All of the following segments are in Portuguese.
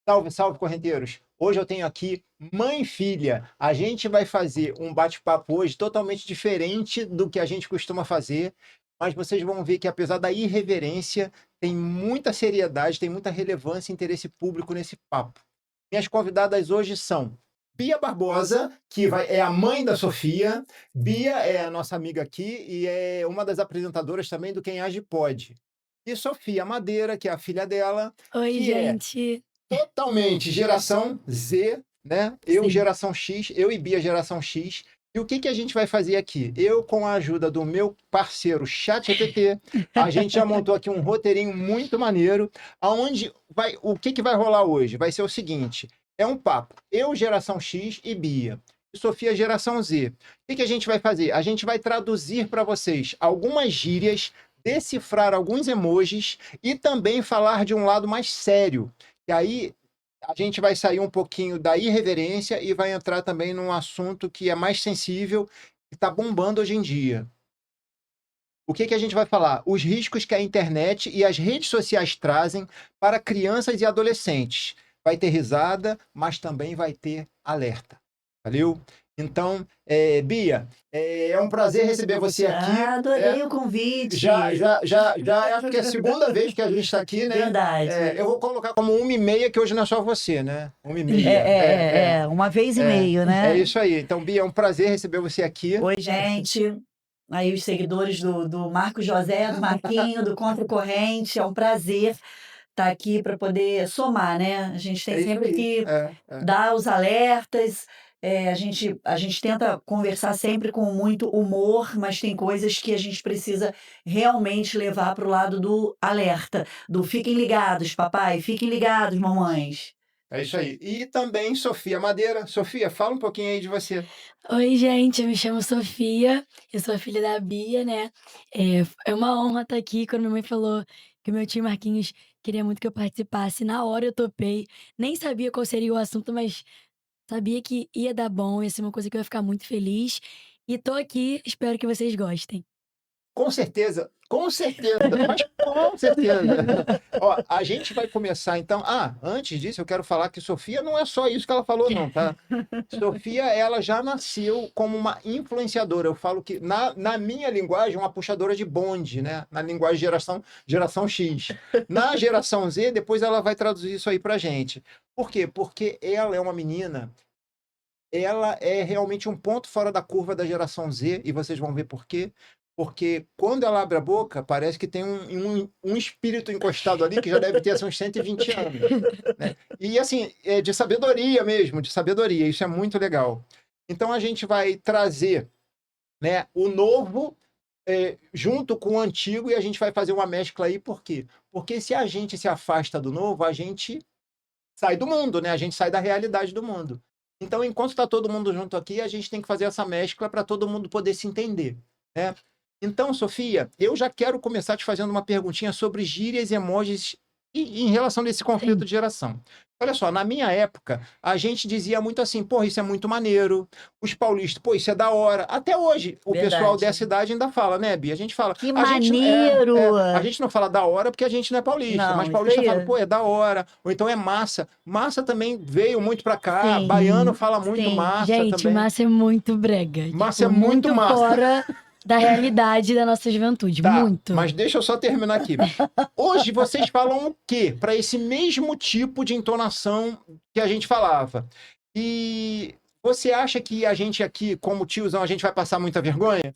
Salve, salve, correnteiros! Hoje eu tenho aqui mãe e filha. A gente vai fazer um bate-papo hoje totalmente diferente do que a gente costuma fazer, mas vocês vão ver que apesar da irreverência, tem muita seriedade, tem muita relevância e interesse público nesse papo. Minhas convidadas hoje são Bia Barbosa, é a mãe da Sofia. Bia é a nossa amiga aqui e é uma das apresentadoras também do Quem Age Pode. E Sofia Madeira, que é a filha dela, Oi, que é gente. totalmente geração Z, né? Eu, Sim. geração X, eu e Bia, geração X. E o que a gente vai fazer aqui? Eu, com a ajuda do meu parceiro ChatGPT, a gente já montou aqui um roteirinho muito maneiro, aonde o que vai rolar hoje? Vai ser o seguinte, é um papo, eu, geração X e Bia, e Sofia, geração Z. O que a gente vai fazer? A gente vai traduzir para vocês algumas gírias, decifrar alguns emojis e também falar de um lado mais sério. E aí a gente vai sair um pouquinho da irreverência e vai entrar também num assunto que é mais sensível e está bombando hoje em dia. O que a gente vai falar? Os riscos que a internet e as redes sociais trazem para crianças e adolescentes. Vai ter risada, mas também vai ter alerta. Valeu? Então, Bia, é um prazer receber você aqui. Adorei o convite. Já acho que é a segunda vez que a gente está aqui, né? Verdade. Eu vou colocar como 1h30, que hoje não é só você, né? 1h30. Uma vez e meio, né? É isso aí. Então, Bia, é um prazer receber você aqui. Oi, gente. Aí os seguidores do Marco José, do Marquinho, do Contra Corrente, é um prazer estar aqui para poder somar, né? A gente tem sempre que dar os alertas. A gente tenta conversar sempre com muito humor, mas tem coisas que a gente precisa realmente levar para o lado do alerta, do fiquem ligados, papai, fiquem ligados, mamães. É isso aí. E também Sofia Madeira. Sofia, fala um pouquinho aí de você. Oi, gente, eu me chamo Sofia, eu sou a filha da Bia, né? É uma honra estar aqui. Quando minha mãe falou que o meu tio Marquinhos queria muito que eu participasse, na hora eu topei. Nem sabia qual seria o assunto, mas sabia que ia dar bom, ia ser uma coisa que eu ia ficar muito feliz. E tô aqui, espero que vocês gostem. Com certeza, mas com certeza. Ó, a gente vai começar então. Antes disso, eu quero falar que Sofia não é só isso que ela falou, não, tá? Sofia, ela já nasceu como uma influenciadora. Eu falo que, na minha linguagem, uma puxadora de bonde, né? Na linguagem geração X. Na geração Z, depois ela vai traduzir isso aí pra gente. Por quê? Porque ela é uma menina. Ela é realmente um ponto fora da curva da geração Z, e vocês vão ver por quê. Porque quando ela abre a boca, parece que tem um espírito encostado ali que já deve ter assim, uns 120 anos. Né? E assim, é de sabedoria mesmo, de sabedoria. Isso é muito legal. Então a gente vai trazer, né, o novo junto com o antigo e a gente vai fazer uma mescla aí. Por quê? Porque se a gente se afasta do novo, a gente sai do mundo, né? A gente sai da realidade do mundo. Então, enquanto está todo mundo junto aqui, a gente tem que fazer essa mescla para todo mundo poder se entender, né? Então, Sofia, eu já quero começar te fazendo uma perguntinha sobre gírias e emojis em relação a esse conflito de geração. Olha só, na minha época, a gente dizia muito assim, porra, isso é muito maneiro. Os paulistas, pô, isso é da hora. Até hoje, o pessoal dessa idade ainda fala, né, Bia? A gente fala... Que maneiro! A gente não fala da hora porque a gente não é paulista, mas paulista fala, pô, é da hora. Ou então é massa. Massa também veio muito pra cá. Sim, Baiano fala muito sim. massa Gente, também. massa é muito brega. Massa é muito massa. Fora da realidade da nossa juventude, muito. Mas deixa eu só terminar aqui. Hoje vocês falam o quê? Para esse mesmo tipo de entonação que a gente falava. E você acha que a gente aqui, como tiozão, a gente vai passar muita vergonha?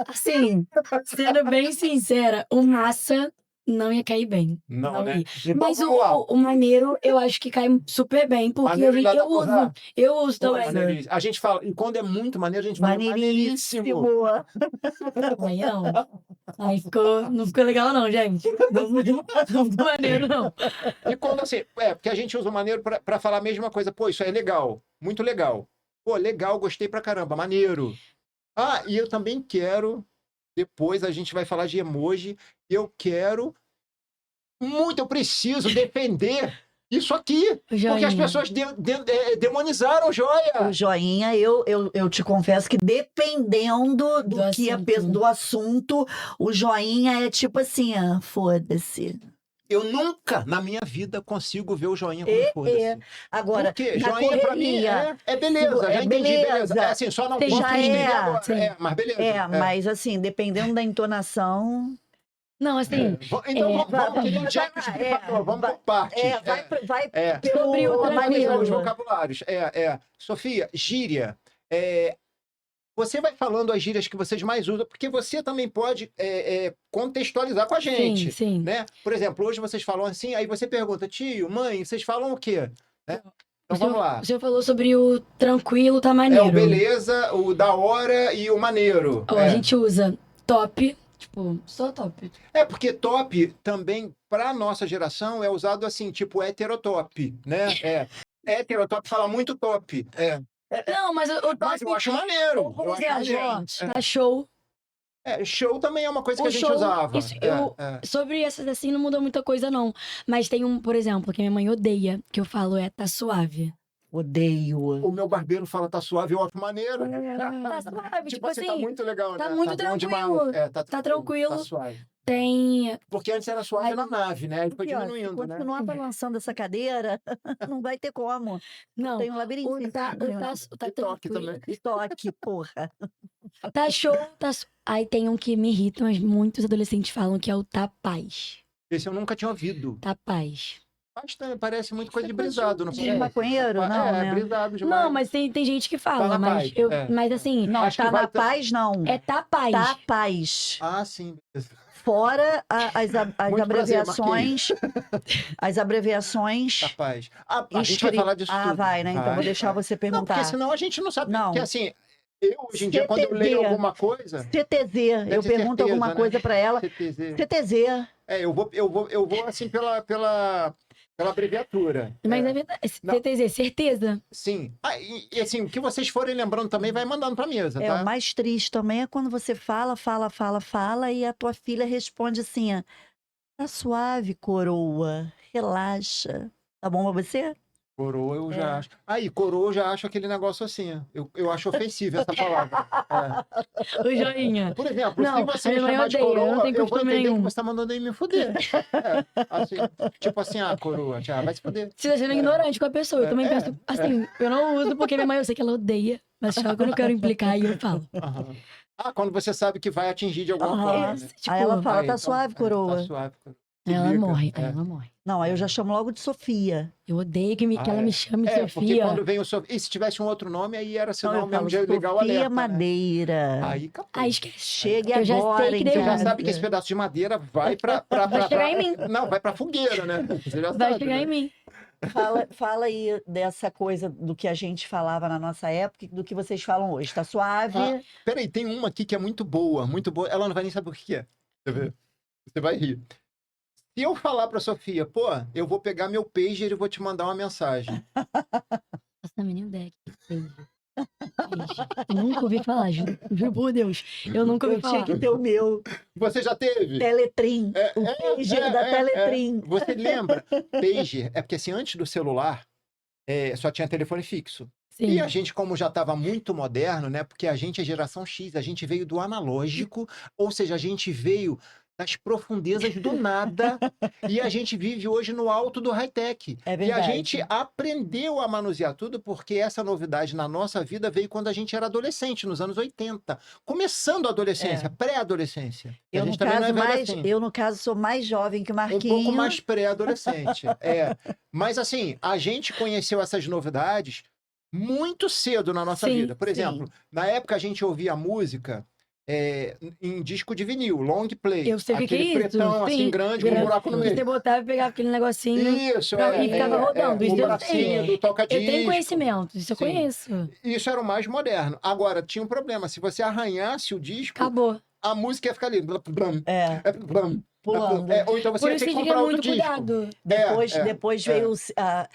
Assim, sendo bem sincera, o massa não ia cair bem. Não, né? Ia. Então, Mas vamos lá. o maneiro, eu acho que cai super bem, porque Maneiro ainda dá pra usar? eu uso Pô, também. maneiríssimo. A gente fala, e quando é muito maneiro, a gente fala maneiríssimo. Aí não. Aí não ficou legal não, gente. Não ficou maneiro, não. E quando assim, porque a gente usa o maneiro pra falar a mesma coisa. Pô, isso aí é legal, muito legal. Pô, legal, gostei pra caramba, maneiro. E eu também quero, depois a gente vai falar de emoji, eu preciso defender isso aqui, porque as pessoas demonizaram o joia. O joinha, eu te confesso que dependendo do assunto, o joinha é tipo assim, foda-se. eu nunca na minha vida consigo ver o joinha como foda-se. Agora, Porque na joinha pra mim correria, é beleza, já entendi, beleza. É assim, só não Sim, posso já entender é. agora. Sim. Mas beleza. mas assim, dependendo da entonação... Não, assim, Então é, vamos que nem Jack Stripador, vamos por partes. vai Sobre o Analisar os tranquilo. vocabulários. Sofia, gíria. Você vai falando as gírias que vocês mais usam, porque você também pode contextualizar com a gente. sim. Né? Por exemplo, hoje vocês falam assim, aí você pergunta, tio, mãe, vocês falam o quê? Né? Então vamos lá. O senhor falou sobre o tranquilo, tá É maneiro. o beleza, o da hora e o maneiro. Ó, a gente usa top, tipo, só top. Porque top também, para nossa geração, é usado assim, tipo heterotop, né? Heterotop fala muito top. Não, mas o top... Mas eu acho maneiro. Por Eu acho exemplo, ó, maneiro. tá show. Show também é uma coisa que O a gente show, usava. isso, sobre essas assim não mudou muita coisa, não. Mas tem um, por exemplo, que minha mãe odeia, que eu falo tá suave. Odeio. O meu barbeiro fala tá suave, eu acho maneiro. Tá suave, tipo assim, tá muito legal, tá né? muito bom tranquilo. demais. Tá tranquilo. Tá suave. Tem... Porque antes era suave na nave, né? Aí foi Aqui, ó, diminuindo, se né? continuar balançando essa cadeira, não vai ter como. Não, Tem um labirinto. tá E toque tranquilo. também. E toque, porra. Tá show, Aí tem um que me irrita, mas muitos adolescentes falam que é o tá paz. Esse eu nunca tinha ouvido. Tá paz. Parece muito coisa de brisado, não De parece? maconheiro, não, né? Brisado demais. Não, mas tem gente que fala, Tá na mas paz, mas assim, Não, Acho tá que vai na ter- paz, não. é tá paz. Tá paz. Ah, sim. Fora as Muito prazer, abreviações. As abreviações. Capaz. A gente vai falar disso tudo. vai, né? Então vou deixar você Não, perguntar. porque senão a gente não sabe. Não. Porque assim, eu hoje em dia, quando eu CTZ. leio alguma coisa... CTZ, eu ter pergunto certeza, alguma né? coisa pra ela. CTZ. CTZ. Eu vou assim pela abreviatura. Mas é verdade, Não. CTZ, certeza. Sim. E assim, o que vocês forem lembrando também, vai mandando pra mesa, tá? O mais triste também é quando você fala e a tua filha responde assim, ó, tá suave, coroa, relaxa. Tá bom pra você? Coroa eu já acho. Aí, coroa eu já acho aquele negócio assim. Eu acho ofensivo essa palavra. O joinha. Por exemplo, Não, se você a me minha mãe chamar de odeia, eu não coroa, tenho eu vou costume entender nenhum. que você tá mandando aí me fuder. Assim, tipo assim, coroa, já vai se fuder. Você tá sendo ignorante com a pessoa. Eu também penso, assim, eu não uso porque minha mãe, eu sei que ela odeia, mas só que eu não quero implicar aí eu falo. Aham. Quando você sabe que vai atingir de alguma forma. Né? Tipo, Aí ela fala, Aí, tá então, suave, coroa. Tá suave, coroa. ela Fica, morre, aí ela morre. Não, aí eu já chamo logo de Sofia. Eu odeio que ela me chame Porque Sofia. quando vem o Sofia... E se tivesse um outro nome, aí era Não, sinal eu mesmo falo de ligar o Sofia alerta, né? Madeira. Aí acabou. Aí esquece. Chegue Eu já sei agora, que então. Você já Obrigada. sabe que esse pedaço de madeira vai pra... Vai chegar em mim. Não, vai pra fogueira, né? Você já Vai sabe, chegar né? em mim. Fala aí dessa coisa do que a gente falava na nossa época e do que vocês falam hoje. Tá suave? Peraí, tem uma aqui que é muito boa, muito boa. Ela não vai nem saber o que é. Você vai rir. Se eu falar pra Sofia, eu vou pegar meu pager e vou te mandar uma mensagem. Nossa, não menina ideia. Eu nunca ouvi falar, juro por Deus. Eu nunca ouvi Eu tinha falar. que ter o meu Você já teve? Teletrim. O pager da Teletrim. Você lembra? Pager, porque assim, antes do celular, só tinha telefone fixo. Sim. E a gente, como já estava muito moderno, né? Porque a gente é geração X, a gente veio do analógico, ou seja, a gente veio das profundezas do nada e a gente vive hoje no alto do high-tech. É E a verdade. gente aprendeu a manusear tudo porque essa novidade na nossa vida veio quando a gente era adolescente, nos anos 80. Começando a adolescência, pré-adolescência. A Eu, gente no também não é caso, velho assim. eu, no caso, sou mais jovem que o Um Marquinhos. pouco mais pré-adolescente. Mas assim, a gente conheceu essas novidades muito cedo na nossa Sim, vida. Por exemplo, na época a gente ouvia música em disco de vinil, long play. Eu sei o que que é aquele isso. pretão assim Sim, grande com um buraco no que meio. Você botava e pegava aquele negocinho Isso, e ficava rodando. o Isso eu bracinho tenho. do Eu toca-disco. tenho conhecimento, isso eu Sim. conheço. Isso era o mais moderno. Agora, tinha um problema. Se você arranhasse o disco, Acabou. a música ia ficar ali. Blum, Pulando. ou então você Por ia isso ter que que tinha comprar outro muito disco. cuidado. Depois veio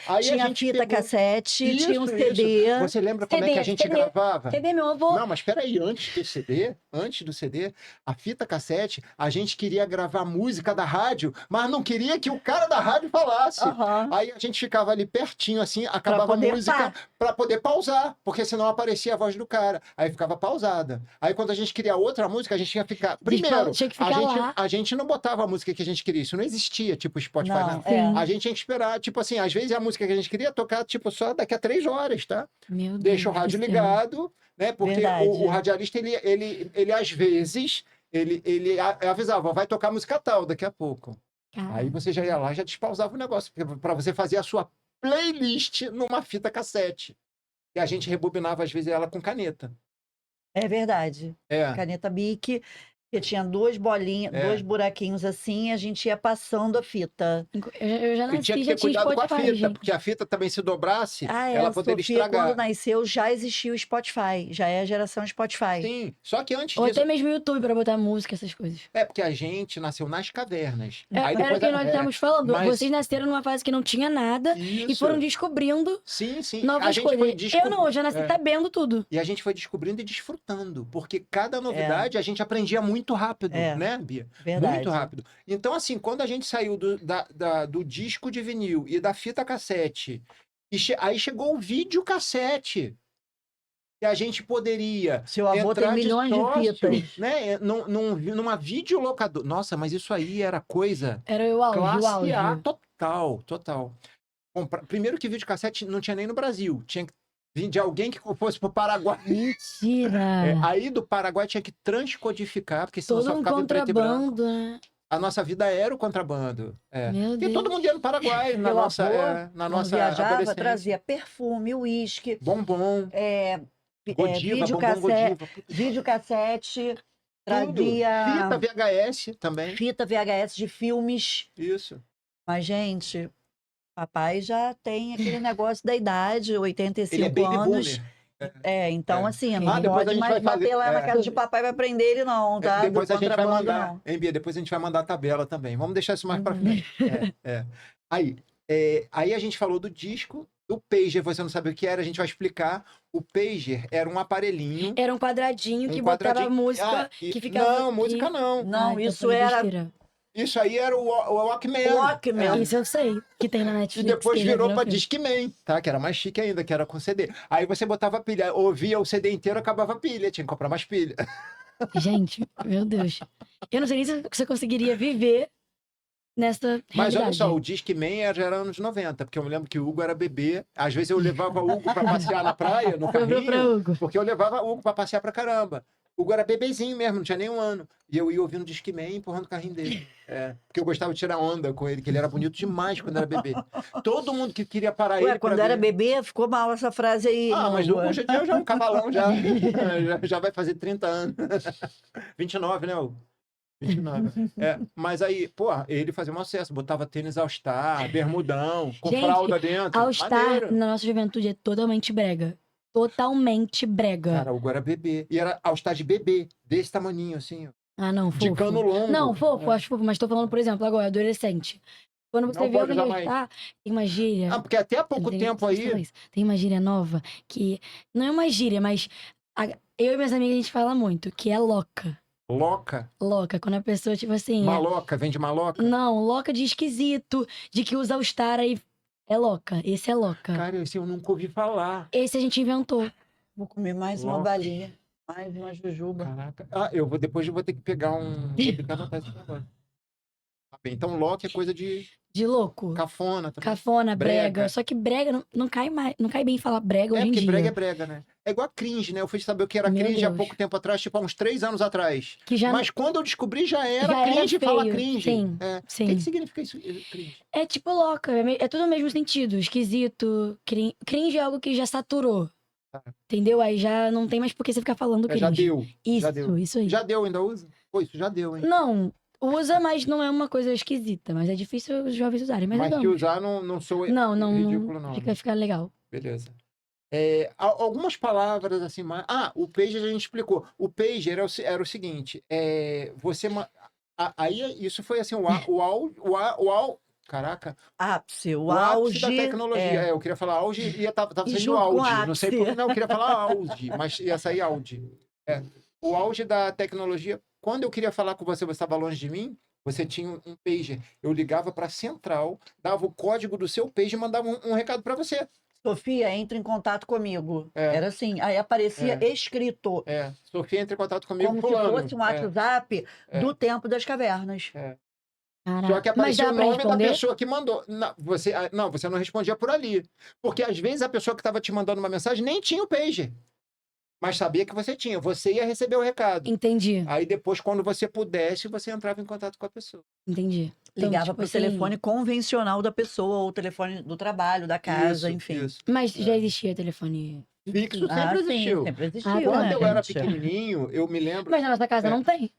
Aí tinha a a gente fita pegou- cassete, tinha um Isso. CD. Você lembra como é que a gente CD. gravava? CD, meu avô. Não, mas peraí, antes do CD, a fita cassete, a gente queria gravar música da rádio, mas não queria que o cara da rádio falasse. Aham. Aí a gente ficava ali pertinho, assim, acabava a poder música para poder pausar, porque senão aparecia a voz do cara. Aí ficava pausada. Aí quando a gente queria outra música, a gente tinha que ficar. Primeiro, Tinha que ficar lá. a gente não botava tocava a música que a gente queria. Isso não existia, tipo Spotify. Não, Não. é. A gente tinha que esperar, tipo assim, às vezes a música que a gente queria tocar, tipo, só daqui a 3 horas, tá? Meu Deixa o Deus do rádio céu. ligado, né? Porque Verdade. o radialista, ele às vezes, ele avisava, vai tocar música tal daqui a pouco. Aí Cara, você já ia lá, já despausava o negócio, para você fazer a sua playlist numa fita cassete. E a gente rebobinava, às vezes, ela com caneta. É verdade. É, Caneta Bic, que tinha duas bolinhas, É. 2 buraquinhos assim, e a gente ia passando a fita. eu já e tinha nasci, que já ter tinha cuidado com a Spotify, fita, gente. porque a fita também, se dobrasse, Ah, ela poderia Sofia, quando estragar. nasceu, já existia o Spotify. Já é a geração Spotify. Sim, só que antes Ou disso... até mesmo o YouTube pra botar música, essas coisas. É, porque a gente nasceu nas cavernas. Era Aí o depois... que nós estávamos falando. mas- Vocês nasceram numa fase que não tinha nada e Isso. foram descobrindo Sim, sim. A novas gente coisas. foi Eu não, eu já nasci É. sabendo tudo. E a gente foi descobrindo e desfrutando, porque cada novidade a gente aprendia muito rápido, É. né, Bia? Verdade. Muito rápido. Então, assim, quando a gente saiu do disco de vinil e da fita cassete, aí chegou o videocassete, que a gente poderia Seu avô tem entrar milhões de sócio, fitas. né, numa videolocadora. Nossa, mas isso aí era coisa Era o auge, o classe A auge. total, total. Primeiro que videocassete não tinha nem no Brasil, tinha que vir de alguém que fosse pro Paraguai. Mentira. Aí do Paraguai tinha que transcodificar, porque senão só Todo um ficava em preto e branco. contrabando, né? A nossa vida era o contrabando. Meu Porque todo Deus. mundo ia no Paraguai, na Meu nossa, avô, na quando nossa viajava, adolescência. trazia perfume, uísque, Bombom, Godiva, bombom videocassete, Godiva. videocassete, Tudo. trazia Fita VHS também. fita VHS de filmes. Isso. Mas, gente, papai já tem aquele negócio da idade, 85 Ele é baby anos. boomer. Então, É. assim, Ah, não depois a pode gente mais vai fazer- bater lá na casa de papai vai prender ele, não, tá? Depois Do a gente vai contrabando, mandar, não. hein, Bia? Depois a gente vai mandar a tabela também. Vamos deixar isso mais pra frente. Aí, aí a gente falou do disco, do pager, você não sabe o que era, a gente vai explicar. O pager era um aparelhinho. Era um quadradinho que Um botava quadradinho. música e- que ficava. Não, música aqui. não. Não, então isso falei era besteira. Isso aí era o Walkman. Walkman. Isso eu sei, que tem na E Netflix. depois que já virou virou pra filme. Discman, tá? Que era mais chique ainda, que era com CD. Aí você botava pilha, ouvia o CD inteiro, acabava a pilha, tinha que comprar mais pilha. Gente, meu Deus. Eu não sei nem se você conseguiria viver nessa Mas olha realidade. só, o Discman já era anos 90, porque eu me lembro que o Hugo era bebê. Às vezes eu levava o Hugo pra passear na praia, no Sobrou pra carrinho, Hugo. porque eu levava o Hugo pra passear pra caramba. O Hugo era bebezinho mesmo, não tinha nem 1 ano. E eu ia ouvindo Discman e empurrando o carrinho dele. Porque eu gostava de tirar onda com ele, que ele era bonito demais quando era bebê. Todo mundo que queria parar Ué, ele. quando pra era ver- bebê, ficou mal essa frase aí. Ah, mas o Hugo. Hugo já é um cavalão, já. Já vai fazer 30 anos. 29, né, Hugo? 29. Mas aí, pô, ele fazia um sucesso, botava tênis All-Star, bermudão, com Gente, fralda dentro. All Star, Maneiro. na nossa juventude, é totalmente brega. Totalmente brega. Cara, o Hugo era bebê. E era All-Star de bebê, desse tamaninho, assim, ó. Ah, não, fofo. De cano longo. Não, fofo, É. acho fofo. Mas tô falando, por exemplo, agora, adolescente. Quando você Não vê pode alguém usar All Star, tem uma gíria. Ah, porque até há Eu pouco não sei nem tempo se eu posso falar aí. isso. Tem uma gíria nova que não é uma gíria, mas eu e minhas amigas a gente fala muito, que é louca. Loca, Louca, quando a pessoa, tipo assim. maloca, vem de maloca. Não, louca de esquisito, de que usa All Star aí. É louca, esse é louca. Cara, esse eu nunca ouvi falar. Esse a gente inventou. Vou comer mais uma Louca. balinha, mais uma jujuba. Caraca. Ah, depois eu vou ter que pegar um. Vou ter que anotar esse negócio. Tá bem, então, Loki é coisa de De louco. cafona também. Cafona, brega. Brega. Só que brega não cai mais, não cai bem falar brega hoje em Porque dia. brega é brega, né? É igual a cringe, né? Eu fui saber o que era Meu cringe há Deus. pouco tempo atrás, tipo há uns 3 anos atrás. Que já Mas quando eu descobri, já era Já era cringe falar feio. cringe. Sim, O sim. que significa isso, cringe? é tipo louca, é tudo o mesmo sentido. Esquisito. Cringe é algo que já saturou. Tá. Entendeu? Aí já não tem mais por que você ficar falando cringe. Já deu. Isso, já deu. isso aí. Já deu, ainda usa? Pô, isso já deu, hein? Não, usa, mas não é uma coisa esquisita. Mas é difícil os jovens usarem. Mas, Mas se usamos. usar, não sou Não, ridículo, não. fica legal. Beleza. Algumas palavras assim, mais. Ah, o pager a gente explicou. O pager era o seguinte: aí isso foi assim, caraca, Ápice, o o ápice auge. da tecnologia. Eu queria falar auge e tava E saindo junto com auge. Não sei ápice. por não, eu queria falar auge, mas ia sair auge. O auge da tecnologia. Quando eu queria falar com você estava longe de mim, você tinha um pager. Eu ligava para a central, dava o código do seu pager e mandava um recado para você. Sofia, entra em contato comigo. É. Era assim, aí aparecia escrito, Sofia entra em contato comigo, como fulano. se fosse um WhatsApp É. do tempo das cavernas. Só Caraca. que Mas aparecia dá o pra nome da responder? pessoa que mandou. Não, você não respondia por ali. Porque às vezes a pessoa que estava te mandando uma mensagem nem tinha o pager. Mas sabia que você tinha. Você ia receber o recado. Entendi, Aí depois, quando você pudesse, você entrava em contato com a pessoa. entendi. Então, Ligava tipo pro assim, telefone convencional da pessoa, ou o telefone do trabalho, da casa, Isso, enfim. isso. Mas já existia telefone Fixo fixo? sempre Sim, existiu. sempre Ah, existiu, tá, Quando né, eu era gente? pequenininho, eu me lembro. Mas na nossa casa É. não tem.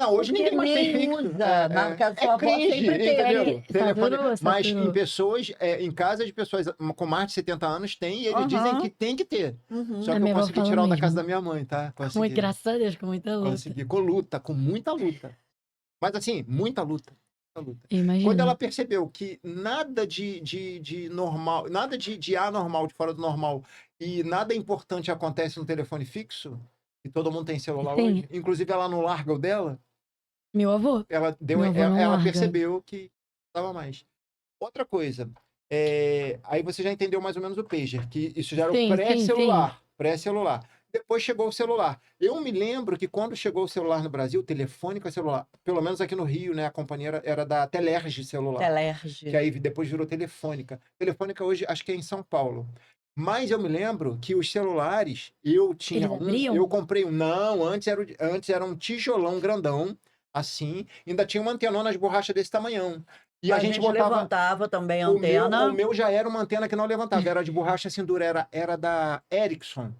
Não, hoje Porque ninguém mais tem nem fixo. usa. Na casa da sua avó cringe, sempre teve. entendeu? Telefone. Saturou, Mas saturou. em pessoas, em casa de pessoas com mais de 70 anos tem, e eles dizem que tem que ter. Uhum. Só A que eu minha avó consegui fala tirar o da mesmo. casa da minha mãe, tá? Muito, Consegui. graças a Deus, com muita luta. Consegui. Com luta, com muita luta. Mas assim, muita luta. Muita luta. Eu imagino. Quando ela percebeu que nada de normal, nada de anormal, de fora do normal, e nada importante acontece no telefone fixo, e todo mundo tem celular Sim. hoje, inclusive ela não larga o dela, Meu avô. ela Meu avô não ela larga. percebeu que não estava mais. Outra coisa, aí você já entendeu mais ou menos o pager, que isso já era o Sim, sim, pré-celular. Pré-celular. Depois chegou o celular. Eu me lembro que quando chegou o celular no Brasil, Telefônica Celular, pelo menos aqui no Rio, né, a companhia era da Telerge Celular. Telerge. Que aí depois virou Telefônica. Telefônica hoje, acho que é em São Paulo. Mas eu me lembro que os celulares, eu tinha Eles abriam? eu comprei um. Não, antes era um tijolão grandão, assim, ainda tinha uma antenona de borracha desse tamanhão. E a gente botava. levantava também a O meu, antena. o meu já era uma antena que não levantava, era de borracha assim dura, era da Ericsson.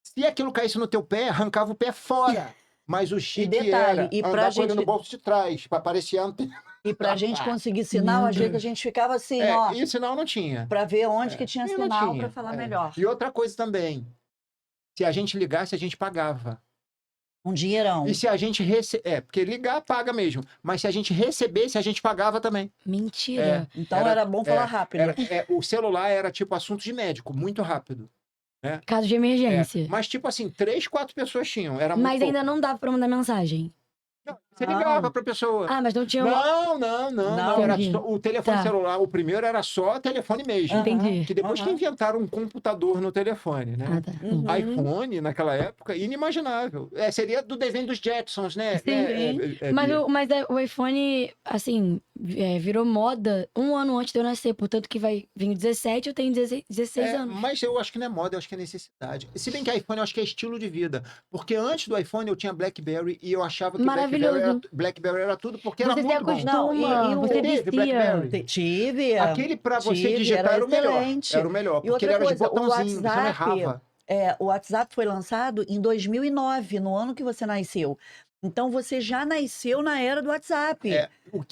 Se aquilo caísse no teu pé, arrancava o pé fora. Mas o chique detalhe, era e pra andar com ele gente- no bolso de trás, para parecer a antena. E pra gente conseguir sinal, às vezes a gente ficava assim, ó, E sinal não tinha. pra ver onde que tinha E não sinal tinha, pra falar é. melhor. E outra coisa também, se a gente ligasse, a gente pagava. Um dinheirão. E se a gente porque ligar paga mesmo, mas se a gente recebesse, a gente pagava também. Mentira. Então era- era bom falar rápido. O celular era tipo assunto de médico, muito rápido. Caso de emergência. Mas tipo assim, 3, 4 pessoas tinham, era Mas muito ainda pouco. não dava pra mandar mensagem. Não, você ligava pra pessoa. Ah, mas não tinha... Não, Era entendi. o telefone Tá. celular, o primeiro era só telefone mesmo. Entendi. Que depois que Aham. inventaram um computador no telefone, né? Ah, tá. Uhum. iPhone, naquela época, inimaginável. Seria do desenho dos Jetsons, né? Sim. né, Mas, Bia? o iPhone, assim, virou moda um ano antes de eu nascer. Portanto, que vai vir o 17, eu tenho 16 anos. Mas eu acho que não é moda, eu acho que é necessidade. Se bem que iPhone eu acho que é estilo de vida. Porque antes do iPhone eu tinha BlackBerry e eu achava que Maravilhoso. BlackBerry era tudo, porque era Você se muito bom. acostuma, Não, e o- você Teve vicia. BlackBerry? Tive. Aquele pra você tive, digitar era o melhor. excelente. Era o melhor, E porque outra ele era de coisa, o botãozinho, você não WhatsApp, errava. o WhatsApp foi lançado em 2009, no ano que você nasceu. Então você já nasceu na era do WhatsApp.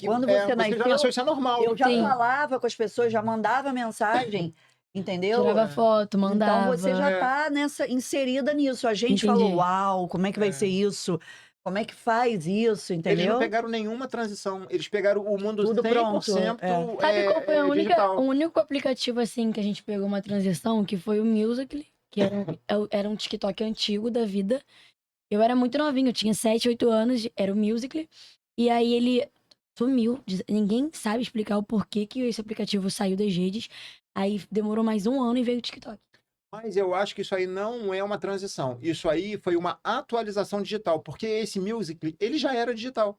Quando você já nasceu, nasceu, isso é normal. Eu já Sim. falava com as pessoas, já mandava mensagem, entendeu? Tirava foto, mandava. Então você já tá inserida nisso. A gente Entendi. falou, uau, como é que vai ser isso? Como é que faz isso, Eles entendeu? não pegaram nenhuma transição. Eles pegaram o mundo Tudo 100% pronto, Sabe qual foi digital. o único aplicativo, assim, que a gente pegou uma transição? Que foi o Musical.ly, que era um TikTok antigo da vida. Eu era muito novinho, eu tinha 7, 8 anos, era o Musical.ly. E aí ele sumiu. Ninguém sabe explicar o porquê que esse aplicativo saiu das redes. Aí demorou mais um ano e veio o TikTok. Mas eu acho que isso aí não é uma transição. Isso aí foi uma atualização digital. Porque esse Musical.ly, ele já era digital.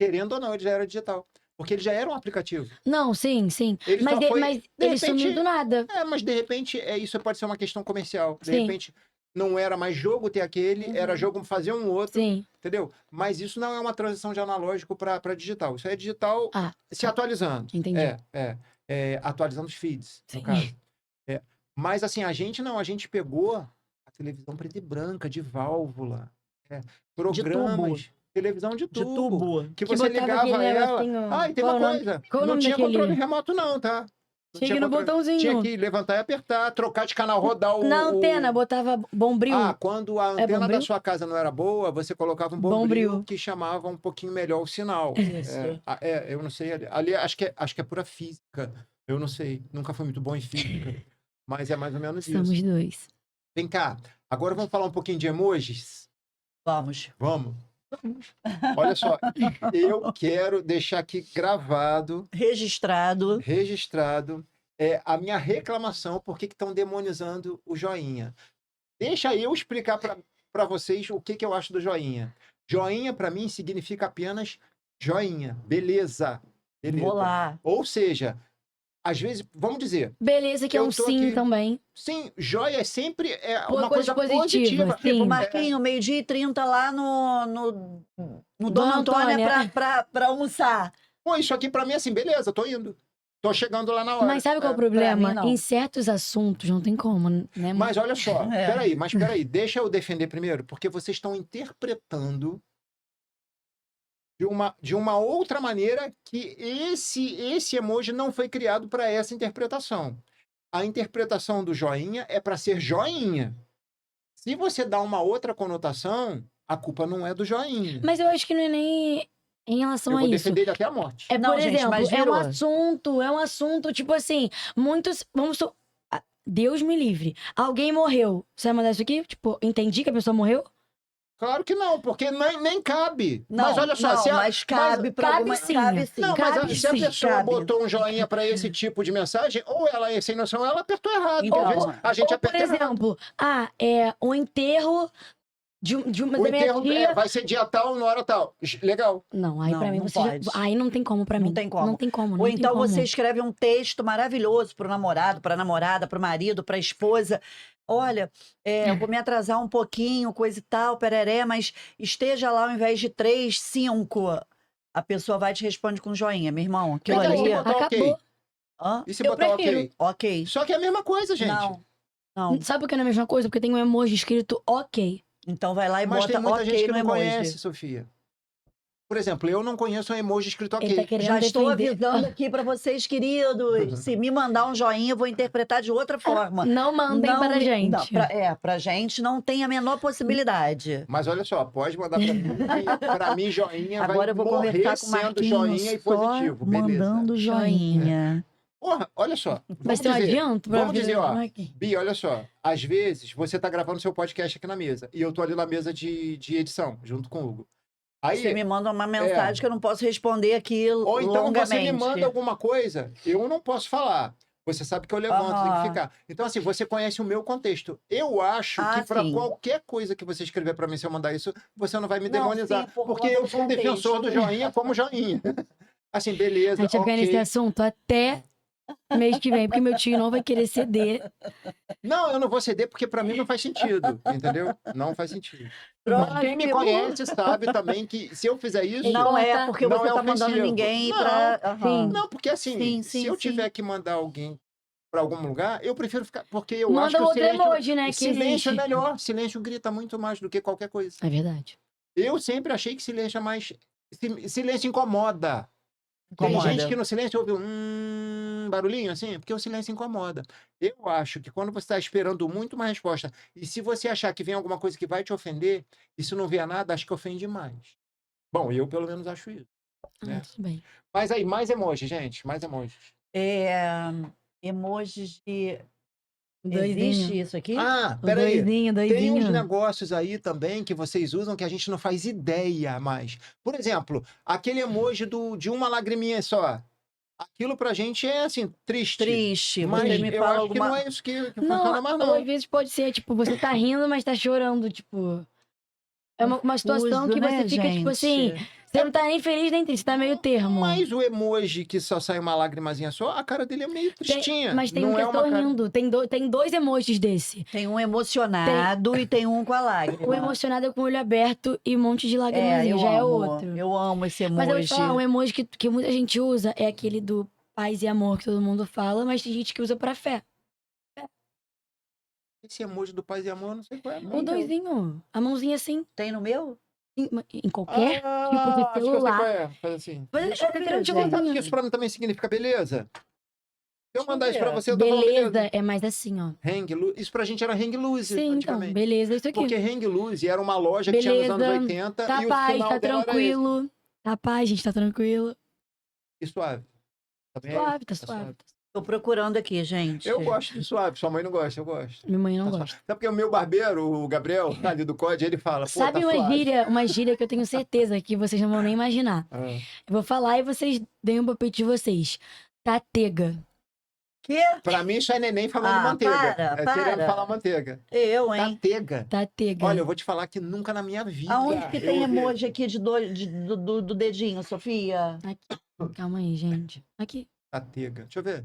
Querendo ou não, ele já era digital. Porque ele já era um aplicativo. Não, sim. Ele Mas, só foi... mas de ele repente- sumiu do nada. Mas de repente, isso pode ser uma questão comercial. De Sim. repente, não era mais jogo ter aquele, era jogo fazer um outro. Sim. Entendeu? Mas isso não é uma transição de analógico para digital. Isso é digital se atualizando. Entendi. Atualizando os feeds, no Sim. caso. Mas assim, a gente pegou a televisão preta e branca, de válvula, programas, televisão de De tubo, tubo. que Que você botava ligava aquele ela. negocinho- E tem qual uma o nome- coisa, qual o não nome tinha daquele? controle remoto não, tá? Não Tinha que ir no controle- botãozinho. Tinha que levantar e apertar, trocar de canal, rodar o... Na antena, botava bombril. Quando a antena da bombril? sua casa não era boa, você colocava um Bombril. bombril que chamava um pouquinho melhor o sinal. Isso. Eu não sei. Ali acho que é pura física. Eu não sei. Nunca fui muito bom em física. Mas é mais ou menos isso. Somos dois. Vem cá. Agora vamos falar um pouquinho de emojis? Vamos. Vamos. Olha só. Eu quero deixar aqui gravado, Registrado. registrado, a minha reclamação por que estão demonizando o joinha. Deixa eu explicar para vocês o que eu acho do joinha. Joinha, para mim, significa apenas joinha, beleza. Vou lá. Ou seja, às vezes, vamos dizer, Beleza, que é eu um tô sim aqui- também. sim, joia é sempre Pô, uma coisa coisa positiva, positiva. sim. Tipo, Marquinho, 12h30 lá no Dona Dona Antônia Antônia. pra almoçar. Pô, isso aqui pra mim é assim, beleza, tô indo. Tô chegando lá na hora. Mas sabe qual é o Pra problema? mim, não. Em certos assuntos não tem como, né? Mas olha só, É. peraí, deixa eu defender primeiro, porque vocês estão interpretando de uma outra maneira que esse emoji não foi criado para essa interpretação. A interpretação do joinha é para ser joinha. Se você dá uma outra conotação, a culpa não é do joinha. Mas eu acho que não é nem em relação Eu a vou isso. defender ele até a morte. É, Não, por gente, exemplo, mas é virou. um assunto, tipo assim, muitos. Deus me livre. Alguém morreu. Você vai mandar isso aqui? Tipo, entendi que a pessoa morreu? Claro que não, porque nem cabe. Não, mas olha só, não, se a, mas cabe pra cabe alguma... sim. Cabe sim. não, cabe mas se a sim, pessoa cabe. botou um joinha para esse tipo de mensagem, ou ela é sem noção, ela apertou errado. Então, Às vezes a gente Ou, por aperta errado. exemplo, um enterro de uma O da minha enterro tia. vai ser dia tal, na hora tal. Legal. Não, aí Não, pra mim não você já... pode. Aí não tem como pra Não mim. tem como. Não tem como, não Ou tem então como. você escreve um texto maravilhoso pro namorado, pra namorada, pro marido, pra esposa. Olha, eu vou me atrasar um pouquinho, coisa e tal, pereré, mas esteja lá ao invés de 3, 5. A pessoa vai e te responde com joinha, meu irmão. Aquilo Então, ali. se botar Acabou. ok. Hã? E se Eu botar prefiro. ok? Ok. Só que é a mesma coisa, gente. Não. Não. Sabe por que não é a mesma coisa? Porque tem um emoji escrito ok. Então vai lá e Mas bota tem muita gente ok que no não emoji. conhece, Sofia. Por exemplo, eu não conheço um emoji escrito Ele tá ok. querendo Já estou defender. avisando aqui para vocês, queridos. Se me mandar um joinha, eu vou interpretar de outra forma. Não mandem Não para a me- gente. Não, pra gente não tem a menor possibilidade. Mas olha só, pode mandar pra mim. Pra mim, joinha Agora eu vai vou morrer conversar com o sendo Marquinhos joinha e positivo. só Beleza. mandando joinha. Porra, olha só. Vai Vamos ser um dizer, adianto pra vamos vida dizer, do ó. Marquinhos. Bi, olha só. Às vezes, você tá gravando seu podcast aqui na mesa. E eu tô ali na mesa de edição, junto com o Hugo. Aí, Você me manda uma mensagem que eu não posso responder aqui ou então longamente. você me manda alguma coisa, eu não posso falar. Você sabe que eu levanto, tem que ficar. Então, assim, você conhece o meu contexto. Eu acho que para sim. qualquer coisa que você escrever para mim, se eu mandar isso, você não vai me Não, demonizar. sim, por porque conta eu do sou um defensor do contexto. joinha como joinha. Assim, beleza, A gente vai ficar nesse ok. assunto até mês que vem, porque meu tio não vai querer ceder. Não, eu não vou ceder porque para mim não faz sentido, entendeu? Não faz sentido. Próximo. Quem me conhece sabe também que se eu fizer isso... Não é porque não você é tá mandando ofensivo. ninguém Não, pra... Aham. Não, porque assim, Sim, se sim, eu sim. tiver que mandar alguém para algum lugar, eu prefiro ficar... Porque eu Manda acho que o outro silêncio... emoji, né? Que silêncio é existe. melhor. Silêncio grita muito mais do que qualquer coisa. É verdade. Eu sempre achei que silêncio é mais... Silêncio incomoda. Tem Incomoda. gente que no silêncio ouve um barulhinho assim, porque o silêncio incomoda. Eu acho que quando você está esperando muito uma resposta, e se você achar que vem alguma coisa que vai te ofender, e se não vier nada, acho que ofende mais. Bom, eu pelo menos acho isso. Né? Tudo bem. Mas aí, mais emojis, gente, mais emojis. Emojis de... Doisinho. Existe isso aqui? Ah, O peraí. doisinho, Tem doisinho. uns negócios aí também que vocês usam que a gente não faz ideia mais. Por exemplo, aquele emoji de uma lagriminha só. Aquilo pra gente é assim, triste. Triste. Mas Você me eu fala acho alguma... que não é isso que funciona mais, Não, não. às vezes pode ser, tipo, você tá rindo, mas tá chorando, tipo... É uma situação Confuso, que né, você fica, tipo assim... gente? Você não tá nem feliz nem triste, você tá meio termo. Mas o emoji que só sai uma lagrimazinha só, a cara dele é meio tristinha. Mas tem não um que é eu uma tô cara... rindo. Tem dois emojis desse. Tem um emocionado e tem um com a lágrima. O emocionado é com o olho aberto e um monte de É, lágrimas, eu já amo. é outro. Eu amo esse emoji. Mas eu vou te falar, um emoji que muita gente usa é aquele do paz e amor que todo mundo fala, mas tem gente que usa pra fé. Esse emoji do paz e amor, eu não sei qual é. não. O doisinho. A mãozinha assim, Tem no meu? em qualquer Ah, tipo de acho que eu sei celular. qual é. Faz assim. Mas Deixa eu é ver, querendo te gente. contar. Sabe que isso pra mim também significa beleza? Se eu Deixa eu mandar isso pra ver. você, eu tô falando Beleza beleza. é mais assim, ó. Hang loose. Isso pra gente era hang loose, Sim, então, antigamente. beleza, isso aqui. Porque hang loose era uma loja que tinha nos anos Beleza, 80 Tá e o paz, final tá dela era tranquilo. Tá paz, gente, tá tranquilo. esse. E suave. Também é Suave, tá isso, suave. Tô procurando aqui, gente. Eu gosto de suave, sua mãe não gosta, eu gosto. Minha mãe não Tá gosta. suave. Sabe porque o meu barbeiro, o Gabriel, ali do COD, ele fala, pô, Sabe tá uma suave. gíria que eu tenho certeza que vocês não vão nem imaginar. Ah. Eu vou falar e vocês deem um palpite de vocês. Tatega. Quê? Pra mim, isso é neném falando Ah, manteiga. para. Querendo falar manteiga. Eu, hein? Tatega. Tatega. Olha, eu vou te falar que nunca na minha vida. Aonde que eu tem ouvi. emoji aqui do dedinho, Sofia? Aqui. Calma aí, gente. Aqui. Tatega. Deixa eu ver.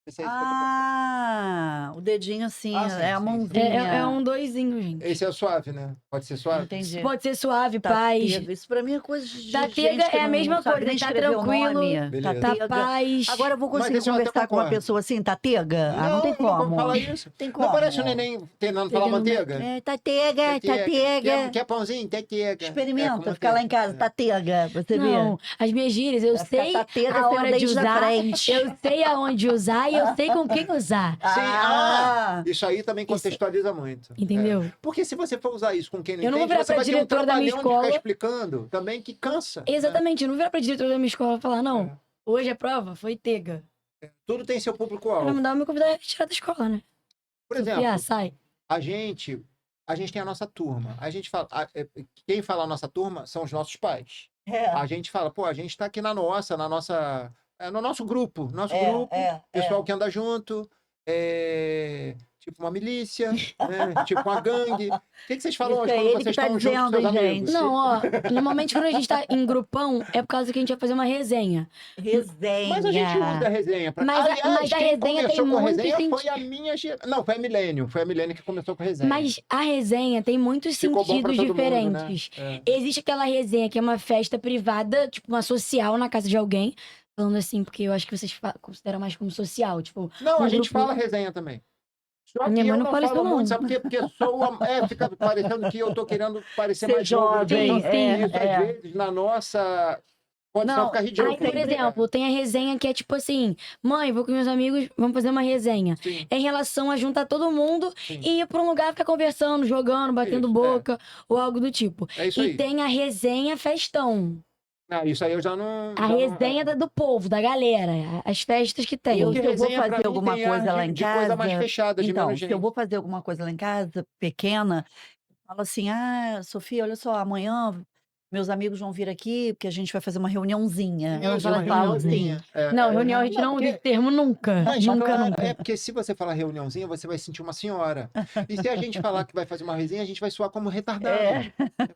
Esse é esse que eu tô Ah, o dedinho assim, Ah, sim, é a sim, sim. mãozinha. É um doisinho, gente. Esse é suave, né? Pode ser suave? Entendi. Pode ser suave, paz. Tatega. Isso pra mim é coisa de Tatega gente que é a não mesma sabe coisa, nem tá escrever o tranquilo, nome. Beleza. Tá Tatega. paz. Agora eu vou Mas conseguir esse eu até conversar com uma concordo. pessoa assim, Tatega? Ah, não tem eu nunca ouvi como. falar isso. Tem como. Não parece o neném tentando falar Tatega no manteiga? É, Tatega, Tatega. Quer pãozinho? Tatega. Experimenta, ficar lá em casa, Tatega, pra você ver. Não, as minhas gírias, eu Vai ficar sei tatega a sem o hora de dente na usar, frente. eu sei aonde usar e eu sei com quem usar. Ah, Isso aí também contextualiza muito. Entendeu? É. Porque se você for usar isso com quem não Eu não vou entende, virar você pra vai ter um diretora da minha trabalhão de ficar escola. explicando também que cansa. né? Exatamente, eu não vou virar pra diretora da minha escola e falar, não, É. hoje a prova foi tega. Tudo tem seu Ela público-alvo. me dá me convidar a tirar da escola, né? Por Sofia, exemplo, sai. a gente tem a nossa turma. A gente fala, quem fala a nossa turma são os nossos pais. A gente fala, pô, a gente tá aqui no nosso grupo. Pessoal que anda junto, tipo uma milícia, né? Tipo uma gangue. O que vocês falam Isso hoje é quando ele vocês que tá estão juntos com dizendo, seus hein, amigos? Não, ó, normalmente quando a gente tá em grupão, é por causa que a gente vai fazer uma resenha. Resenha. Mas a gente usa a resenha. Mas a quem resenha começou tem com muito resenha foi sentido. a minha geração. Não, foi a Milênio. Foi a Milênio que começou com resenha. Mas a resenha tem muitos Ficou bom pra sentidos todo mundo, né? diferentes. É. Existe aquela resenha que é uma festa privada, tipo uma social na casa de alguém. Falando assim, porque eu acho que vocês consideram mais como social. Tipo, Não, um a gente grupo- fala resenha também. Só Minha que mãe eu não não fala isso, falo não. muito, sabe por quê? Porque fica parecendo que eu tô querendo parecer Ser mais novo do que eu jovem, sou. sim. Isso, às vezes, na nossa condição Não, fica aí, ridículo. por exemplo, tem a resenha que é tipo assim: mãe, vou com meus amigos, vamos fazer uma resenha. Sim, É em relação a juntar todo mundo sim. e ir pra um lugar ficar conversando, jogando, batendo Isso, boca ou algo do tipo. É isso E aí. tem a resenha festão. Não, isso aí eu já não... A resenha do povo, da galera, as festas que tem. Eu, Porque se eu vou resenha, pra fazer mim, alguma tem ar coisa lá em de coisa mais casa. fechada, de Então, menos se gente. eu vou fazer alguma coisa lá em casa, pequena, eu falo assim: ah, Sofia, olha só, amanhã meus amigos vão vir aqui, porque a gente vai fazer uma reuniãozinha. Ela Isso, fala uma assim, reuniãozinha. Não, reunião a gente não usa esse termo nunca. Mas, Nunca, claro, nunca. É porque se você falar reuniãozinha, você vai sentir uma senhora. E se a gente falar que vai fazer uma resenha, a gente vai soar como retardado.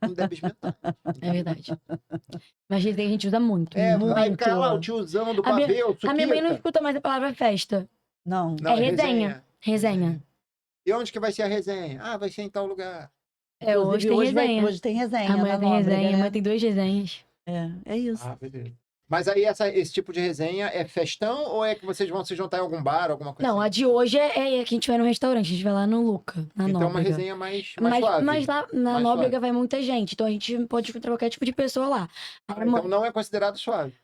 Como débeis mentais. É verdade. Mas resenha a gente usa muito. Vai muito. ficar lá o tiozão do A minha- pavê, o A minha mãe não suquita. escuta mais a palavra festa. Não. Não, É resenha. Resenha. E onde que vai ser a resenha? Ah, vai ser em tal lugar. É, hoje tem resenha. Hoje tem resenha. Amanhã na tem Nóbrega, resenha, né? amanhã tem 2 resenhas. É isso. Ah, beleza. Mas aí esse tipo de resenha é festão ou é que vocês vão se juntar em algum bar, alguma coisa Não, a assim? de hoje é que a gente vai no restaurante, a gente vai lá no Luca, na Então uma Nóbrega. resenha mais suave. Mas lá na mais Nóbrega suave. vai muita gente, então a gente pode encontrar qualquer tipo de pessoa lá. Aí, Então não é considerado suave.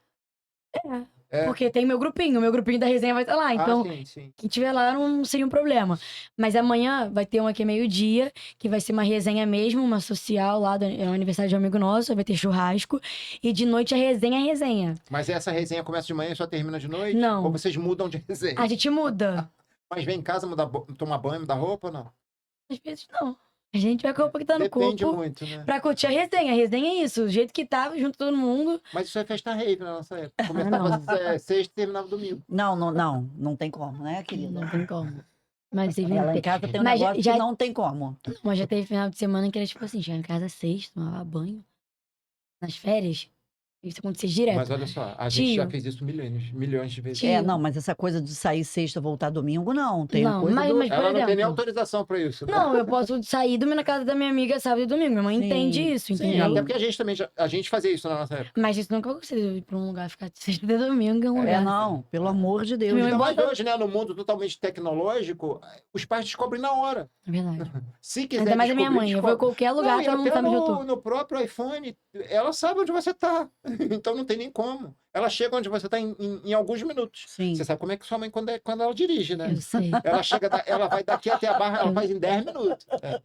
É. Porque tem meu grupinho da resenha vai estar lá, então Sim. quem tiver lá não seria um problema. Mas amanhã vai ter uma aqui meio-dia, que vai ser uma resenha mesmo, uma social lá, é um aniversário de um amigo nosso, vai ter churrasco. E de noite a resenha é resenha. Mas essa resenha começa de manhã e só termina de noite? Não. Ou vocês mudam de resenha? A gente muda. Mas vem em casa tomar banho, mudar roupa ou não? Às vezes não. A gente vai com a roupa que tá no Depende corpo muito, né? pra curtir a resenha. A resenha é isso, o jeito que tava, junto todo mundo. Mas isso é festa rave na nossa época. Começava sexta e terminava domingo. Não tem como, né, querida? Não tem como. Mas vocês Ela vão em ter. casa tem um Mas negócio já- que não tem como. Mas já teve final de semana que era tipo assim, chegar em casa sexta, tomava banho. Nas férias, isso acontecia direto. Mas olha só, a gente já Tio. fez isso milhões de vezes. Tio. Não, mas essa coisa de sair sexta, voltar domingo, não. Tem a Não, coisa mas- do... mas- por Ela não tem nem exemplo. autorização pra isso. Né? Não, eu posso sair dormir na casa da minha amiga sábado e domingo. Minha mãe Sim. entende isso, Sim, entendeu? até porque a gente também a gente fazia isso na nossa época. Mas isso nunca vai acontecer, ir pra um lugar ficar de sexta e domingo em um lugar. não, pelo amor de Deus. Minha mãe Ainda mais bota- hoje, né, no mundo totalmente tecnológico, os pais descobrem na hora. É verdade. Se quiser Ainda mais a minha descobrir, mãe. Eu vou em descobre. qualquer lugar Não, e que ela não até sabe onde eu tô. no próprio iPhone, ela sabe onde você tá. Então não tem nem como. Ela chega onde você tá em alguns minutos. Sim. Você sabe como é que sua mãe quando ela dirige, né? Eu sei. Ela chega, ela vai daqui até a barra, ela faz em 10 minutos. No Deus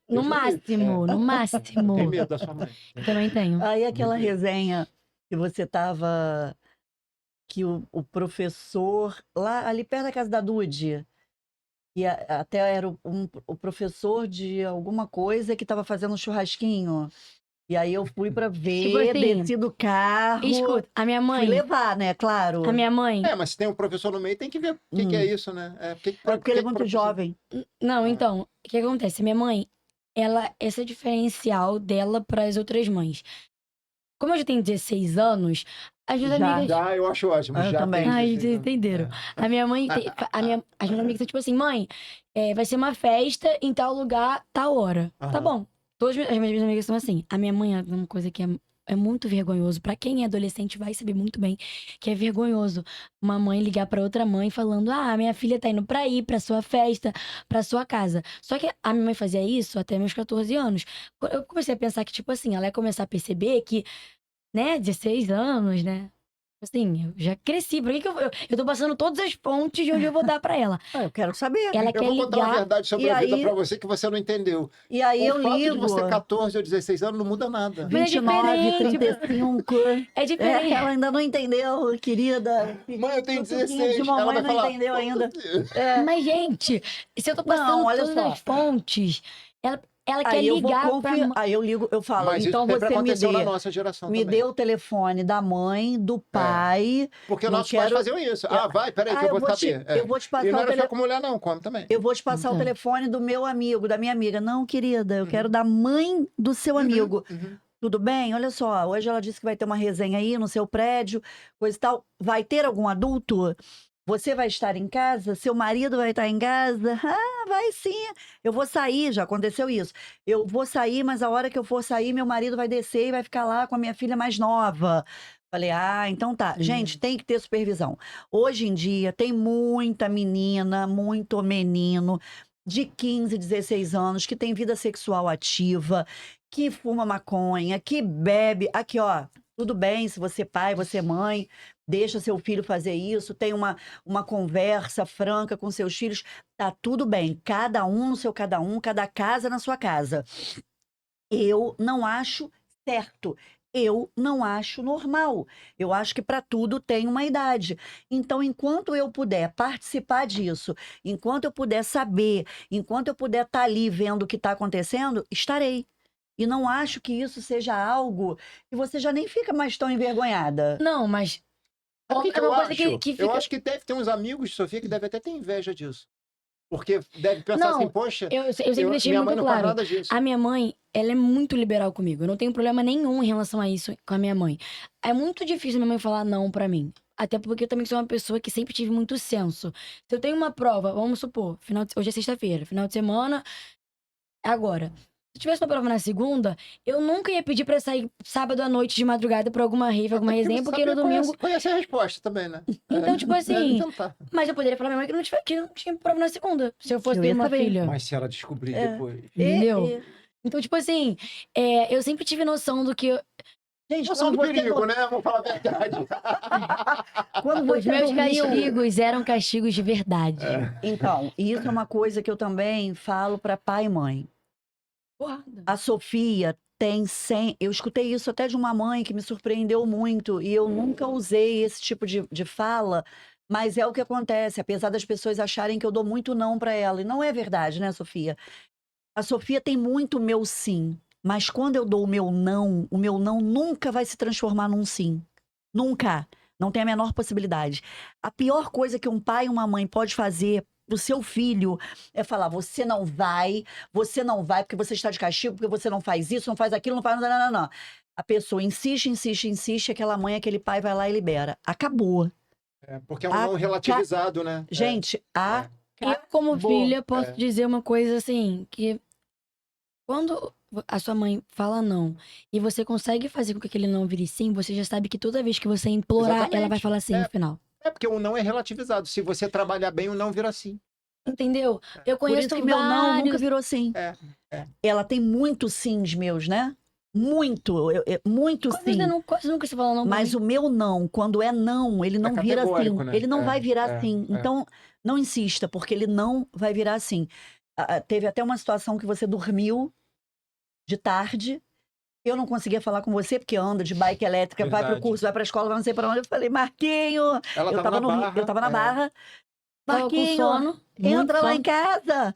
me livre. máximo, no máximo. Tem medo da sua mãe. Eu também tenho. Aí aquela resenha que você tava... Que o professor, lá ali perto da casa da Dude, e até era o professor de alguma coisa que estava fazendo um churrasquinho. E aí eu fui pra Tipo ver, assim, desci do carro, escuta, a minha fui mãe, levar, né? Claro. a minha mãe, Mas se tem um professor no meio, tem que ver o que é isso, né? Porque ele é muito jovem. não, Ah. então, o que acontece? Minha mãe, esse é o diferencial dela para as outras mães. Como eu já tenho 16 anos, as minhas Já. amigas. Já, eu acho ótimo. Eu Já também. tem Ai, 16 vocês anos. entenderam. A minha mãe, as minhas amigas são tipo assim, mãe, vai ser uma festa em tal lugar, tal hora. Tá Aham. bom. Todas as minhas amigas são assim. A minha mãe é uma coisa que é muito vergonhoso. Pra quem é adolescente vai saber muito bem que é vergonhoso uma mãe ligar pra outra mãe falando: "Ah, minha filha tá indo pra ir pra sua festa, pra sua casa". Só que a minha mãe fazia isso até meus 14 anos. Eu comecei a pensar que tipo assim, ela ia começar a perceber que, né, 16 anos, né? Assim, eu já cresci. Por que que eu tô passando todas as fontes de onde eu vou dar pra ela? Eu quero saber. Ela Eu quer vou contar uma ligar. verdade sobre E a vida aí- pra você que você não entendeu. E aí eu O fato de ligo. você ter 14 ou 16 anos não muda nada. Mas é 29, diferente, 35. É diferente. Ela ainda não entendeu, querida. Mãe, eu tenho Sussuquinha 16. de Ela mamãe vai não falar. entendeu ainda. Mas, gente, se eu tô passando Não, olha todas só. as fontes, ela quer Aí eu vou ligar pra confiar. mãe. Aí eu ligo, eu falo, Mas então isso sempre você me aconteceu na dê. nossa geração Me também. dê o telefone da mãe, do pai. Porque não nossos pais quero- faziam isso. Ah, vai, peraí que eu vou saber. Eu vou te E passar não o era só telefone. com mulher, não, come também. Eu vou te passar o Então. telefone do meu amigo, da minha amiga. Não, querida, eu quero da mãe do seu amigo. Uhum. Tudo bem? Olha só, hoje ela disse que vai ter uma resenha aí no seu prédio, coisa e tal. Vai ter algum adulto? Você vai estar em casa? Seu marido vai estar em casa? Ah, vai sim. Eu vou sair, já aconteceu isso. Eu vou sair, mas a hora que eu for sair, meu marido vai descer e vai ficar lá com a minha filha mais nova. Falei, então tá. Gente, tem que ter supervisão. Hoje em dia, tem muita menina, muito menino de 15, 16 anos que tem vida sexual ativa, que fuma maconha, que bebe. Aqui, ó, tudo bem se você é pai, você é mãe, deixa seu filho fazer isso, tem uma conversa franca com seus filhos, tá tudo bem. Cada um no seu cada um, cada casa na sua casa. Eu não acho certo. Eu não acho normal. Eu acho que para tudo tem uma idade. Então, enquanto eu puder participar disso, enquanto eu puder saber, enquanto eu puder estar ali vendo o que está acontecendo, estarei. E não acho que isso seja algo que você já nem fica mais tão envergonhada. Não, mas Sabe o que é que uma eu coisa acho? que Eu fica. acho que deve ter uns amigos de Sofia que devem até ter inveja disso. Porque deve pensar Não, assim, poxa, eu sempre deixei minha muito mãe não faz claro. nada disso. A minha mãe, ela é muito liberal comigo. Eu não tenho problema nenhum em relação a isso com a minha mãe. É muito difícil minha mãe falar não pra mim. Até porque eu também sou uma pessoa que sempre tive muito senso. Se eu tenho uma prova, vamos supor, hoje é sexta-feira, final de semana, agora. Se eu tivesse uma prova na segunda, eu nunca ia pedir pra sair sábado à noite de madrugada pra alguma rave, alguma Até resenha, você porque no sabe, domingo. Conhece a resposta também, né? Então, tipo assim, Então tá. mas eu poderia falar pra minha mãe que não tinha prova na segunda, se eu fosse Eu ter ia uma saber. filha. Mas se ela descobrir É. depois. Entendeu? Então, tipo assim, eu sempre tive noção do que Gente, Noção quando do você, perigo, né? Vamos falar a verdade. quando os você meus dormiu... castigos eram castigos de verdade. Então, isso é uma coisa que eu também falo para pai e mãe. Porrada. A Sofia tem 100... Eu escutei isso até de uma mãe que me surpreendeu muito e eu nunca usei esse tipo de fala, mas é o que acontece, apesar das pessoas acharem que eu dou muito não para ela. E não é verdade, né, Sofia? A Sofia tem muito meu sim, mas quando eu dou o meu não nunca vai se transformar num sim. Nunca. Não tem a menor possibilidade. A pior coisa que um pai e uma mãe pode fazer pro seu filho é falar: você não vai porque você está de castigo, porque você não faz isso, não faz aquilo, não faz. Não. A pessoa insiste, aquela mãe, aquele pai vai lá e libera. Acabou. Porque é um não relativizado, né? Gente, Eu, como acabou. filha, posso dizer uma coisa assim, que quando a sua mãe fala não e você consegue fazer com que aquele não vire sim, você já sabe que toda vez que você implorar, ela vai Exatamente. falar sim no final. Porque o não é relativizado. Se você trabalhar bem, o não vira sim. Entendeu? Eu Por conheço isso que meu não nunca vários. virou sim. É. Ela tem muitos sims meus, né? Muito sim. Quase nunca se fala não pra Mas mim. o meu não, quando é não, ele não vira sim. categórico, né? Ele não vai virar sim. é. Então, não insista, porque ele não vai virar sim. Teve até uma situação que você dormiu de tarde. Eu não conseguia falar com você, porque anda de bike elétrica, vai pro Verdade. curso, vai pra escola, vai não sei pra onde. Eu falei, Marquinho, Ela eu tava tava na Barra. eu tava na Barra. Tava com Marquinho, sono. muito entra lá sono. em casa,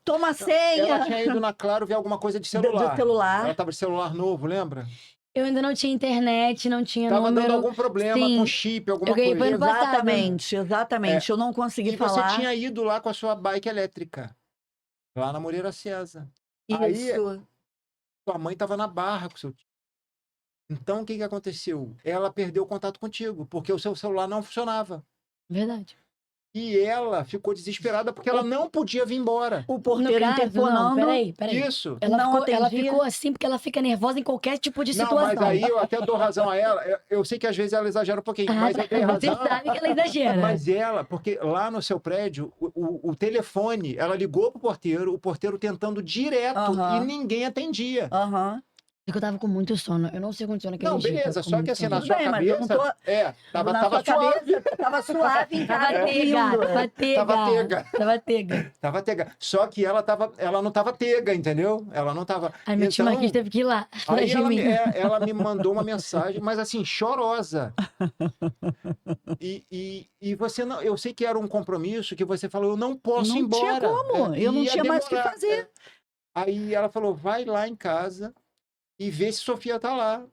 toma Ela senha. tinha ido na Claro ver alguma coisa de Do celular. celular. Ela tava de celular novo, lembra? Eu ainda não tinha internet, não tinha Tava dando número. algum problema com Sim, chip, alguma eu ganhei coisa. foi ano passado. Exatamente, exatamente. Eu não consegui E você falar. tinha ido lá com a sua bike elétrica, lá na Moreira César. Aí Isso. sua mãe estava na Barra com seu tio. Então o que aconteceu? Ela perdeu o contato contigo, porque o seu celular não funcionava. Verdade. E ela ficou desesperada porque ela não podia vir embora. O No porteiro caso, não, interfonando. peraí. Isso. Ela Não ela atendia. ficou assim porque ela fica nervosa em qualquer tipo de Não, situação. mas aí eu até dou razão a ela. Eu sei que às vezes ela exagera um pouquinho, mas eu dei Você razão. sabe que ela exagera. Mas ela, porque lá no seu prédio, o telefone, ela ligou pro porteiro, o porteiro tentando direto Aham. e ninguém atendia. Aham. É que eu tava com muito sono. Eu não sei o que aconteceu naquele Não, dia. eu tava beleza, com só muito que assim, sono. na Tudo sua bem, mas eu não cabeça, tô- tava Na sua suave. cabeça, tava suave em casa. Tava tega, rindo. tava tega. Tava tega. Tava tega. Tava tega. Só que ela não tava tega, entendeu? Ela não tava. Aí meu tio Marquinhos teve que ir lá. atrás Aí de ela, mim. ela me mandou uma mensagem, mas assim, chorosa. E você não. Eu sei que era um compromisso que você falou, eu não posso ir Não tinha embora. como, eu não ia tinha mais o que demorar. fazer. Aí ela falou, vai lá em casa e vê se Sofia tá lá.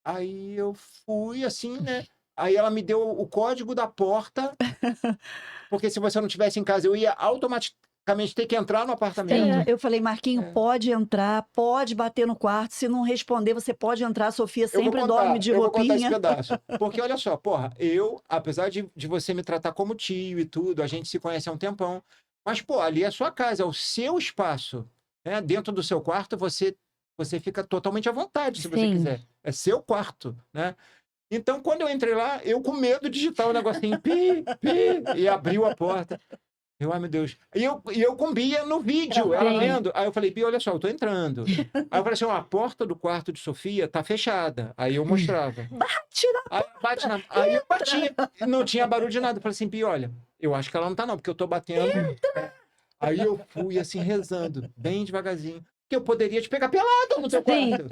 Aí eu fui assim, né? Aí ela me deu o código da porta, porque se você não estivesse em casa, eu ia automaticamente ter que entrar no apartamento. Eu falei, Marquinho, É. pode entrar, pode bater no quarto. Se não responder, você pode entrar. A Sofia Eu vou sempre contar, dorme de eu vou contar esse roupinha. pedaço. Porque olha só, porra, apesar de você me tratar como tio e tudo, a gente se conhece há um tempão, mas, pô, ali é a sua casa, é o seu espaço, né? Dentro do seu quarto, você fica totalmente à vontade, se você Sim. quiser. É seu quarto, né? Então, quando eu entrei lá, eu com medo de digitar o negocinho, pi, pi, e abriu a porta. Ai, meu Deus. E eu com Bia no vídeo, ela Sim. vendo. Aí eu falei, Bia, olha só, eu tô entrando. Aí eu falei assim, ó, a porta do quarto de Sofia tá fechada. Aí eu mostrava. Bate na... Aí eu batia. Não tinha barulho de nada. Eu falei assim, Bia, olha, eu acho que ela não tá não, porque eu tô batendo. Aí eu fui assim, rezando, bem devagarzinho. Que eu poderia te pegar pelado no teu Sim. quarto.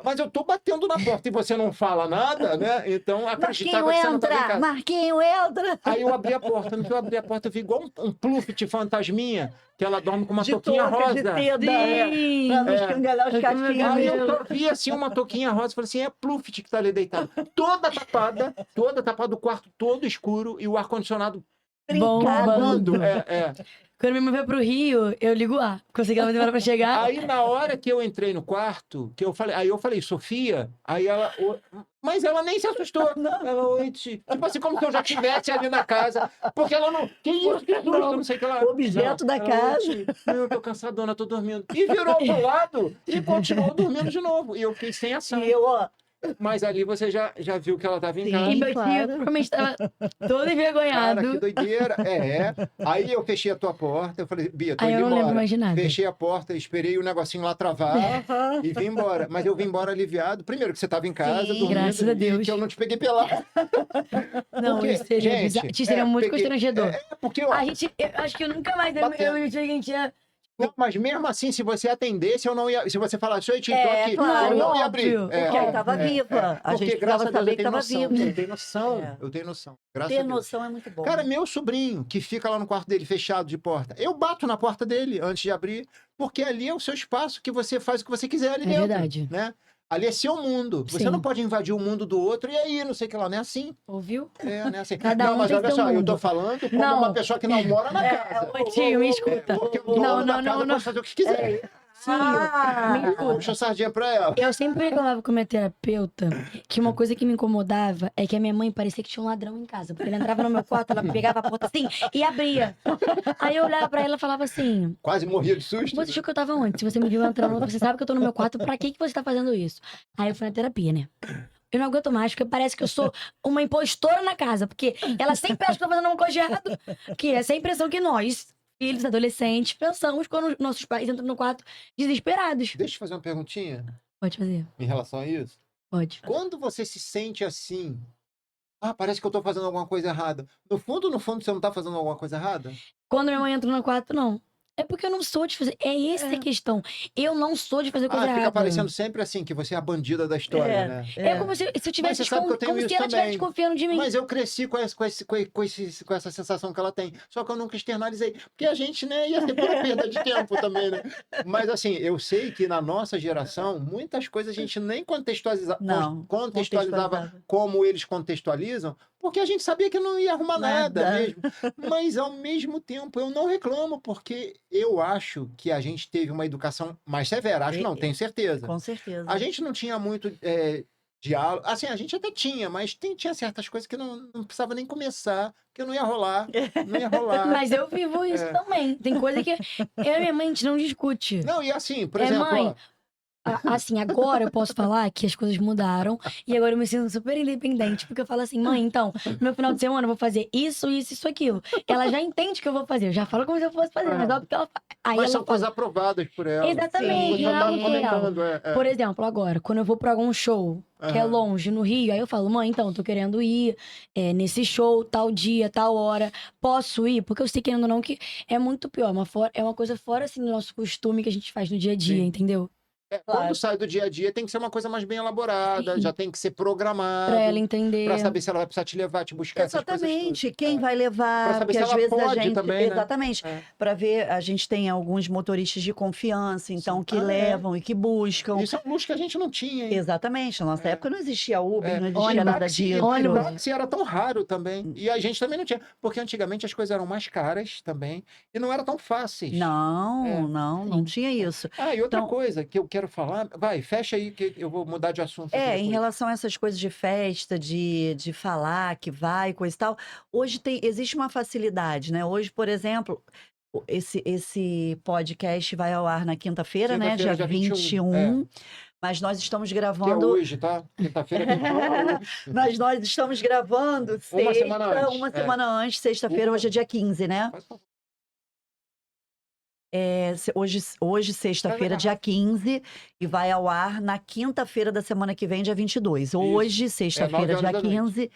Mas eu tô batendo na porta e você não fala nada, né? Então acreditava que você não tava em casa. Marquinho, entra! Aí eu abri a porta. No que eu abri a porta, eu vi igual um Pluft fantasminha, que ela dorme com uma De touquinha touca, rosa. de seda, Sim. pra não escangalhar os Eu também casquinhos. Aí cabelo. eu vi assim uma touquinha rosa, falei assim, é Pluft que tá ali deitado. Toda tapada, o quarto todo escuro e o ar-condicionado Bombando. bombando. Quando minha mãe foi pro Rio, eu ligo lá. Consegui ela demorar pra chegar. Aí na hora que eu entrei no quarto, aí eu falei, Sofia, aí ela. Mas ela nem se assustou. Ela, oi, tipo assim, como se eu já estivesse ali na casa. Porque ela não. Que isso? Que susto? Não sei o que lá. O objeto da Ela, casa. "Oi, não, eu tô cansadona, tô dormindo. E virou pro lado e continuou dormindo de novo. E eu fiquei sem ação. E eu, ó, Mas ali você já viu que ela tava em Sim. casa. E meu tio claro. provavelmente estava todo Cara, envergonhado. que doideira. Aí eu fechei a tua porta, eu falei, Bia, tô Aí eu indo não embora. lembro mais de nada. Fechei a porta, esperei o negocinho lá travar e vim embora. Mas eu vim embora aliviado. Primeiro que você estava em casa, Sim, dormindo, graças a e Deus. que eu não te peguei pelado. Não, Porque, isso seria gente, bizarro. Isso seria muito peguei- constrangedor. Porque, ó, A gente, eu acho que eu nunca mais eu Batendo. e o tio, a gente ia... não, mas mesmo assim, se você atendesse, eu não ia. Se você falasse, oi, tio, tô É, aqui, claro, eu não ia abrir. óbvio. porque ela tava viva. A Porque, gente graças precisava a Deus, saber eu que tenho tava noção. viva. Eu tenho noção. É. Eu tenho noção. Graças Ter a Deus. noção é muito bom. Cara, meu sobrinho, que fica lá no quarto dele, fechado de porta, eu bato na porta dele antes de abrir, porque ali é o seu espaço, que você faz o que você quiser ali É dentro. verdade. Né? Ali é seu mundo. Você Sim. não pode invadir o mundo do outro e aí, não sei o que lá, não é assim. Ouviu? Não é assim. Cada não, um mas tem olha seu só, eu mundo. tô falando como Não. uma pessoa que não mora na casa. Ô, tio, me escuta. Porque o dono da casa pode fazer o que quiser. Sim, me escuta. Puxa a sardinha pra ela. Eu sempre reclamava com a minha terapeuta que uma coisa que me incomodava é que a minha mãe parecia que tinha um ladrão em casa. Porque ele entrava no meu quarto, ela pegava a porta assim e abria. Aí eu olhava pra ela e falava assim: Quase morria de susto. você achou que eu tava onde? Se você me viu entrando, você sabe que eu tô no meu quarto, pra que você tá fazendo isso? Aí eu fui na terapia, né? Eu não aguento mais, porque parece que eu sou uma impostora na casa. Porque ela sempre acha que eu tô fazendo uma coisa de errado. Que essa é a impressão que nós, filhos, adolescentes, pensamos quando nossos pais entram no quarto desesperados. Deixa eu fazer uma perguntinha Pode fazer, em relação a isso. pode. Quando você se sente assim, parece que eu tô fazendo alguma coisa errada. No fundo, você não tá fazendo alguma coisa errada? Quando minha mãe entra no quarto, não. É porque eu não sou de fazer. É essa a questão. Eu não sou de fazer coisa fica errada. parecendo sempre assim, que você é a bandida da história, né? É como se eu Mas tivesse você sabe que eu tenho como isso se ela estivesse também. desconfiando de mim. Mas eu cresci com essa sensação que ela tem. Só que eu nunca externalizei. Porque a gente, né, ia ser pura perda de tempo também, né? Mas assim, eu sei que na nossa geração, muitas coisas a gente nem Não, contextualizava como eles contextualizam, porque a gente sabia que não ia arrumar nada mesmo. Mas ao mesmo tempo, eu não reclamo, porque eu acho que a gente teve uma educação mais severa. Acho não, tenho certeza. Com certeza. A gente não tinha muito diálogo. Assim, a gente até tinha, mas tinha certas coisas que não precisava nem começar, que não ia rolar. Não ia rolar. Mas eu vivo isso também. Tem coisa que eu e minha mãe a gente não discute. Não, e assim, por exemplo. Mãe, assim, agora eu posso falar que as coisas mudaram e agora eu me sinto super independente, porque eu falo assim, mãe, então, no meu final de semana eu vou fazer isso, isso, isso, aquilo. Ela já entende que eu vou fazer, eu já falo como se eu fosse fazer, mas óbvio que ela faz. Aí mas ela são coisas aprovadas por ela. Exatamente, Sim, não é você algo tava comentando, Por exemplo, agora, quando eu vou pra algum show que é longe, no Rio, aí eu falo, mãe, então, tô querendo ir nesse show, tal dia, tal hora, posso ir? Porque eu sei, querendo ou não, que é muito pior, é uma coisa fora, assim, do nosso costume que a gente faz no dia a dia, entendeu? Quando sai do dia a dia, tem que ser uma coisa mais bem elaborada, já tem que ser programado. Pra ela entender. Pra saber se ela vai precisar te levar, te buscar essas coisas Exatamente, tudo. quem vai levar, Pra saber porque se às ela vezes a pode gente... também, né? Exatamente, para ver, a gente tem alguns motoristas de confiança, então, que Ah, levam e que buscam. Isso é um luxo que a gente não tinha, hein? Exatamente, na nossa época não existia Uber, não existia Ônibus, nada disso. ônibus. Táxi era tão raro também. E a gente também não tinha. Porque antigamente as coisas eram mais caras também. E não eram tão fáceis. Não tinha isso. E outra Então, coisa que eu quero falar. Vai, fecha aí que eu vou mudar de assunto. aqui em depois. relação a essas coisas de festa, de falar que vai, coisa e tal, hoje existe uma facilidade, né? Hoje, por exemplo, esse podcast vai ao ar na quinta-feira, né? Dia Quinta-feira, dia 21. Mas nós estamos Que é gravando. hoje, tá? Quinta-feira, 21. Mas nós estamos gravando Uma semana antes. uma semana antes, sexta-feira, hoje é dia 15, né? Faz favor. Hoje sexta-feira, dia 15, e vai ao ar na quinta-feira da semana que vem, dia 22. Hoje, sexta-feira, 9 dia horas da 15,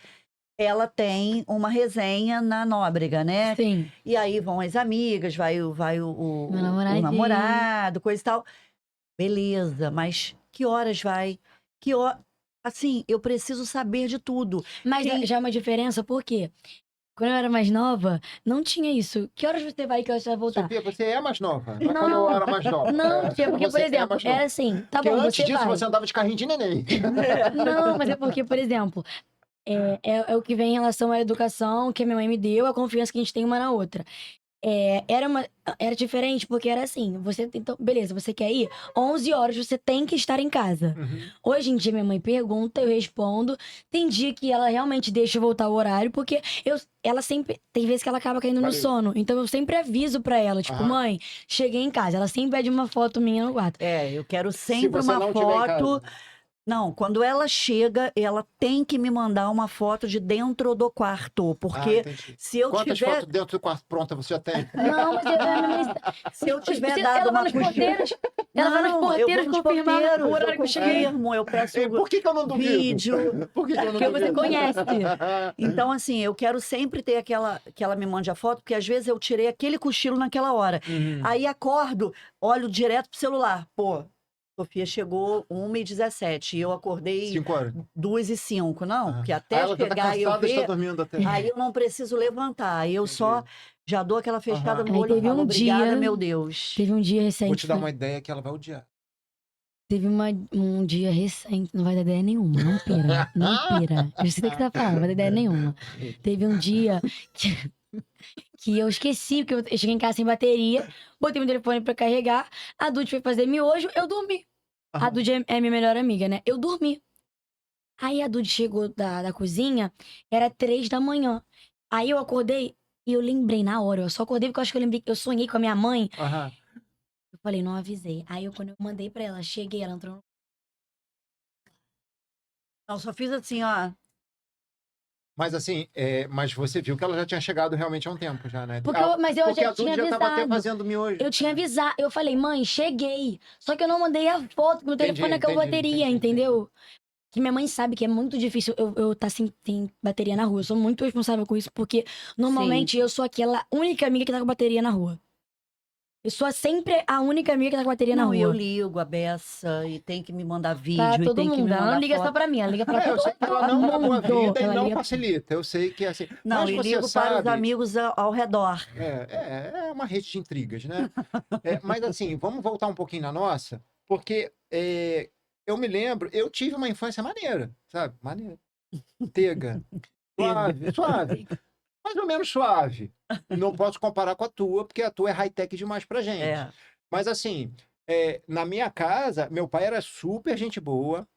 ela tem uma resenha na Nóbrega, né? Sim. E aí vão as amigas, vai o Meu namoradinho. namorado, coisa e tal. Beleza, mas que horas vai? Assim, eu preciso saber de tudo. Mas já é uma diferença, por quê? Quando eu era mais nova, não tinha isso. Que horas você vai e que horas você vai voltar? Sofia, você é mais nova. Não é Não. quando eu era mais nova. Não, tia, porque, por Você é exemplo, mais nova. era assim, tá Porque bom, antes você disso vai. você andava de carrinho de neném. Não, mas é porque, por exemplo, é o que vem em relação à educação que a minha mãe me deu, a confiança que a gente tem uma na outra. Era diferente, porque era assim, então, beleza, você quer ir? 11 horas você tem que estar em casa. Hoje em dia minha mãe pergunta, eu respondo. Tem dia que ela realmente deixa eu voltar o horário, porque ela sempre, tem vezes que ela acaba caindo no sono. Então eu sempre aviso pra ela, tipo, mãe, cheguei em casa. Ela sempre pede uma foto minha no quarto. Eu quero sempre você uma não tiver em foto. casa. Não, quando ela chega, ela tem que me mandar uma foto de dentro do quarto, porque Entendi. se eu Quantas tiver, fotos dentro do quarto pronta você já tem? Não, mas se eu tiver ela dado vai uma nos cochila, porteiros, ela vai nos porteiros confirmar o horário que eu cheguei. eu peço Por que eu não duvido? vídeo. Por que eu não Porque você duvido? conhece. Então, assim, eu quero sempre ter que ela me mande a foto, porque às vezes eu tirei aquele cochilo naquela hora. Aí acordo, olho direto pro celular. Pô, Sofia chegou 1h17 e eu acordei 5 horas. 2h05. Não, porque até Ela já tá chegar e eu cansada, está ver, dormindo até. aí eu não preciso levantar. Aí eu só já dou aquela fechada no Aí olho e teve falo, um obrigada, dia- meu Deus. Teve um dia recente. Vou te dar uma ideia que ela vai odiar. Teve um dia recente, não vai dar ideia nenhuma, não pira, não pira. Eu sei o que você tá falando, não vai dar ideia nenhuma. Teve um dia que eu esqueci, porque eu cheguei em casa sem bateria, botei meu telefone pra carregar, a Dude foi fazer miojo, eu dormi. A Dude é minha melhor amiga, né? Eu dormi. Aí a Dude chegou da cozinha, era 3 da manhã. Aí eu acordei e eu lembrei na hora, eu só acordei porque eu acho que eu lembrei que eu sonhei com a minha mãe. Eu falei, não avisei. Aí quando eu mandei pra ela, cheguei, ela entrou no... Não, só fiz assim, ó. Mas assim, mas você viu que ela já tinha chegado realmente há um tempo já, né? Mas eu Porque já a Dude tinha já tava até avisado. fazendo miojo. Eu tinha avisado. Eu falei, mãe, cheguei. Só que eu não mandei a foto, porque meu telefone acabou a bateria, entendeu? Que minha mãe sabe que é muito difícil eu tá sem bateria na rua. Eu sou muito responsável com isso, porque normalmente eu sou aquela única amiga que tá com bateria na rua. Eu sou sempre a única amiga que tá com a bateria na Não, e eu rua. ligo a beça e tem que me mandar Pra vídeo e todo tem que me mundo. Ela não mandar liga só foto. pra mim, ela liga pra Eu sei que ela todo não dá boa vida mundo. e Ela não liga... facilita. Eu sei que é assim. Não, Mas e você ligo para os sabe. amigos ao redor. É uma rede de intrigas, né? Mas assim, vamos voltar um pouquinho na nossa, porque eu me lembro, eu tive uma infância maneira, sabe? Maneira. Tega. Suave, suave. Mais ou menos suave. Não posso comparar com a tua, porque a tua é high-tech demais pra gente. É. Mas assim, na minha casa, meu pai era super gente boa,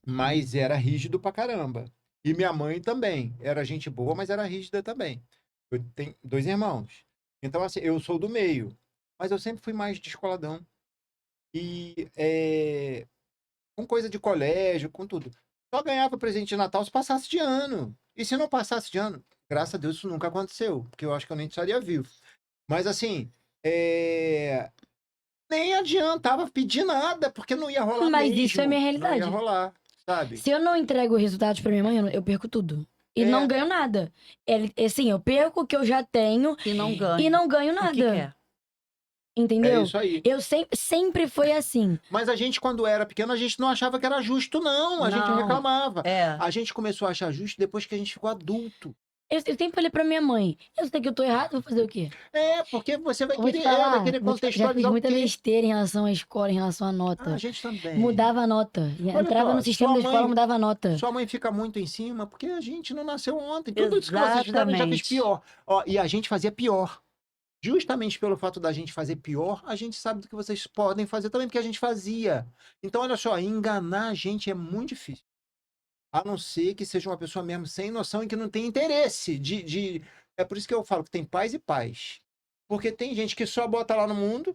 mas era rígido pra caramba. E minha mãe também. Era gente boa, mas era rígida também. Eu tenho 2 irmãos. Então, assim, eu sou do meio. Mas eu sempre fui mais descoladão. E com coisa de colégio, com tudo. Só ganhava presente de Natal se passasse de ano. E se não passasse de ano, graças a Deus isso nunca aconteceu, porque eu acho que eu nem estaria vivo. Mas assim, nem adiantava pedir nada, porque não ia rolar Mas isso é mesmo. minha Não ia realidade. rolar, sabe? Se eu não entrego resultados pra minha mãe, eu perco tudo. E não ganho nada. Assim, eu perco o que eu já tenho E não e ganho. não ganho O que nada. quer? É Entendeu? isso aí. Eu sempre foi assim. Mas a gente, quando era pequeno, a gente não achava que era justo, não. A gente Não. reclamava. É. A gente começou a achar justo depois que a gente ficou adulto. Eu sempre falei pra minha mãe, eu sei que eu tô errado, vou fazer o quê? Porque você vai Eu vou te querer, falar, vai querer já fiz contextualizar o muita quê? besteira em relação à escola, em relação à Ah, nota. a gente também. Mudava a nota. Olha Entrava só, no sistema da escola, mudava a nota. Sua mãe fica muito em cima porque a gente não nasceu ontem. Tudo isso que vocês fizeram, a gente já fez Exatamente. pior. Ó, e a gente fazia pior. Justamente pelo fato da gente fazer pior, a gente sabe do que vocês podem fazer também, porque a gente fazia. Então, olha só, enganar a gente é muito difícil. A não ser que seja uma pessoa mesmo sem noção e que não tem interesse É por isso que eu falo que tem pais e pais. Porque tem gente que só bota lá no mundo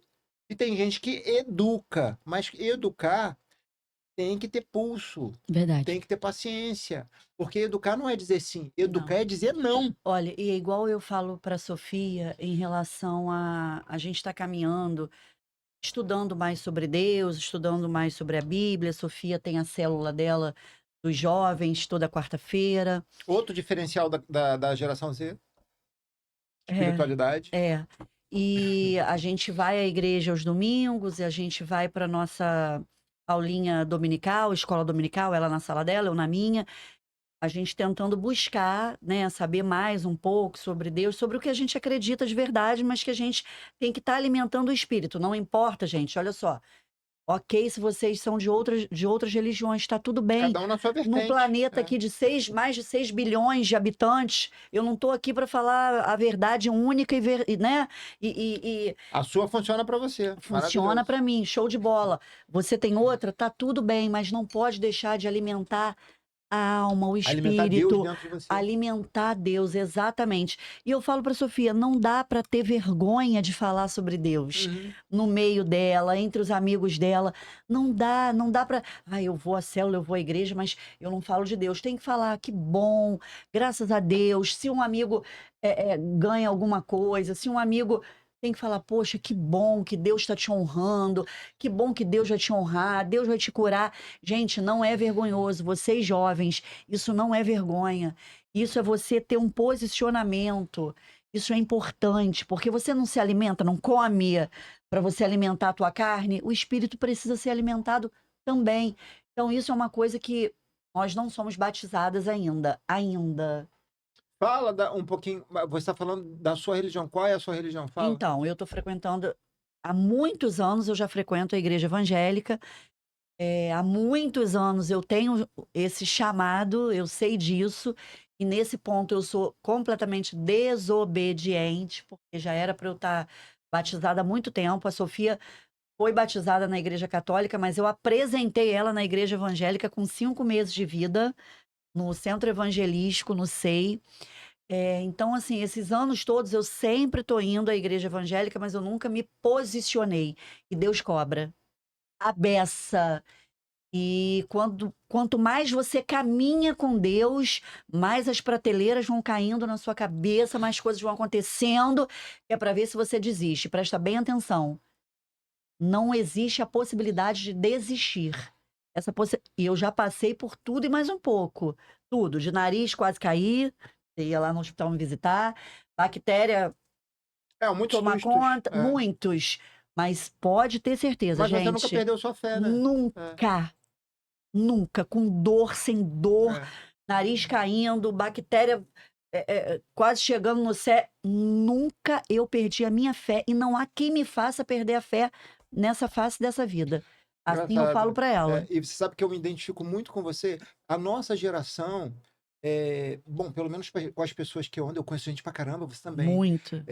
e tem gente que educa. Mas educar tem que ter pulso, Verdade. tem que ter paciência. Porque educar não é dizer sim, educar Não. é dizer não. Olha, e é igual eu falo para Sofia em relação a gente está caminhando, estudando mais sobre Deus, estudando mais sobre a Bíblia. Sofia tem a célula dela dos jovens toda quarta-feira. Outro diferencial da geração Z, É, espiritualidade. E a gente vai à igreja aos domingos, e a gente vai para nossa aulinha dominical, escola dominical, ela na sala dela, eu na minha. A gente tentando buscar, né, saber mais um pouco sobre Deus, sobre o que a gente acredita de verdade, mas que a gente tem que estar alimentando o espírito. Não importa, gente, olha só. Ok, se vocês são de outras religiões, está tudo bem. Cada um na sua No vertente. planeta aqui de mais de 6 bilhões de habitantes, eu não estou aqui para falar a verdade única né? A sua funciona para você. Funciona Maravilhoso. para mim, show de bola. Você tem outra, tá tudo bem, mas não pode deixar de alimentar a alma, o Alimentar Deus espírito, dentro de você. alimentar Deus, exatamente. E eu falo para Sofia, não dá para ter vergonha de falar sobre Deus Uhum. no meio dela, entre os amigos dela. Não dá para, eu vou à célula, eu vou à igreja, mas eu não falo de Deus. Tem que falar, que bom, graças a Deus. Se um amigo ganha alguma coisa, se um amigo tem que falar, poxa, que bom que Deus está te honrando, que bom que Deus vai te honrar, Deus vai te curar. Gente, não é vergonhoso. Vocês jovens, isso não é vergonha. Isso é você ter um posicionamento. Isso é importante, porque você não se alimenta, não come para você alimentar a tua carne, o espírito precisa ser alimentado também. Então, isso é uma coisa que nós não somos batizadas ainda. Fala um pouquinho. Você está falando da sua religião. Qual é a sua religião? Fala. Então, eu estou frequentando. Há muitos anos eu já frequento a igreja evangélica. Há muitos anos eu tenho esse chamado, eu sei disso. E nesse ponto eu sou completamente desobediente, porque já era para eu estar batizada há muito tempo. A Sofia foi batizada na igreja católica, mas eu apresentei ela na igreja evangélica com 5 meses de vida, no centro evangelístico, no SEI. Então, assim, esses anos todos eu sempre estou indo à igreja evangélica, mas eu nunca me posicionei. E Deus cobra a beça. E quanto mais você caminha com Deus, mais as prateleiras vão caindo na sua cabeça, mais coisas vão acontecendo. É para ver se você desiste. Presta bem atenção. Não existe a possibilidade de desistir. E eu já passei por tudo e mais um pouco. Tudo. De nariz quase cair. Você ia lá no hospital me visitar. Bactéria Muitos tomar sustos. conta, muitos. Mas pode ter certeza, Mas gente. você nunca perdeu sua fé, né? Nunca, com dor, sem dor, nariz caindo, bactéria quase chegando no céu. Nunca eu perdi a minha fé e não há quem me faça perder a fé nessa face dessa vida. Assim eu falo para ela. E você sabe que eu me identifico muito com você. A nossa geração, bom, pelo menos com as pessoas que eu ando, eu conheço gente pra caramba, você também. Muito.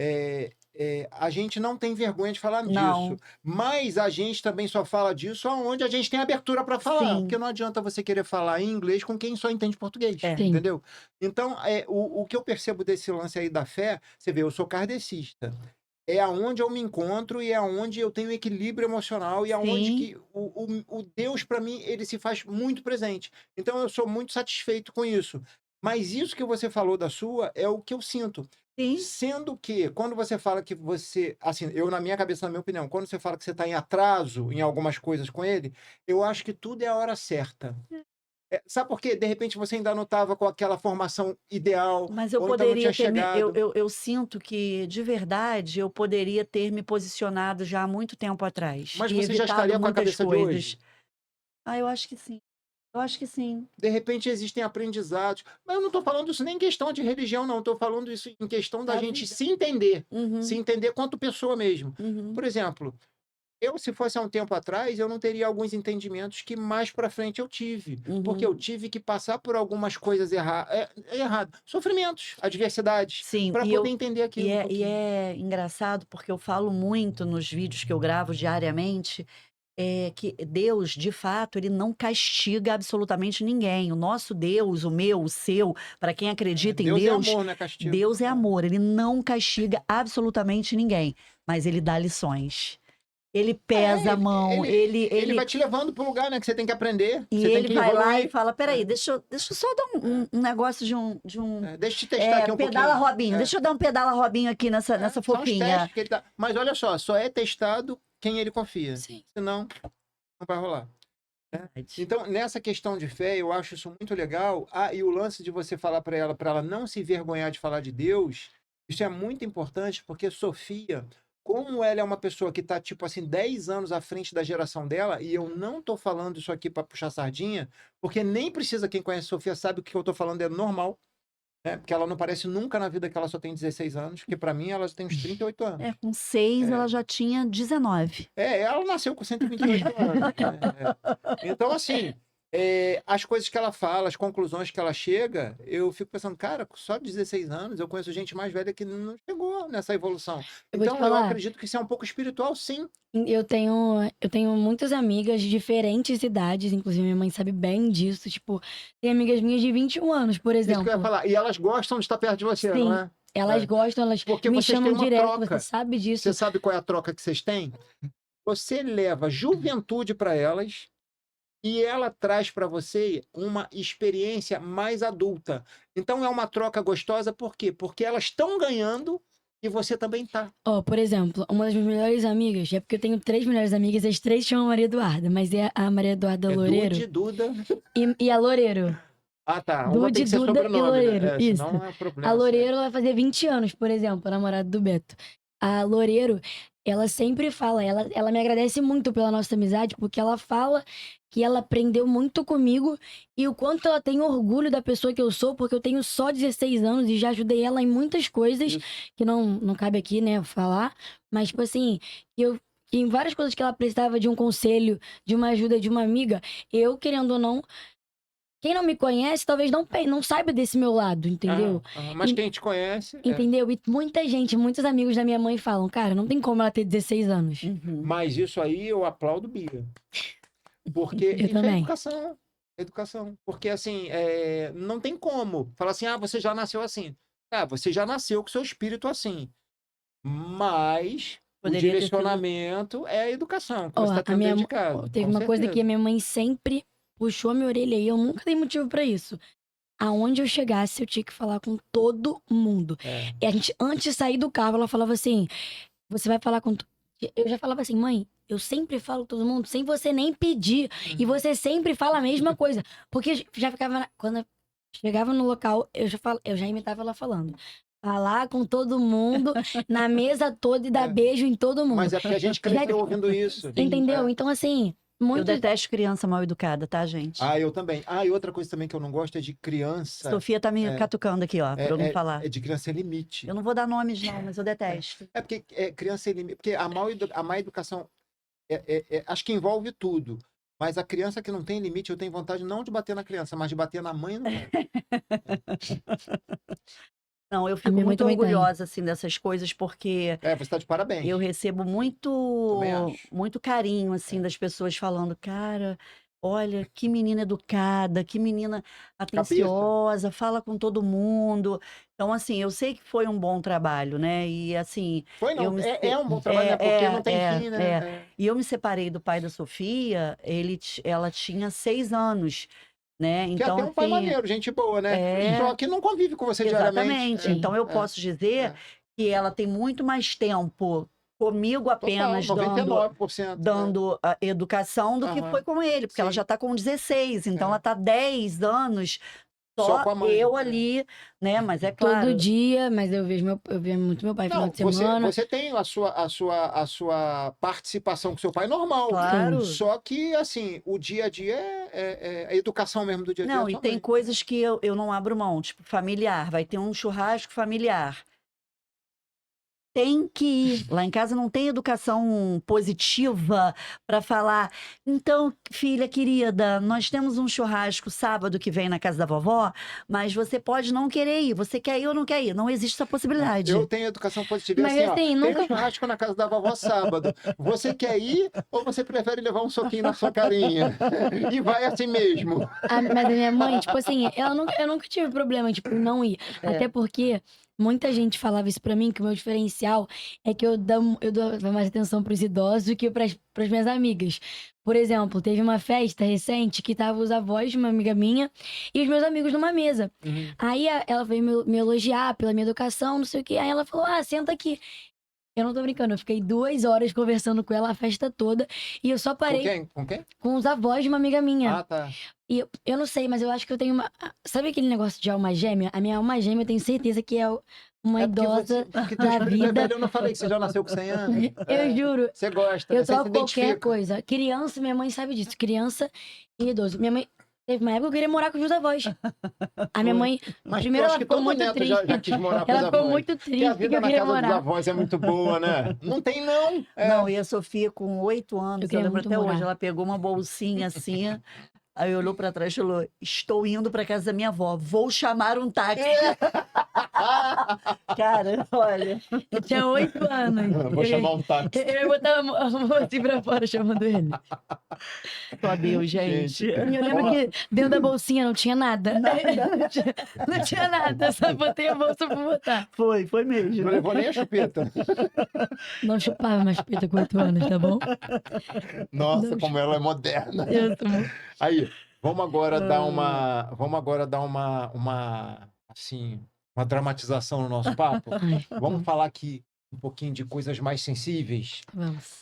A gente não tem vergonha de falar Não. disso, mas a gente também só fala disso onde a gente tem abertura para falar, Sim. porque não adianta você querer falar em inglês com quem só entende português, entendeu? Então, o que eu percebo desse lance aí da fé, você vê, eu sou kardecista, é aonde eu me encontro e é aonde eu tenho equilíbrio emocional e aonde que o Deus, para mim, ele se faz muito presente. Então, eu sou muito satisfeito com isso. Mas isso que você falou da sua é o que eu sinto. Sim. Sendo que, quando você fala que você... Assim, eu, na minha cabeça, na minha opinião, quando você fala que você está em atraso em algumas coisas com ele, eu acho que tudo é a hora certa. Sabe por quê? De repente você ainda não estava com aquela formação ideal. Mas eu ou poderia então não tinha chegado. eu sinto que, de verdade, eu poderia ter me posicionado já há muito tempo atrás. Mas e você já evitado estaria com a muitas cabeça de coisas. hoje? Eu acho que sim. Eu acho que sim. De repente existem aprendizados. Mas eu não estou falando isso nem em questão de religião, não. Estou falando isso em questão da gente se entender. Se entender quanto pessoa mesmo. Por exemplo, eu, se fosse há um tempo atrás, eu não teria alguns entendimentos que mais para frente eu tive. Porque eu tive que passar por algumas coisas erradas. Sofrimentos, adversidades. Para poder entender aquilo. E é engraçado porque eu falo muito nos vídeos que eu gravo diariamente. Que Deus, de fato, ele não castiga absolutamente ninguém. O nosso Deus, o meu, o seu, para quem acredita em Deus... Deus é amor, né? Castigo. Deus é amor, ele não castiga absolutamente ninguém, mas ele dá lições. Ele pesa a mão, ele vai te levando para um lugar, né, que você tem que aprender. E você ele tem que vai evoluir. lá e fala, peraí, deixa eu só dar um negócio de um... deixa eu te testar aqui um pedala pouquinho. Robinho, deixa eu dar um pedala Robinho aqui nessa fofinha. Que ele tá... Mas olha só é testado quem ele confia. Sim. Senão, não vai rolar. Então, nessa questão de fé, eu acho isso muito legal. E o lance de você falar para ela não se envergonhar de falar de Deus, isso é muito importante, porque Sofia, como ela é uma pessoa que está, tipo assim, 10 anos à frente da geração dela, e eu não estou falando isso aqui para puxar sardinha, porque nem precisa, quem conhece Sofia sabe que o que eu estou falando é normal, né? Porque ela não parece nunca na vida que ela só tem 16 anos, porque para mim ela tem uns 38 anos. Com 6 ela já tinha 19. Ela nasceu com 128 anos. Então, assim, as coisas que ela fala, as conclusões que ela chega, eu fico pensando, cara, só 16 anos, eu conheço gente mais velha que não chegou nessa evolução. Então, eu acredito que isso é um pouco espiritual, sim. Eu tenho muitas amigas de diferentes idades, inclusive minha mãe sabe bem disso. Tipo, tem amigas minhas de 21 anos, por exemplo. Isso que eu ia falar. E elas gostam de estar perto de você, Sim, não é? Elas gostam, elas porque me vocês chamam têm uma direto, troca. você sabe disso. Você sabe qual é a troca que vocês têm? Você leva juventude para elas e ela traz para você uma experiência mais adulta. Então é uma troca gostosa, por quê? Porque elas estão ganhando e você também tá. Por exemplo, uma das minhas melhores amigas, é porque eu tenho 3 melhores amigas, as 3 chamam Maria Eduarda, mas é a Maria Eduarda Loureiro. Duda. E a Loureiro. Tá. Uma tem que ser sobrenome, e Loureiro, né? isso. Senão é problema. A Loureiro vai fazer 20 anos, por exemplo, a namorada do Beto. A Loureiro, ela sempre fala, ela me agradece muito pela nossa amizade, porque ela fala que ela aprendeu muito comigo e o quanto ela tem orgulho da pessoa que eu sou, porque eu tenho só 16 anos e já ajudei ela em muitas coisas que não cabe aqui, né, falar. Mas, tipo assim, que em várias coisas que ela precisava de um conselho, de uma ajuda de uma amiga, eu, querendo ou não, quem não me conhece, talvez não saiba desse meu lado, entendeu? Mas quem te conhece... Entendeu? E muita gente, muitos amigos da minha mãe falam, cara, não tem como ela ter 16 anos. Mas isso aí eu aplaudo, Bia. Porque eu isso também. é educação. Porque, assim, não tem como falar assim, você já nasceu assim. Você já nasceu com seu espírito assim. Mas o direcionamento é a educação, que você está tendo dentro de casa. Teve uma coisa que a minha mãe sempre puxou a minha orelha e eu nunca dei motivo pra isso. Aonde eu chegasse, eu tinha que falar com todo mundo. E a gente, antes de sair do carro, ela falava assim, você vai falar com... Eu já falava assim, mãe, eu sempre falo com todo mundo, sem você nem pedir. E você sempre fala a mesma coisa. Porque já ficava... Quando eu chegava no local, eu já imitava ela falando. falar com todo mundo, na mesa toda e dar beijo em todo mundo. Mas é porque a gente cresceu ouvindo isso. Entendeu? Então, assim, Eu muito. detesto criança mal educada, tá, gente? Ah, eu também. Ah, e outra coisa também que eu não gosto é de criança. Sofia tá me catucando aqui, ó, pra eu não falar. É de criança sem limite. Eu não vou dar nomes, não, mas eu detesto. É porque criança sem limite. Porque a má educação acho que envolve tudo. Mas a criança que não tem limite, eu tenho vontade não de bater na criança, mas de bater na mãe. Não. Não, eu A fico minha mãe muito também tem. orgulhosa, assim, dessas coisas, porque Você tá de parabéns. eu recebo Também acho. muito carinho, assim, das pessoas falando, cara, olha, que menina educada, que menina atenciosa, fala com todo mundo. Então, assim, eu sei que foi um bom trabalho, né? E, assim, Foi eu não. me É um bom trabalho, né? Porque não tem fim, né? E eu me separei do pai da Sofia, ela tinha 6 anos, né? Que até Então, um pai assim, maneiro, gente boa, né? Só que não convive com você diariamente. exatamente. Então, eu posso dizer que ela tem muito mais tempo comigo apenas Total, 99%. dando a educação do que foi com ele, porque ela Sim. já está com 16, então ela está 10 anos Só com a mãe. eu ali, né? Mas é claro. Todo dia, mas eu vejo muito meu pai final Não, de semana. você tem a sua participação com seu pai normal. Claro. Só que, assim, o dia a dia é a educação mesmo do dia a dia. Não, da e sua tem mãe. coisas que eu não abro mão, tipo familiar. Vai ter um churrasco familiar. Tem que ir. Lá em casa não tem educação positiva para falar. Então, filha querida, nós temos um churrasco sábado que vem na casa da vovó, mas você pode não querer ir. Você quer ir ou não quer ir? Não existe essa possibilidade. Eu tenho educação positiva. Mas, Assim, ó, assim, tem nunca- um churrasco na casa da vovó sábado. Você quer ir ou você prefere levar um soquinho na sua carinha? E vai assim mesmo. Mas a minha mãe, tipo assim, eu nunca tive problema, tipo, em não ir. Até porque muita gente falava isso pra mim, que o meu diferencial é que eu dou mais atenção pros idosos do que pras minhas amigas. Por exemplo, teve uma festa recente que tava os avós de uma amiga minha e os meus amigos numa mesa. Aí ela veio me elogiar pela minha educação, não sei o quê. Aí ela falou, senta aqui. Eu não tô brincando, eu fiquei 2 horas conversando com ela a festa toda e eu só parei Com quem? com os avós de uma amiga minha. Ah, tá. E eu não sei, mas eu acho que eu tenho uma. Sabe aquele negócio de alma gêmea? A minha alma gêmea eu tenho certeza que é uma idosa porque da vida. Eu não falei que você já nasceu com 100 anos. Eu juro. Você gosta, Eu você se troco qualquer identifica. coisa. Criança, minha mãe sabe disso. Criança e idoso. Minha mãe. Teve uma época que eu queria morar com os meus avós. A minha mãe. Mas Primeiro eu acho ela que ficou todo muito neto triste. já quis morar com Ela os ficou avós. muito Porque a triste que vida eu na queria casa dos morar. avós é muito boa, né? Não tem, não. Não, e a Sofia, com 8 anos, eu queria lembro muito até hoje, morar. ela pegou uma bolsinha assim, aí olhou para trás e falou: Estou indo para casa da minha avó, vou chamar um táxi. Cara, olha. Eu tinha 8 anos. Vou chamar um táxi. Eu ia botar a mão assim pra fora chamando ele. Só Deus, gente. Eu lembro que dentro da bolsinha não tinha nada. Não tinha nada, só botei a bolsa pra botar. Foi mesmo. Não levou nem a chupeta. Não chupava mais pita com 8 anos, tá bom? Nossa, como ela é moderna. Eu tô... Aí, vamos agora dar assim, uma dramatização no nosso papo. Vamos falar aqui um pouquinho de coisas mais sensíveis. Vamos.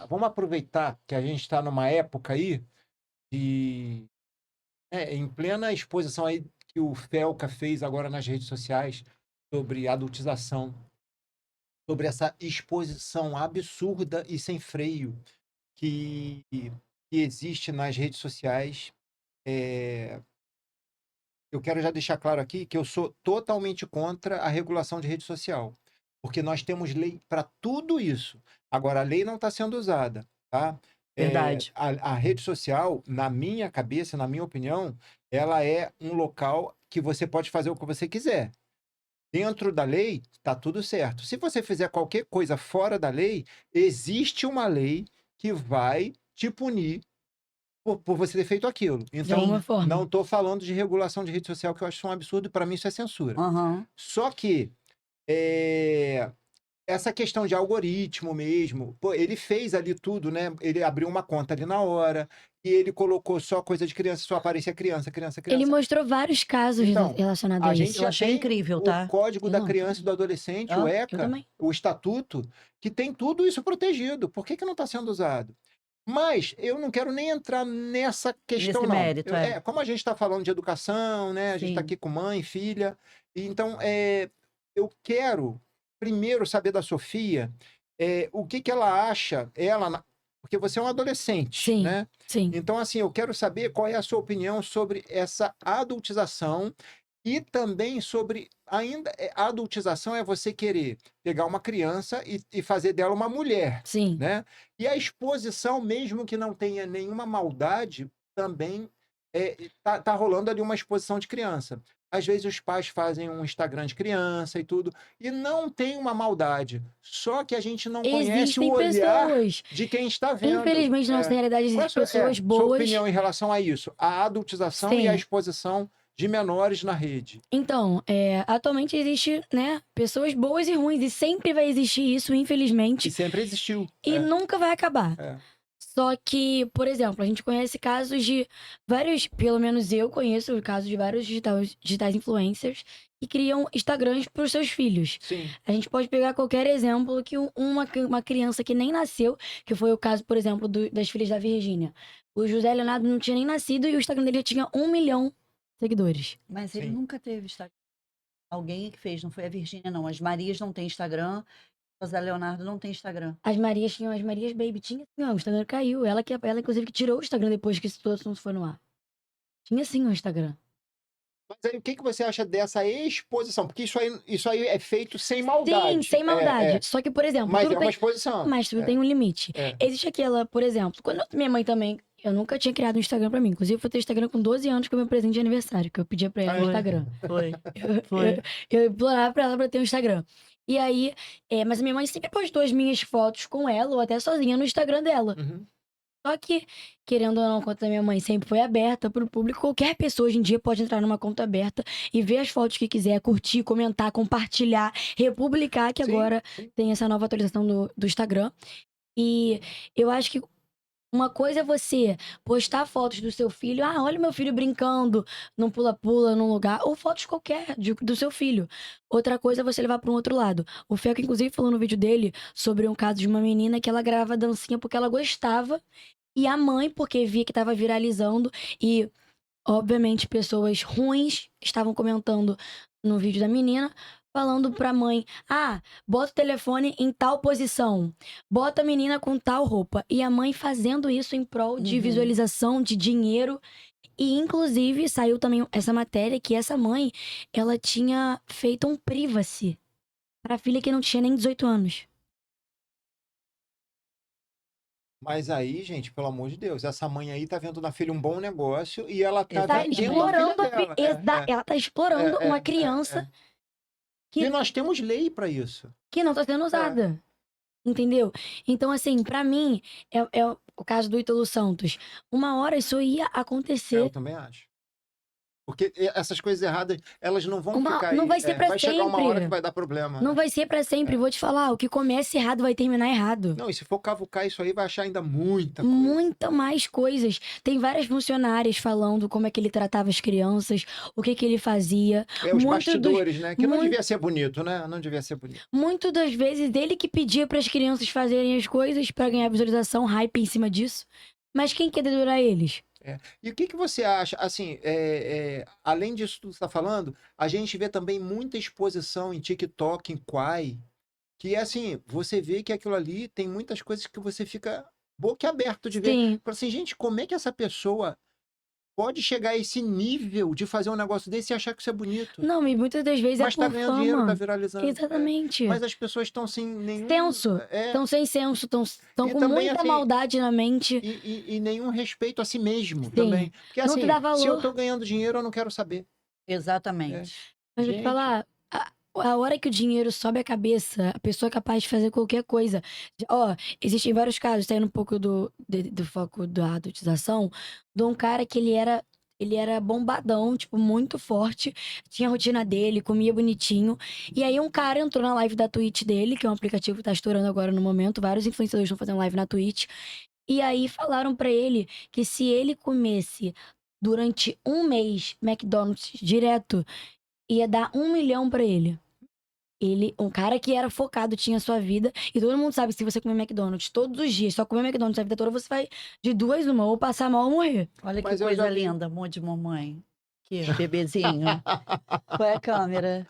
Vamos aproveitar que a gente está numa época aí em plena exposição aí que o Felca fez agora nas redes sociais sobre adultização, sobre essa exposição absurda e sem freio que existe nas redes sociais. Eu quero já deixar claro aqui que eu sou totalmente contra a regulação de rede social, porque nós temos lei para tudo isso. Agora, a lei não está sendo usada, tá? Verdade. A rede social, na minha cabeça, na minha opinião, ela é um local que você pode fazer o que você quiser. Dentro da lei, está tudo certo. Se você fizer qualquer coisa fora da lei, existe uma lei que vai te punir por você ter feito aquilo. Então, alguma forma. não estou falando de regulação de rede social, que eu acho um absurdo, e para mim isso é censura. Uhum. Só que essa questão de algoritmo mesmo, ele fez ali tudo, né? Ele abriu uma conta ali na hora, e ele colocou só coisa de criança, só aparecia criança. Ele mostrou vários casos Então, relacionados a a gente isso. Eu já achei tem incrível, tá? o Código da Criança e do Adolescente, o Eu ECA, também. o Estatuto, que tem tudo isso protegido. Por que não está sendo usado? Mas eu não quero nem entrar nessa questão, Nesse não. mérito, Como a gente está falando de educação, né? A gente está Sim. aqui com mãe, filha. Então, eu quero primeiro saber da Sofia o que ela acha, porque você é um adolescente, Sim, né? sim. Então, assim, eu quero saber qual é a sua opinião sobre essa adultização e também sobre a adultização é você querer pegar uma criança e fazer dela uma mulher, Sim. né? E a exposição, mesmo que não tenha nenhuma maldade, também tá rolando ali uma exposição de criança. Às vezes os pais fazem um Instagram de criança e tudo, e não tem uma maldade. Só que a gente não conhece Existem o olhar pessoas. de quem está vendo. Infelizmente, na nossa realidade, Qual é a existem pessoas sua boas. opinião em relação a isso? A adultização e a Sim. exposição de menores na rede. Então, atualmente existe, né, pessoas boas e ruins, e sempre vai existir isso, E infelizmente, sempre existiu. e nunca vai acabar. É. Só que, por exemplo, a gente conhece casos de vários, pelo menos eu conheço o caso de vários digitais influencers que criam Instagrams para os seus filhos. Sim. A gente pode pegar qualquer exemplo que uma criança que nem nasceu, que foi o caso, por exemplo, das filhas da Virgínia. O José Leonardo não tinha nem nascido e o Instagram dele já tinha 1 milhão de seguidores. Mas ele Sim. nunca teve Instagram. Alguém que fez, não foi a Virgínia, não. As Marias não têm Instagram. O José Leonardo não tem Instagram. As Marias tinham, as Marias Baby tinha sim, ó, o Instagram caiu. Ela, inclusive, que tirou o Instagram depois que todo assunto foi no ar. Tinha sim o Instagram. Mas aí o que você acha dessa exposição? Porque isso aí é feito sem maldade. Sim, sem maldade. Só que, por exemplo, Mas tudo é uma exposição. mas tudo tem um limite. É. Existe aquela, por exemplo, quando minha mãe também, eu nunca tinha criado um Instagram pra mim. Inclusive, eu fui ter Instagram com 12 anos, que foi meu presente de aniversário, que eu pedia pra ela no Instagram. Foi. Eu implorava pra ela pra ter um Instagram. E aí, mas a minha mãe sempre postou as minhas fotos com ela, ou até sozinha, no Instagram dela. Uhum. Só que, querendo ou não, a conta da minha mãe sempre foi aberta pro público. Qualquer pessoa hoje em dia pode entrar numa conta aberta e ver as fotos que quiser, curtir, comentar, compartilhar, republicar, que Sim, agora sim. tem essa nova atualização do Instagram. E eu acho que uma coisa é você postar fotos do seu filho. Ah, olha o meu filho brincando num pula-pula, num lugar. Ou fotos qualquer do seu filho. Outra coisa é você levar para um outro lado. O Feco, inclusive, falou no vídeo dele sobre um caso de uma menina que ela gravava dancinha porque ela gostava. E a mãe, porque via que estava viralizando. E, obviamente, pessoas ruins estavam comentando no vídeo da menina, falando pra mãe: ah, bota o telefone em tal posição, bota a menina com tal roupa. E a mãe fazendo isso em prol de visualização, de dinheiro. E, inclusive, saiu também essa matéria que essa mãe, ela tinha feito um privacy pra filha que não tinha nem 18 anos. Mas aí, gente, pelo amor de Deus, essa mãe aí tá vendo na filha um bom negócio e ela tá Tá vendendo explorando a filha dela. ela tá explorando uma criança E nós temos lei pra isso. que não tá sendo usada. Entendeu? Então, assim, pra mim, é o caso do Ítalo Santos. Uma hora isso ia acontecer. Eu também acho. Porque essas coisas erradas, elas não vão ficar não aí. vai ser pra vai chegar uma sempre. hora que vai dar problema. Não vai ser pra sempre. Vou te falar, o que começa errado vai terminar errado. Não, e se for cavucar isso aí, vai achar ainda muita coisa. Muita mais coisas. Tem várias funcionárias falando como é que ele tratava as crianças, o que ele fazia. Os bastidores, né? Que não devia ser bonito, né? Não devia ser bonito. Muitas das vezes, dele que pedia para as crianças fazerem as coisas pra ganhar visualização, hype em cima disso. Mas quem quer dedurar eles? E o que você acha, assim, além disso que você está falando, a gente vê também muita exposição em TikTok, em Quai, que é assim, você vê que aquilo ali tem muitas coisas que você fica boquiaberto de ver. Sim. Fala assim, gente, como é que essa pessoa pode chegar a esse nível de fazer um negócio desse e achar que isso é bonito? Não, e muitas das vezes Mas é tá por ganhando dinheiro, tá fama. viralizando. Exatamente. Mas as pessoas estão sem nenhum... Senso. Estão sem senso, estão E com também, muita assim, maldade na mente. E nenhum respeito a si mesmo Sim. também. Porque Não assim, te dá valor. se eu tô ganhando dinheiro, eu não quero saber. Exatamente. Mas vou te falar, a hora que o dinheiro sobe a cabeça, a pessoa é capaz de fazer qualquer coisa. Ó, existem vários casos, saindo um pouco do foco da adultização, de um cara que ele era bombadão, tipo, muito forte. Tinha a rotina dele, comia bonitinho. E aí um cara entrou na live da Twitch dele, que é um aplicativo que tá estourando agora no momento. Vários influenciadores estão fazendo live na Twitch. E aí falaram pra ele que se ele comesse durante um mês McDonald's direto, ia dar 1 milhão pra ele. Um cara que era focado, tinha sua vida. E todo mundo sabe que se você comer McDonald's todos os dias, só comer McDonald's a vida toda, você vai de 2 uma, ou passar mal ou morrer. Olha que Mas eu coisa já vi- linda, amor de mamãe. Que bebezinho. Qual é a câmera?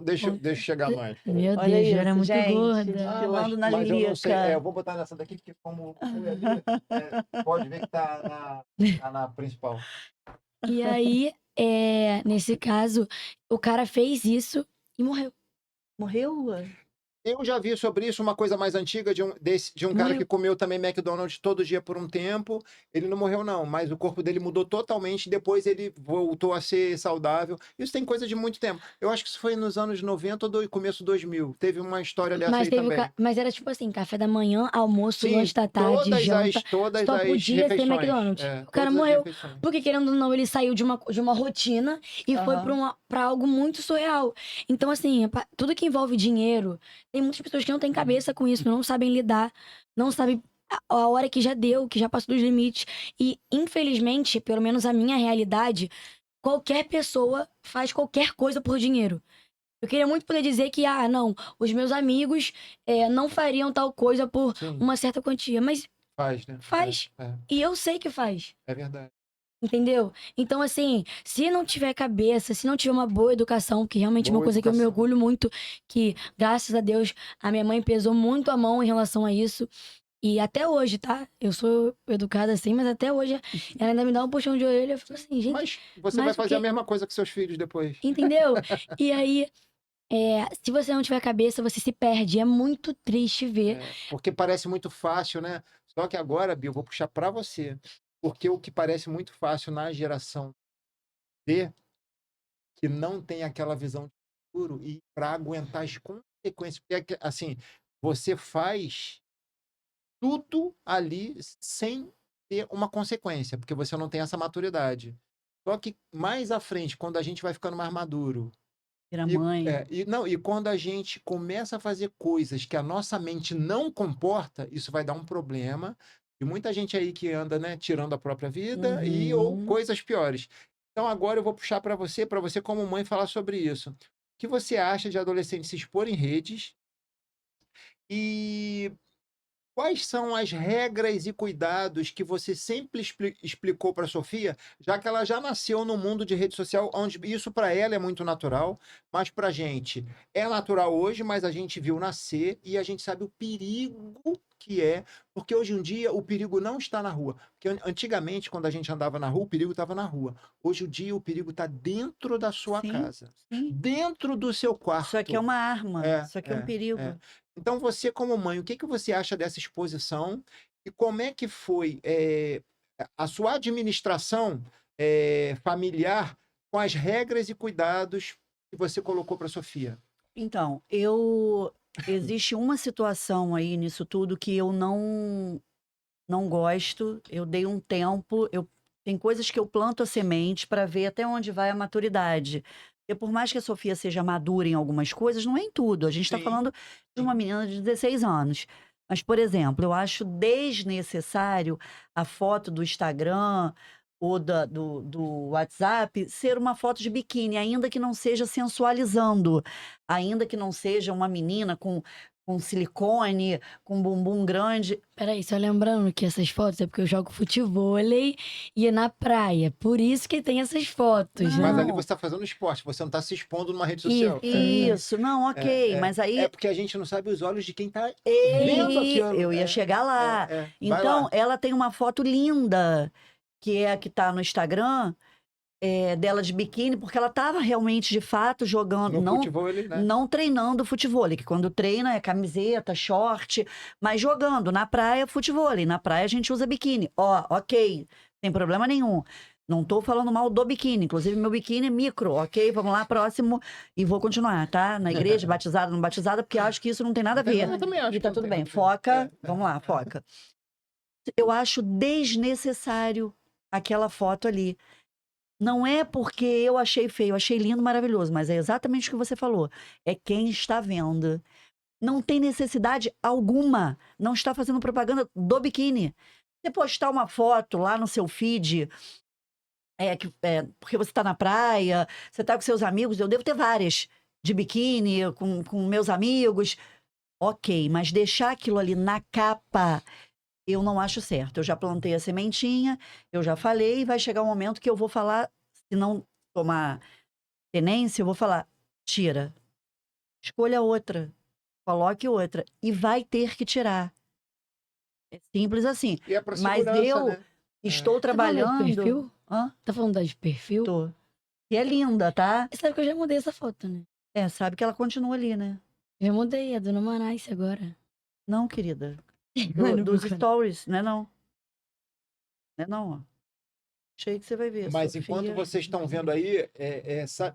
Deixa eu chegar mais. Meu Olha Deus, eu era isso, muito gente. gorda. Desfilando na mas eu não sei. lirica. Eu vou botar nessa daqui, porque como foi ali, pode ver que tá na principal. E aí, nesse caso, o cara fez isso e morreu. Morreu? Eu já vi sobre isso uma coisa mais antiga de um cara Morreu. que comeu também McDonald's todo dia por um tempo. Ele não morreu, não, mas o corpo dele mudou totalmente. E depois ele voltou a ser saudável. Isso tem coisa de muito tempo. Eu acho que isso foi nos anos 90 ou do começo 2000. Teve uma história dessa aí também. Mas era tipo assim, café da manhã, almoço, Sim, lanche da tarde, janta. todas Só as podia ser refeições. McDonald's. O cara Todas as morreu. refeições. Porque, querendo ou não, ele saiu de uma rotina e foi pra algo muito surreal. Então, assim, tudo que envolve dinheiro, tem muitas pessoas que não têm cabeça com isso, não sabem lidar, não sabem a hora que já deu, que já passou dos limites. E, infelizmente, pelo menos a minha realidade, qualquer pessoa faz qualquer coisa por dinheiro. Eu queria muito poder dizer que, não, os meus amigos não fariam tal coisa por Sim, uma certa quantia. Mas faz, né? faz. E eu sei que faz. É verdade. Entendeu? Então, assim, se não tiver cabeça, se não tiver uma boa educação, que realmente é uma Boa coisa que eu me educação. orgulho muito, que, graças a Deus, a minha mãe pesou muito a mão em relação a isso. E até hoje, tá? Eu sou educada assim, mas até hoje ela ainda me dá um puxão de orelha. Eu falo assim, gente. Mas você mas vai o fazer quê? a mesma coisa com seus filhos depois. Entendeu? E aí, se você não tiver cabeça, você se perde. É muito triste ver. Porque parece muito fácil, né? Só que agora, Bia, eu vou puxar para você. Porque o que parece muito fácil na geração D, que não tem aquela visão de futuro e para aguentar as consequências. Porque, assim, você faz tudo ali sem ter uma consequência, porque você não tem essa maturidade. Só que mais à frente, quando a gente vai ficando mais maduro, Vira mãe. e quando a gente começa a fazer coisas que a nossa mente não comporta, isso vai dar um problema. E muita gente aí que anda, né, tirando a própria vida ou coisas piores. Então agora eu vou puxar para você como mãe falar sobre isso. O que você acha de adolescentes se expor em redes? E quais são as regras e cuidados que você sempre explicou para a Sofia, já que ela já nasceu no mundo de rede social, onde isso para ela é muito natural, mas para a gente é natural hoje, mas a gente viu nascer e a gente sabe o perigo que é, porque hoje em dia o perigo não está na rua. Porque antigamente, quando a gente andava na rua, o perigo estava na rua. Hoje em dia, o perigo está dentro da sua casa, dentro do seu quarto. Isso aqui é uma arma, isso aqui é um perigo. Então, você como mãe, o que você acha dessa exposição e como é que foi a sua administração familiar com as regras e cuidados que você colocou para a Sofia? Então, existe uma situação aí nisso tudo que eu não gosto. Eu dei um tempo, tem coisas que eu planto a semente para ver até onde vai a maturidade. Porque por mais que a Sofia seja madura em algumas coisas, não é em tudo. A gente está falando de uma menina de 16 anos. Mas, por exemplo, eu acho desnecessário a foto do Instagram ou do WhatsApp ser uma foto de biquíni, ainda que não seja sensualizando, ainda que não seja uma menina com silicone, com bumbum grande. Peraí, só lembrando que essas fotos é porque eu jogo futevôlei e é na praia. Por isso que tem essas fotos, né? Mas ali você está fazendo esporte, você não está se expondo numa rede social. Isso, não, ok, mas aí... É porque a gente não sabe os olhos de quem está vendo aquilo. Eu ia chegar lá. Então, lá. ela tem uma foto linda, que é a que tá no Instagram, dela de biquíni, porque ela tava realmente, de fato, jogando, no futevôlei, né? Não treinando futevôlei, que quando treina é camiseta, short, mas jogando. Na praia, futevôlei. Na praia a gente usa biquíni. Ok, sem problema nenhum. Não tô falando mal do biquíni, inclusive meu biquíni é micro, ok? Vamos lá, próximo, e vou continuar, tá? Na igreja, batizada, não batizada, porque acho que isso não tem nada a ver. Eu também acho. E tá tudo bem, foca, vamos lá, foca. Eu acho desnecessário aquela foto ali. Não é porque eu achei feio, eu achei lindo, maravilhoso, mas é exatamente o que você falou. É quem está vendo. Não tem necessidade alguma. Não está fazendo propaganda do biquíni. Você postar uma foto lá no seu feed, porque você está na praia, você está com seus amigos, eu devo ter várias de biquíni, com meus amigos. Ok, mas deixar aquilo ali na capa, eu não acho certo. Eu já plantei a sementinha, eu já falei, e vai chegar um momento que eu vou falar, se não tomar tenência, eu vou falar, tira. escolha outra, coloque outra e vai ter que tirar. É simples assim. E é pra Mas segurança, eu né? estou Tá falando de trabalhando. perfil? Hã? Tá falando da de perfil? Tô. E é linda, tá? Você sabe que eu já mudei essa foto, né? Sabe que ela continua ali, né? Já mudei, é Dona Manaíse agora. Não, querida. Mano, Dos procura. stories, né não? Né não, ó. Achei que você vai ver. Mas Sofia. enquanto vocês estão vendo aí,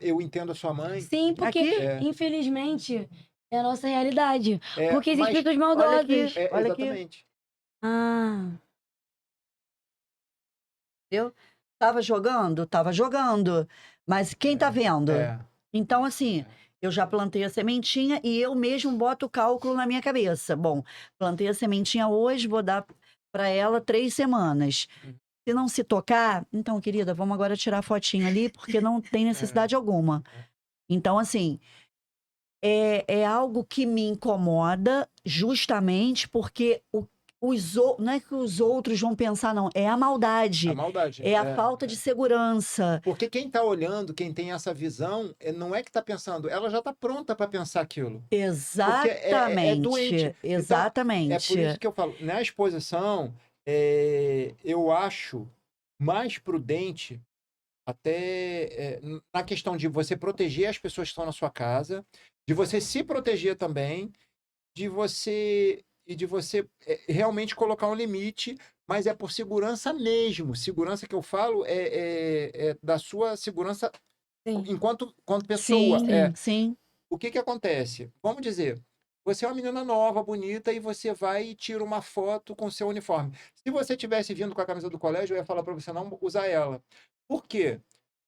eu entendo a sua mãe. Sim, porque, Aqui? infelizmente, é a nossa realidade. Porque existem Mas pessoas olha aqui. maldosas. Olha aqui. exatamente. Ah, Entendeu? Tava jogando? Tava jogando. Mas quem tá vendo? Então, assim, eu já plantei a sementinha e eu mesmo boto o cálculo na minha cabeça. Bom, plantei a sementinha hoje, vou dar para ela 3 semanas. Se não se tocar, então, querida, vamos agora tirar a fotinha ali, porque não tem necessidade alguma. Então, assim, é algo que me incomoda justamente porque não é que os outros vão pensar, não. É a maldade. A maldade. É a falta de segurança. Porque quem está olhando, quem tem essa visão, não é que está pensando, ela já está pronta para pensar aquilo. Exatamente. Doente. Exatamente. Então, é por isso que eu falo, na exposição, eu acho mais prudente, até na questão de você proteger as pessoas que estão na sua casa, de você se proteger também, de você realmente colocar um limite, mas é por segurança mesmo. Segurança que eu falo é da sua segurança sim. enquanto pessoa. Sim, sim. O que acontece? Vamos dizer, você é uma menina nova, bonita, e você vai e tira uma foto com seu uniforme. Se você tivesse vindo com a camisa do colégio, eu ia falar para você não usar ela. Por quê?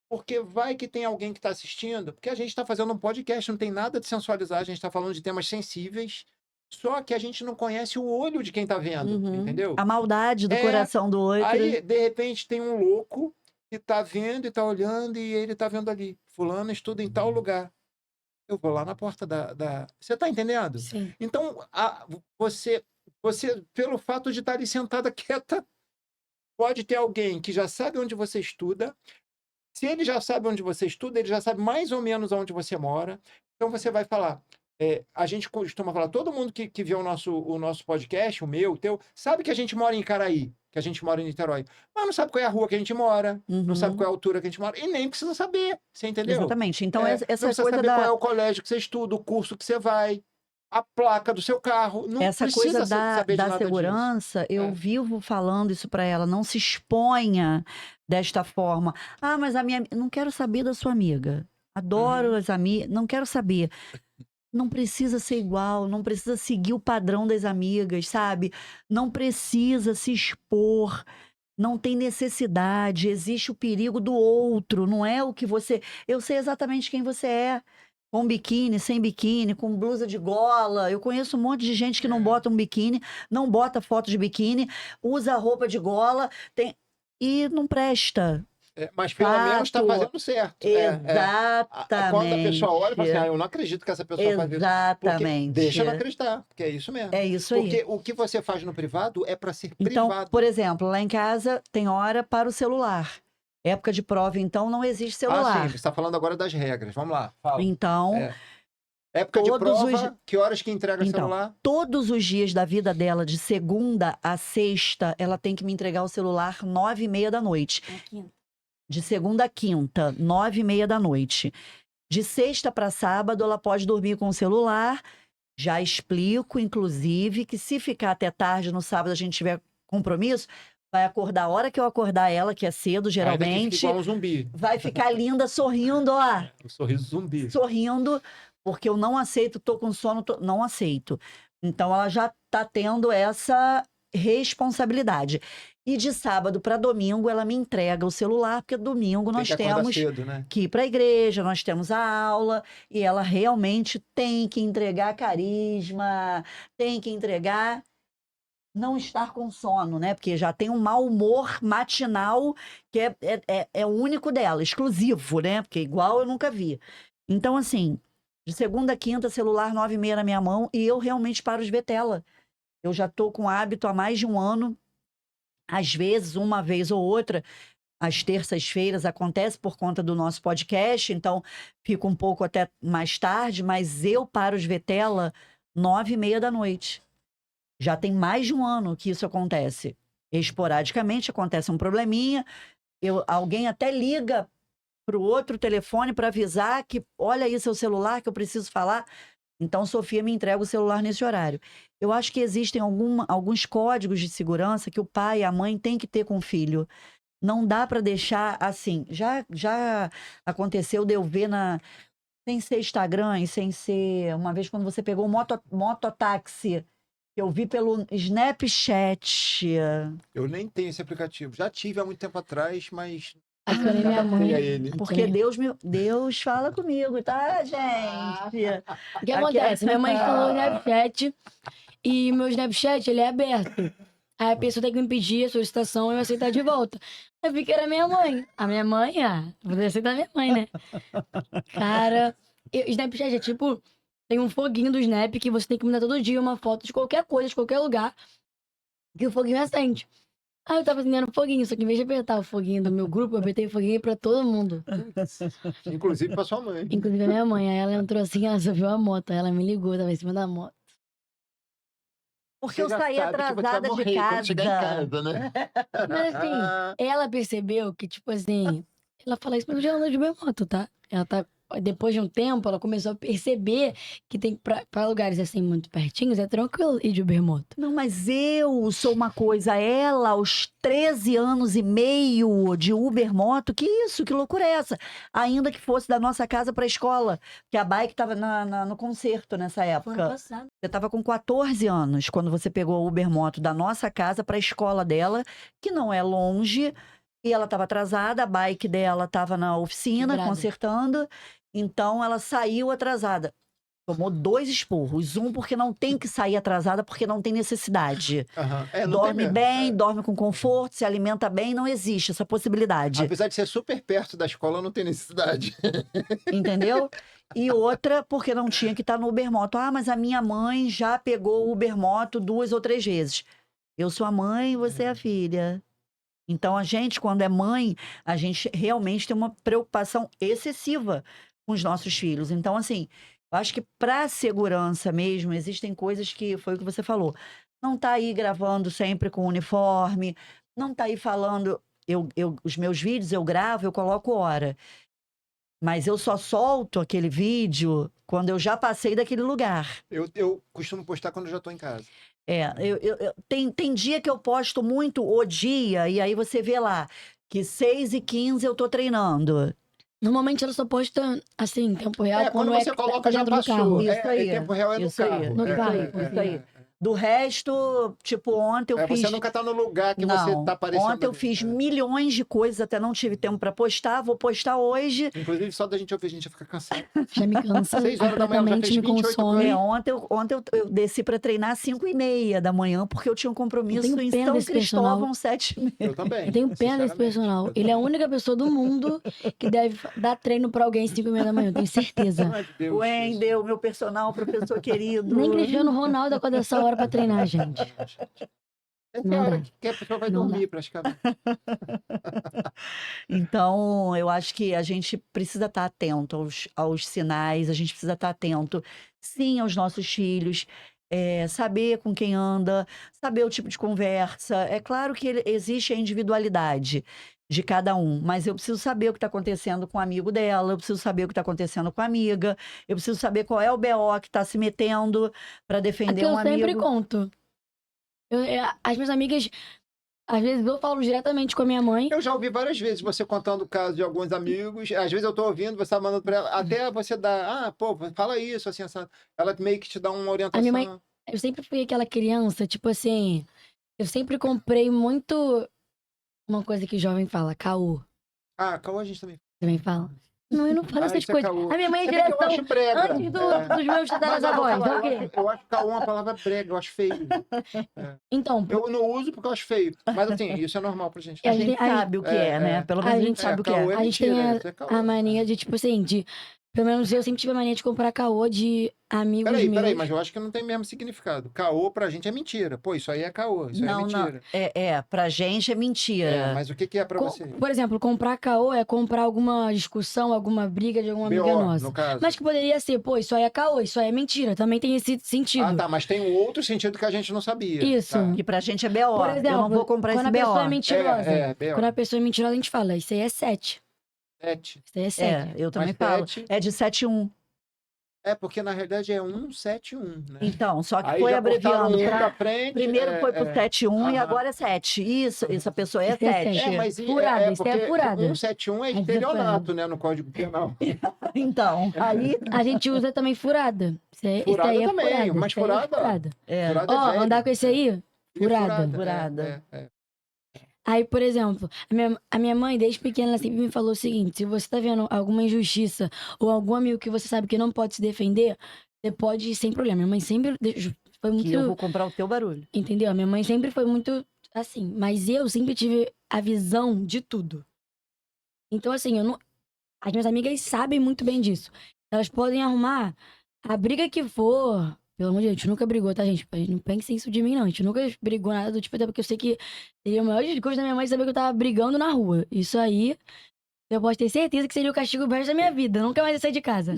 Porque vai que tem alguém que está assistindo, porque a gente está fazendo um podcast, não tem nada de sensualizar, a gente está falando de temas sensíveis, só que a gente não conhece o olho de quem está vendo, entendeu? A maldade do coração do outro. Aí, de repente, tem um louco que está vendo e está olhando, e ele está vendo ali, fulano estuda em tal lugar. Eu vou lá na porta da... Você está entendendo? Sim. Então, você, pelo fato de estar ali sentada quieta, pode ter alguém que já sabe onde você estuda. Se ele já sabe onde você estuda, ele já sabe mais ou menos onde você mora. Então, você vai falar... a gente costuma falar, todo mundo que vê o nosso podcast, o meu, o teu, sabe que a gente mora em Icaraí, que a gente mora em Niterói. Mas não sabe qual é a rua que a gente mora, não sabe qual é a altura que a gente mora, e nem precisa saber, você entendeu? Exatamente. Então, não essa precisa coisa saber qual é o colégio que você estuda, o curso que você vai, a placa do seu carro. Não essa precisa coisa saber de da nada segurança, disso. eu vivo falando isso para ela. Não se exponha desta forma. Ah, mas a minha... Não quero saber da sua amiga. Adoro as amigas. Não quero saber. Não precisa ser igual, não precisa seguir o padrão das amigas, sabe? Não precisa se expor, não tem necessidade, existe o perigo do outro, não é o que você... Eu sei exatamente quem você é, com biquíni, sem biquíni, com blusa de gola. Eu conheço um monte de gente que não bota um biquíni, não bota foto de biquíni, usa roupa de gola, e não presta. Mas pelo menos está fazendo certo. Exatamente. Quando a pessoa olha e fala assim, eu não acredito que essa pessoa faz isso. Exatamente. Deixa ela acreditar, porque é isso mesmo. É isso aí. Porque o que você faz no privado é para ser então, privado. Por exemplo, lá em casa tem hora para o celular. Época de prova, então, não existe celular. Sim, você está falando agora das regras. Vamos lá, fala. Então... Época de prova, que horas que entrega o celular? Todos os dias da vida dela, de segunda a sexta, ela tem que me entregar o celular 9h30 da noite. De segunda a quinta, 9h30 da noite. De sexta para sábado, ela pode dormir com o celular. Já explico, inclusive, que se ficar até tarde no sábado, a gente tiver compromisso, vai acordar a hora que eu acordar ela, que é cedo, geralmente. Fica igual um zumbi. Vai ficar linda, sorrindo, ó. O sorriso zumbi. Sorrindo, porque eu não aceito, tô com sono, não aceito. Então, ela já tá tendo essa responsabilidade. E de sábado para domingo, ela me entrega o celular, porque domingo nós temos cedo, né? que ir para a igreja, nós temos a aula, e ela realmente tem que entregar carisma, tem que entregar não estar com sono, né? Porque já tem um mau humor matinal que é único dela, exclusivo, né? Porque igual eu nunca vi. Então, assim, de segunda a quinta, celular 9h30 na minha mão, e eu realmente paro de ver tela. Eu já tô com hábito há mais de um ano. Às vezes, uma vez ou outra, às terças-feiras, acontece por conta do nosso podcast, então fica um pouco até mais tarde, mas eu paro os Vetela 9h30 da noite. Já tem mais de um ano que isso acontece. Esporadicamente acontece um probleminha, alguém até liga para o outro telefone para avisar que olha aí seu celular que eu preciso falar. Então, Sofia me entrega o celular nesse horário. Eu acho que existem alguns códigos de segurança que o pai e a mãe têm que ter com o filho. Não dá para deixar assim. Já aconteceu de eu ver sem ser Instagram e sem ser... Uma vez quando você pegou o mototáxi, eu vi pelo Snapchat. Eu nem tenho esse aplicativo. Já tive há muito tempo atrás, mas... Acionei minha mãe. Porque Deus fala comigo, tá, gente? O que acontece? Minha mãe instalou o Snapchat e meu Snapchat, ele é aberto. Aí a pessoa tem que me pedir a solicitação e eu aceitar de volta. Eu vi que era minha mãe. A minha mãe, vou aceitar minha mãe, né? Cara, Snapchat é tipo... Tem um foguinho do Snap que você tem que mandar todo dia uma foto de qualquer coisa, de qualquer lugar, que o foguinho acende. Aí eu tava acendendo o foguinho, só que em vez de apertar o foguinho do meu grupo, eu apertei o foguinho pra todo mundo. Inclusive pra sua mãe. Inclusive a minha mãe. Aí ela entrou assim, ela só viu a moto. Aí ela me ligou, tava em cima da moto. Porque eu saí atrasada de casa. Quando chegar em casa, né? Mas assim, ela percebeu que, tipo assim, ela fala isso, mas eu já ando de minha moto, tá? Ela tá. Depois de um tempo, ela começou a perceber que tem pra lugares assim muito pertinhos, é tranquilo ir de Uber moto. Não, mas eu sou uma coisa, ela, aos 13 anos e meio de Uber moto, que isso, que loucura é essa? Ainda que fosse da nossa casa pra escola, que a bike tava no concerto nessa Foi ano época. passado. Você tava com 14 anos quando você pegou a Uber moto da nossa casa pra escola dela, que não é longe, e ela tava atrasada, a bike dela tava na oficina, Quebrada. consertando, então ela saiu atrasada. Tomou 2 esporros. Um porque não tem que sair atrasada, porque não tem necessidade. Não Dorme tem mesmo. bem, dorme com conforto, se alimenta bem, não existe essa possibilidade. Apesar de ser super perto da escola, não tem necessidade. Entendeu? E outra, porque não tinha que estar no Ubermoto. Ah, mas a minha mãe já pegou o Ubermoto 2 ou 3 vezes. Eu sou a mãe, você é a filha. Então, a gente, quando é mãe, a gente realmente tem uma preocupação excessiva com os nossos filhos. Então, assim, eu acho que para segurança mesmo, existem coisas que, foi o que você falou, não tá aí gravando sempre com uniforme, não tá aí falando, os meus vídeos eu gravo, eu coloco hora. Mas eu só solto aquele vídeo quando eu já passei daquele lugar. Eu costumo postar quando eu já tô em casa. Tem dia que eu posto muito o dia, e aí você vê lá que 6h15 eu tô treinando. Normalmente ela só posta assim, em tempo real. Quando você coloca, já passou. Isso aí. Tempo real é no Isso aí. carro. No carro. Isso aí. Do resto, tipo, ontem eu fiz... Você nunca tá no lugar que você tá aparecendo. Ontem eu fiz milhões de coisas, até não tive tempo pra postar, vou postar hoje. Inclusive, só da gente ouvir, a gente já fica cansado. Já me cansa. 6 horas da manhã, já fez completamente, me 28 consome. Ontem eu desci pra treinar às 5h30 da manhã, porque eu tinha um compromisso Eu tenho em pena São desse personal. Cristóvão, 7h30. Eu também. Eu tenho pena desse sinceramente. personal. Ele é a única pessoa do mundo que deve dar treino pra alguém às 5h30 da manhã, eu tenho certeza. Ai, Deus, O Wendel, meu personal, professor querido. Nem Cristiano Ronaldo acorda essa hora pra treinar, gente. Essa Não hora dá. que a pessoa vai Não dormir, praticamente. Então, eu acho que a gente precisa estar atento aos sinais, a gente precisa estar atento, sim, aos nossos filhos, saber com quem anda, saber o tipo de conversa. É claro que existe a individualidade de cada um, mas eu preciso saber o que está acontecendo com o amigo dela, eu preciso saber o que está acontecendo com a amiga, eu preciso saber qual é o BO que está se metendo para defender Aqui um eu sempre amigo. conto. As minhas amigas, às vezes eu falo diretamente com a minha mãe. Eu já ouvi várias vezes você contando o caso de alguns amigos. Às vezes eu tô ouvindo, você tá mandando pra ela. Até você dá, pô, fala isso, assim, ela meio que te dá uma orientação. A minha mãe, eu sempre fui aquela criança, tipo assim, eu sempre comprei muito uma coisa que jovem fala, caô. Caô a gente também. Também fala? Não, eu não falo essas isso coisas. caô. A minha mãe é É porque eu direção acho brega. antes dos meus tataravós. Mas É o quê? eu acho caô uma palavra brega, eu acho feio. Então, Eu não uso porque eu acho feio. Mas assim, isso é normal pra gente. E A gente sabe o que é, né? Pelo menos a gente sabe o que é. caô a gente tem mentira, isso é caô. a mania de, tipo assim, de Pelo menos eu sempre tive a mania de comprar caô de amigos Peraí, meus. mas eu acho que não tem mesmo significado. Caô pra gente é mentira. Pô, isso aí é caô, isso aí é Não, não. mentira. Pra gente é mentira. Mas o que é pra você? Por exemplo, comprar caô é comprar alguma discussão, alguma briga de alguma amiga BO, nossa. no caso. Mas que poderia ser, pô, isso aí é caô, isso aí é mentira. Também tem esse sentido. Ah, tá, mas tem um outro sentido que a gente não sabia. Isso. Tá. Que pra gente é BO. Por exemplo, Eu não vou comprar quando esse a pessoa é BO. mentirosa. BO. Quando a pessoa é mentirosa, a gente fala, isso aí é 7. 7. Isso aí é 7. Eu também Mas falo. 7. É de 7-1. Porque na realidade é 171, né? Então, só que Aí foi já botaram abreviando. um pra frente. Primeiro foi pro 7-1 e Aham. agora é 7. Isso, essa pessoa é Isso é 7. sete. Mas Furada, isso porque é furada. 171 é Aí você estelionato, né, no Código Penal. Então, aí A gente usa também furada. Isso Furada aí é também, furada. mas isso aí é furada- furada. Furada é Ó, velho. andar com esse aí, E furada. Furada. Aí, por exemplo, a minha mãe, desde pequena, ela sempre me falou o seguinte: se você tá vendo alguma injustiça ou algum amigo que você sabe que não pode se defender, você pode ir sem problema. Minha mãe sempre foi muito. que eu vou comprar o teu barulho. Entendeu? A minha mãe sempre foi muito assim, mas eu sempre tive a visão de tudo. Então, assim, eu não. As minhas amigas sabem muito bem disso. Elas podem arrumar a briga que for. Pelo amor de Deus, a gente nunca brigou, tá, gente? Não pensem isso de mim, não. A gente nunca brigou nada do tipo, até porque eu sei que seria o maior desgosto da minha mãe saber que eu tava brigando na rua. Isso aí, eu posso ter certeza que seria o castigo pro resto da minha vida. Eu nunca mais ia sair de casa.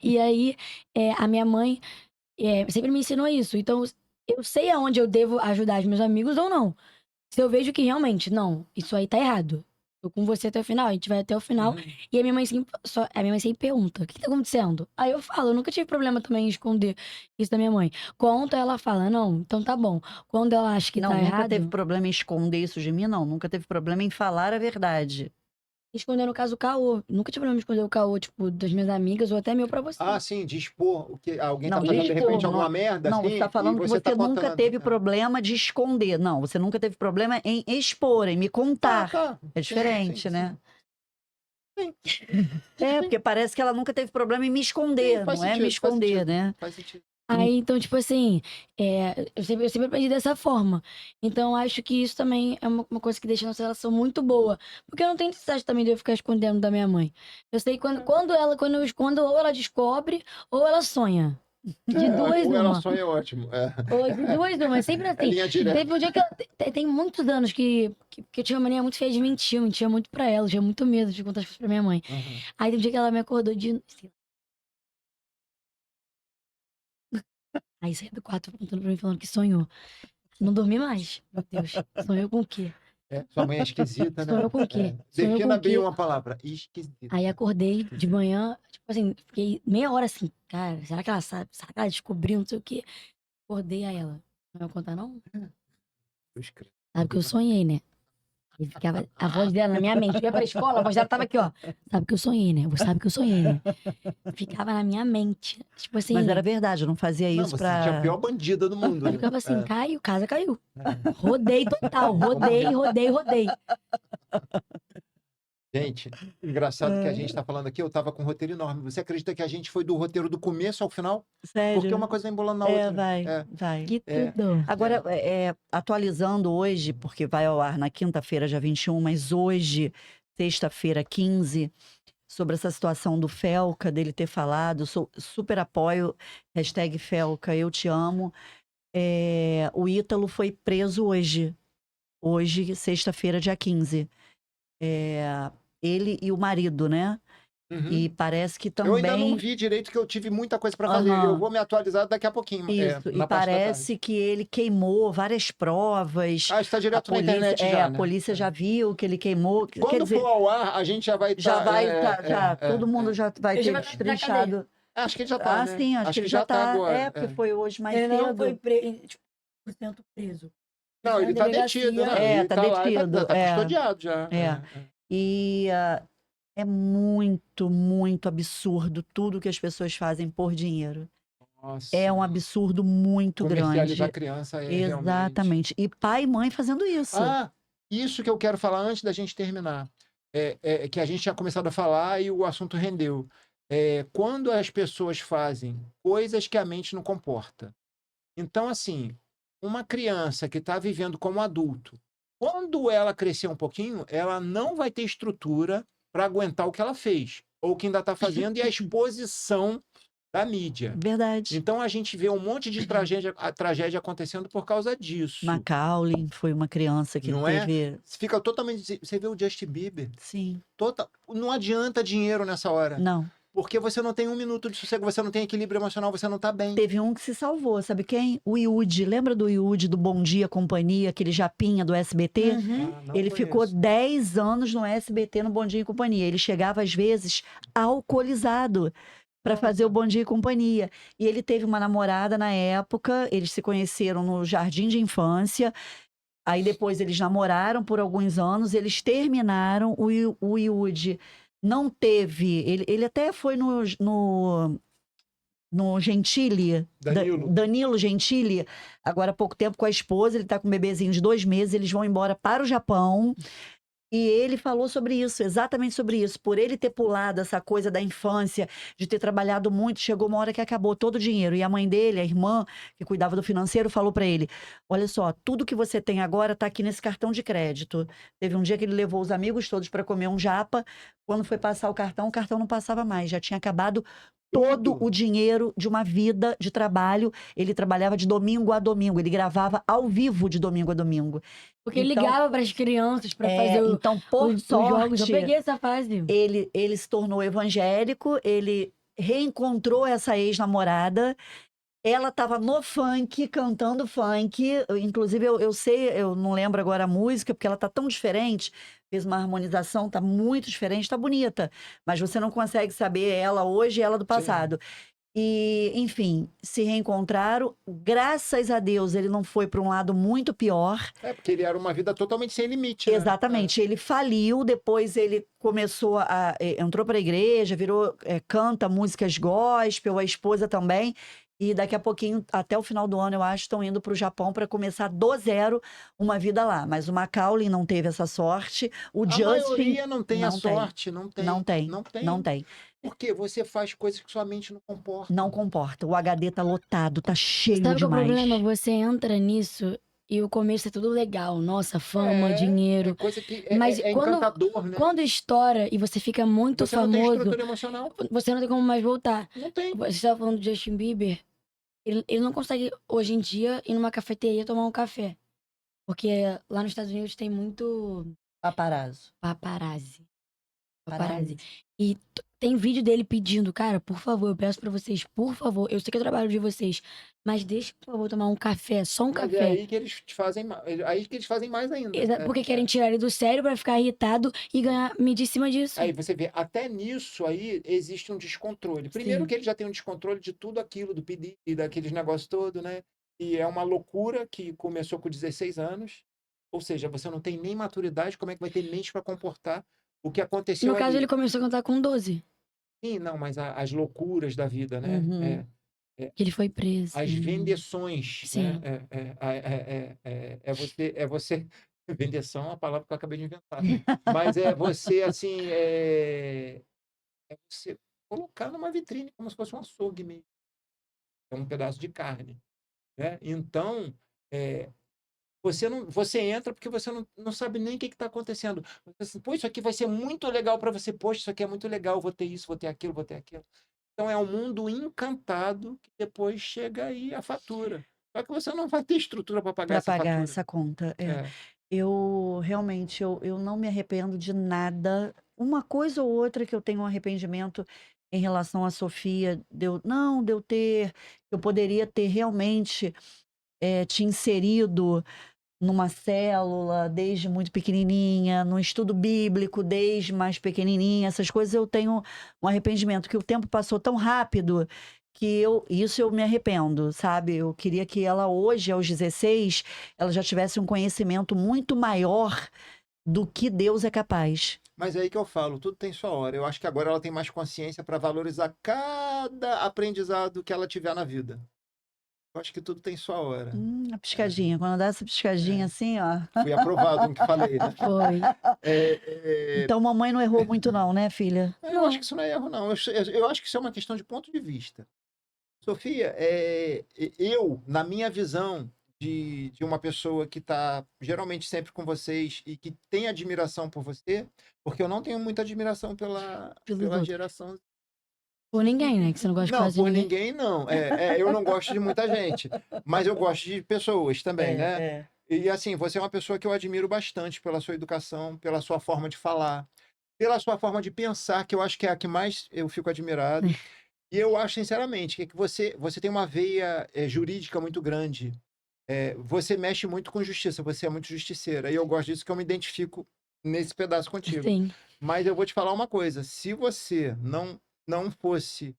E aí, a minha mãe sempre me ensinou isso. Então, eu sei aonde eu devo ajudar os meus amigos ou não. Se eu vejo que realmente, não, isso aí tá errado. Tô com você até o final, a gente vai até o final. E a minha mãe sempre pergunta: o que tá acontecendo? Aí eu falo, eu nunca tive problema também em esconder isso da minha mãe. Conta, ela fala, não, então tá bom. Quando ela acha que Não, tá nunca errado, teve problema em esconder isso de mim, não. Nunca teve problema em falar a verdade. esconder no caso o caô. Nunca tive problema em esconder o caô, tipo, das minhas amigas ou até meu pra você. Ah, sim, de expor o que alguém Não, tá fazendo de expor, repente não- alguma merda, Não, assim, você tá e falando que você você tá nunca contando. teve problema de esconder. Não, você nunca teve problema em expor, em me contar. Tá. É diferente, Sim, né? Sim. Porque parece que ela nunca teve problema em me esconder. Sim, faz Não é sentido, me faz esconder, sentido. né? Faz sentido. Aí, então, tipo assim, eu sempre aprendi dessa forma. Então, acho que isso também é uma coisa que deixa a nossa relação muito boa. Porque eu não tenho necessidade também de eu ficar escondendo da minha mãe. Eu sei quando ou ela descobre, ou ela sonha. De duas, Ou ela uma. sonha ótimo. Ou de duas, uma. Sempre É assim. linha direta. Teve um dia que tem muitos anos que eu tinha uma mania muito feia de mentir. Eu mentia muito pra ela. Eu tinha muito medo de contar as coisas pra minha mãe. Uhum. Aí tem um dia que ela me acordou de. Aí saiu do quarto contando pra mim, falando que sonhou. Não dormi mais. Meu Deus. Sonhou com o quê? Sua mãe é esquisita, né? Sonhou com o quê? Sonhou Defina com o bem quê? uma palavra. Esquisita. Aí acordei de manhã, tipo assim, fiquei meia hora assim, cara, será que ela sabe? Será que ela descobriu, não sei o quê? Acordei a ela. Não vai contar, não? Sabe que eu sonhei, né? E ficava a voz dela na minha mente. Eu ia pra escola, a voz dela tava aqui, ó. Sabe que eu sonhei, né? Você sabe que eu sonhei, né? Ficava na minha mente. Tipo assim. Mas era verdade, eu não fazia Não, isso você tinha a pra. pior bandida do mundo. Eu ficava assim, caiu, casa caiu. Rodei total, rodei. Gente, engraçado que a gente está falando aqui, eu estava com um roteiro enorme. Você acredita que a gente foi do roteiro do começo ao final? Sério? Porque uma coisa vai embolando na outra. Vai. Que tudo. Agora, atualizando hoje, porque vai ao ar na quinta-feira, dia 21, mas hoje, sexta-feira, 15, sobre essa situação do Felca, dele ter falado, super apoio, hashtag Felca, eu te amo. O Ítalo foi preso hoje, sexta-feira, dia 15. Ele e o marido, né? Uhum. E parece que também... Eu ainda não vi direito, que eu tive muita coisa para fazer. Eu vou me atualizar daqui a pouquinho. Isso, na e parte da parece que ele queimou várias provas. está direto na polícia, internet já, né? A polícia já viu que ele queimou. Quer Quando dizer, for ao ar, a gente já vai estar... já vai, todo mundo já vai Ele já ter vai pra destrinchado. Acho que ele já tá, né? Sim, acho que ele já tá. agora. Porque foi hoje mais Ele não cedo. foi tipo, 100% preso. Não, ele Na tá detido, delegacia. né? Ele tá lá, detido, tá custodiado já. E é muito, muito absurdo tudo que as pessoas fazem por dinheiro. Nossa. É um absurdo muito grande. Comercializar criança é Exatamente. E pai e mãe fazendo isso. Isso que eu quero falar antes da gente terminar. Que a gente tinha começado a falar e o assunto rendeu. Quando as pessoas fazem coisas que a mente não comporta. Então, assim, uma criança que está vivendo como adulto, quando ela crescer um pouquinho, ela não vai ter estrutura para aguentar o que ela fez. ou que ainda está fazendo, e a exposição da mídia. Verdade. Então a gente vê um monte de tragédia acontecendo por causa disso. Macaulay foi uma criança que Não teve... Você fica totalmente... Você vê o Justin Bieber? Sim. Não adianta dinheiro nessa hora. Não. Porque você não tem um minuto de sossego, você não tem equilíbrio emocional, você não tá bem. Teve um que se salvou, sabe quem? O Yudi. Lembra do Yudi, do Bom Dia Companhia, aquele japinha do SBT? Não Ele ficou conheço. 10 anos no SBT, no Bom Dia e Companhia. Ele chegava, às vezes, alcoolizado para fazer o Bom Dia e Companhia. E ele teve uma namorada na época, eles se conheceram no jardim de infância. Aí depois eles namoraram por alguns anos, eles terminaram. O Yudi não teve. Ele até foi no Gentili, Danilo Gentili, agora há pouco tempo com a esposa, ele está com um bebezinho de 2 meses, eles vão embora para o Japão. E ele falou sobre isso, exatamente sobre isso. Por ele ter pulado essa coisa da infância, de ter trabalhado muito, chegou uma hora que acabou todo o dinheiro. E a mãe dele, a irmã, que cuidava do financeiro, falou para ele: olha só, tudo que você tem agora tá aqui nesse cartão de crédito. Teve um dia que ele levou os amigos todos para comer um japa. Quando foi passar o cartão não passava mais. Já tinha acabado todo o dinheiro de uma vida de trabalho. Ele trabalhava de domingo a domingo. Ele gravava ao vivo de domingo a domingo. Porque ele ligava para as crianças para fazer então, por os sorte, jogos. Eu peguei essa fase. Ele se tornou evangélico, ele reencontrou essa ex-namorada. Ela estava no funk, cantando funk. Inclusive, eu sei, eu não lembro agora a música, porque ela tá tão diferente. Fez uma harmonização, tá muito diferente, tá bonita. Mas você não consegue saber ela hoje e ela do passado. Sim. E, enfim, se reencontraram. Graças a Deus, ele não foi para um lado muito pior. Porque ele era uma vida totalmente sem limite, né? Exatamente. Ele faliu, depois ele começou entrou para a igreja, virou, canta músicas gospel, a esposa também. E daqui a pouquinho, até o final do ano, eu acho, estão indo para o Japão para começar do zero uma vida lá. Mas o Macaulay não teve essa sorte. A maioria não tem a sorte, não tem. Não tem. Porque você faz coisas que sua mente não comporta. Não comporta. O HD tá lotado, tá cheio demais. Sabe qual é o problema? Você entra nisso e o começo é tudo legal. Nossa, fama, dinheiro. É coisa que mas encantador, né? Quando estoura e você fica muito famoso... Você não tem estrutura emocional. Você não tem como mais voltar. Não tem. Você estava falando do Justin Bieber. Ele não consegue, hoje em dia, ir numa cafeteria tomar um café. Porque lá nos Estados Unidos tem muito... Paparazzi. E tem vídeo dele pedindo, cara, por favor, eu peço pra vocês, por favor, eu sei que é o trabalho de vocês, mas deixa, por favor, tomar um café, só um café. É aí que eles fazem mais ainda. Porque querem tirar ele do sério pra ficar irritado e ganhar mídia em cima disso. Aí você vê, até nisso aí existe um descontrole. Primeiro que ele já tem um descontrole de tudo aquilo, do pedido e daqueles negócios todos, né? E é uma loucura que começou com 16 anos. Ou seja, você não tem nem maturidade, como é que vai ter mente para comportar o que aconteceu No caso, ele começou a cantar com 12. Sim, não, mas as loucuras da vida, né? Uhum. Que ele foi preso. As vendeções, sim. Né? É você... Vendeção é uma palavra que eu acabei de inventar. Mas é você, assim, é você colocar numa vitrine como se fosse um açougue mesmo. É um pedaço de carne, né? Então, você entra porque você não sabe nem o que está acontecendo. Você, assim, pô, isso aqui vai ser muito legal para você. Poxa, isso aqui é muito legal, vou ter isso, vou ter aquilo, vou ter aquilo. Então, é um mundo encantado que depois chega aí a fatura. Só que você não vai ter estrutura para pagar essa fatura. Essa conta. Eu realmente, eu não me arrependo de nada. Uma coisa ou outra que eu tenho um arrependimento em relação à Sofia, eu poderia ter realmente te inserido numa célula desde muito pequenininha, no estudo bíblico desde mais pequenininha. Essas coisas eu tenho um arrependimento, que o tempo passou tão rápido que isso eu me arrependo, sabe? Eu queria que ela hoje, aos 16, ela já tivesse um conhecimento muito maior do que Deus é capaz. Mas é aí que eu falo, tudo tem sua hora. Eu acho que agora ela tem mais consciência para valorizar cada aprendizado que ela tiver na vida. Eu acho que tudo tem sua hora. A piscadinha. Quando dá essa piscadinha assim, ó. Fui aprovado no que falei, né? Foi. Então, mamãe não errou muito não, né, filha? Eu acho que isso não é erro, não. Eu acho que isso é uma questão de ponto de vista. Sofia, na minha visão de uma pessoa que está geralmente sempre com vocês e que tem admiração por você, porque eu não tenho muita admiração Pelos pela outros. geração. Por ninguém, né? Que você não gosta Não, quase de por ninguém. ninguém não. Eu não gosto de muita gente, mas eu gosto de pessoas também, né? É. E assim, você é uma pessoa que eu admiro bastante pela sua educação, pela sua forma de falar, pela sua forma de pensar, que eu acho que é a que mais eu fico admirado. E eu acho, sinceramente, que você tem uma veia jurídica muito grande. Você mexe muito com justiça, você é muito justiceira. E eu gosto disso, que eu me identifico nesse pedaço contigo. Sim. Mas eu vou te falar uma coisa: se você não fosse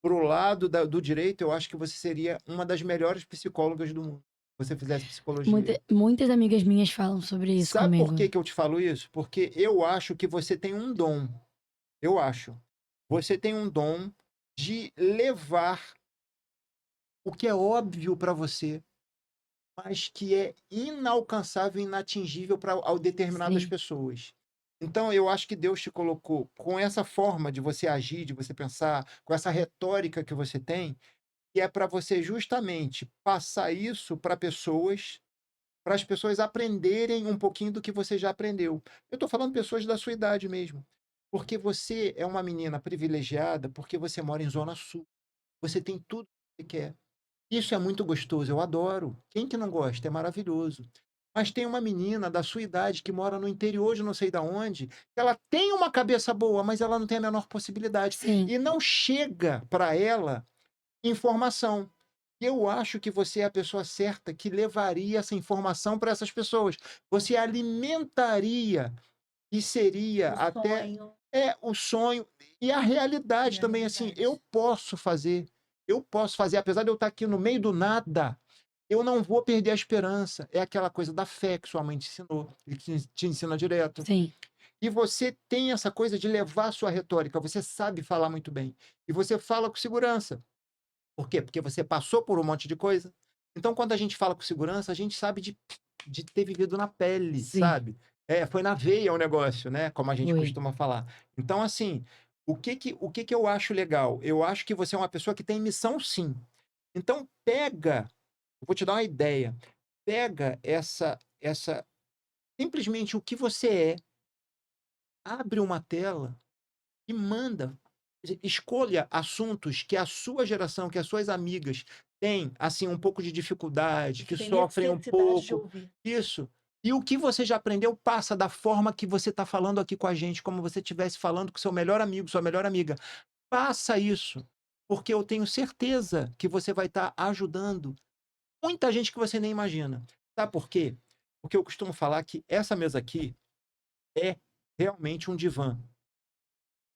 pro lado do direito, eu acho que você seria uma das melhores psicólogas do mundo. Se você fizesse psicologia. Muitas amigas minhas falam sobre isso Sabe por comigo. que eu te falo isso? Porque eu acho que você tem um dom. Eu acho. Você tem um dom de levar o que é óbvio para você, mas que é inalcançável, inatingível para determinadas Sim. pessoas. Então, eu acho que Deus te colocou com essa forma de você agir, de você pensar, com essa retórica que você tem, que é para você justamente passar isso para as pessoas aprenderem um pouquinho do que você já aprendeu. Eu estou falando pessoas da sua idade mesmo, porque você é uma menina privilegiada, porque você mora em Zona Sul, você tem tudo que você quer. Isso é muito gostoso, eu adoro. Quem que não gosta? É maravilhoso. Mas tem uma menina da sua idade que mora no interior de não sei da onde, que ela tem uma cabeça boa, mas ela não tem a menor possibilidade. Sim. E não chega para ela informação. Eu acho que você é a pessoa certa que levaria essa informação para essas pessoas. Você alimentaria e seria até Sonho. o sonho e a realidade também, assim, eu posso fazer, apesar de eu estar aqui no meio do nada, eu não vou perder a esperança. É aquela coisa da fé que sua mãe te ensinou, e que te ensina direto. Sim. E você tem essa coisa de levar a sua retórica, você sabe falar muito bem. E você fala com segurança. Por quê? Porque você passou por um monte de coisa. Então, quando a gente fala com segurança, a gente sabe de ter vivido na pele, Sim. sabe? Foi na veia o negócio, né? Como a gente Foi. costuma falar. Então, assim, o que que eu acho legal? Eu acho que você é uma pessoa que tem missão, sim. Então, eu vou te dar uma ideia. Pega simplesmente o que você é, abre uma tela e manda. Escolha assuntos que a sua geração, que as suas amigas têm, assim, um pouco de dificuldade, que Tem sofrem um necessidade de pouco. ouvir. Isso. E o que você já aprendeu passa da forma que você está falando aqui com a gente, como você estivesse falando com seu melhor amigo, sua melhor amiga. Passa isso, porque eu tenho certeza que você vai estar ajudando muita gente que você nem imagina. Sabe por quê? Porque eu costumo falar que essa mesa aqui é realmente um divã.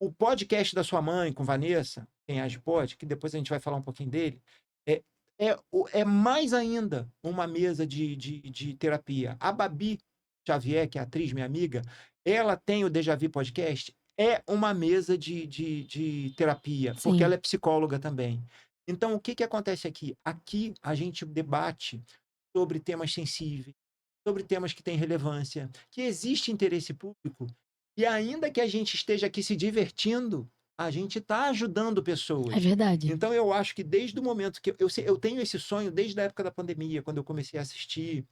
O podcast da sua mãe com Vanessa, Quem Age Pode, que depois a gente vai falar um pouquinho dele, é mais ainda uma mesa de terapia. A Babi Xavier, que é atriz, minha amiga, ela tem o Deja Vu Podcast, é uma mesa de terapia, porque Sim. ela é psicóloga também. Então, o que acontece aqui? Aqui a gente debate sobre temas sensíveis, sobre temas que têm relevância, que existe interesse público, e ainda que a gente esteja aqui se divertindo, a gente está ajudando É pessoas. verdade. Então, eu acho que desde o momento que eu tenho esse sonho, desde a época da pandemia, quando eu comecei a assistir,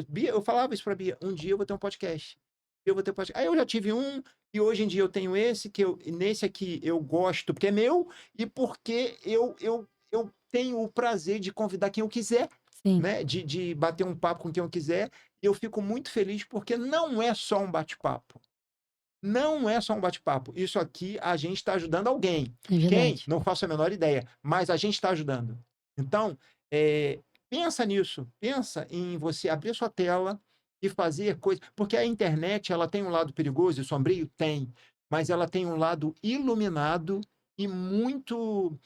Bia, eu falava isso para Bia, um dia eu vou ter um podcast. Eu vou ter um podcast. Aí eu já tive um, e hoje em dia eu tenho esse, nesse aqui eu gosto, porque é meu, e porque eu tenho o prazer de convidar quem eu quiser, Sim. né? De bater um papo com quem eu quiser. E eu fico muito feliz porque não é só um bate-papo. Não é só um bate-papo. Isso aqui a gente está ajudando alguém. É Quem? verdade. Não faço a menor ideia, mas a gente está ajudando. Então, pensa nisso. Pensa em você abrir sua tela e fazer coisas. Porque a internet ela tem um lado perigoso e sombrio? Tem. Mas ela tem um lado iluminado e muito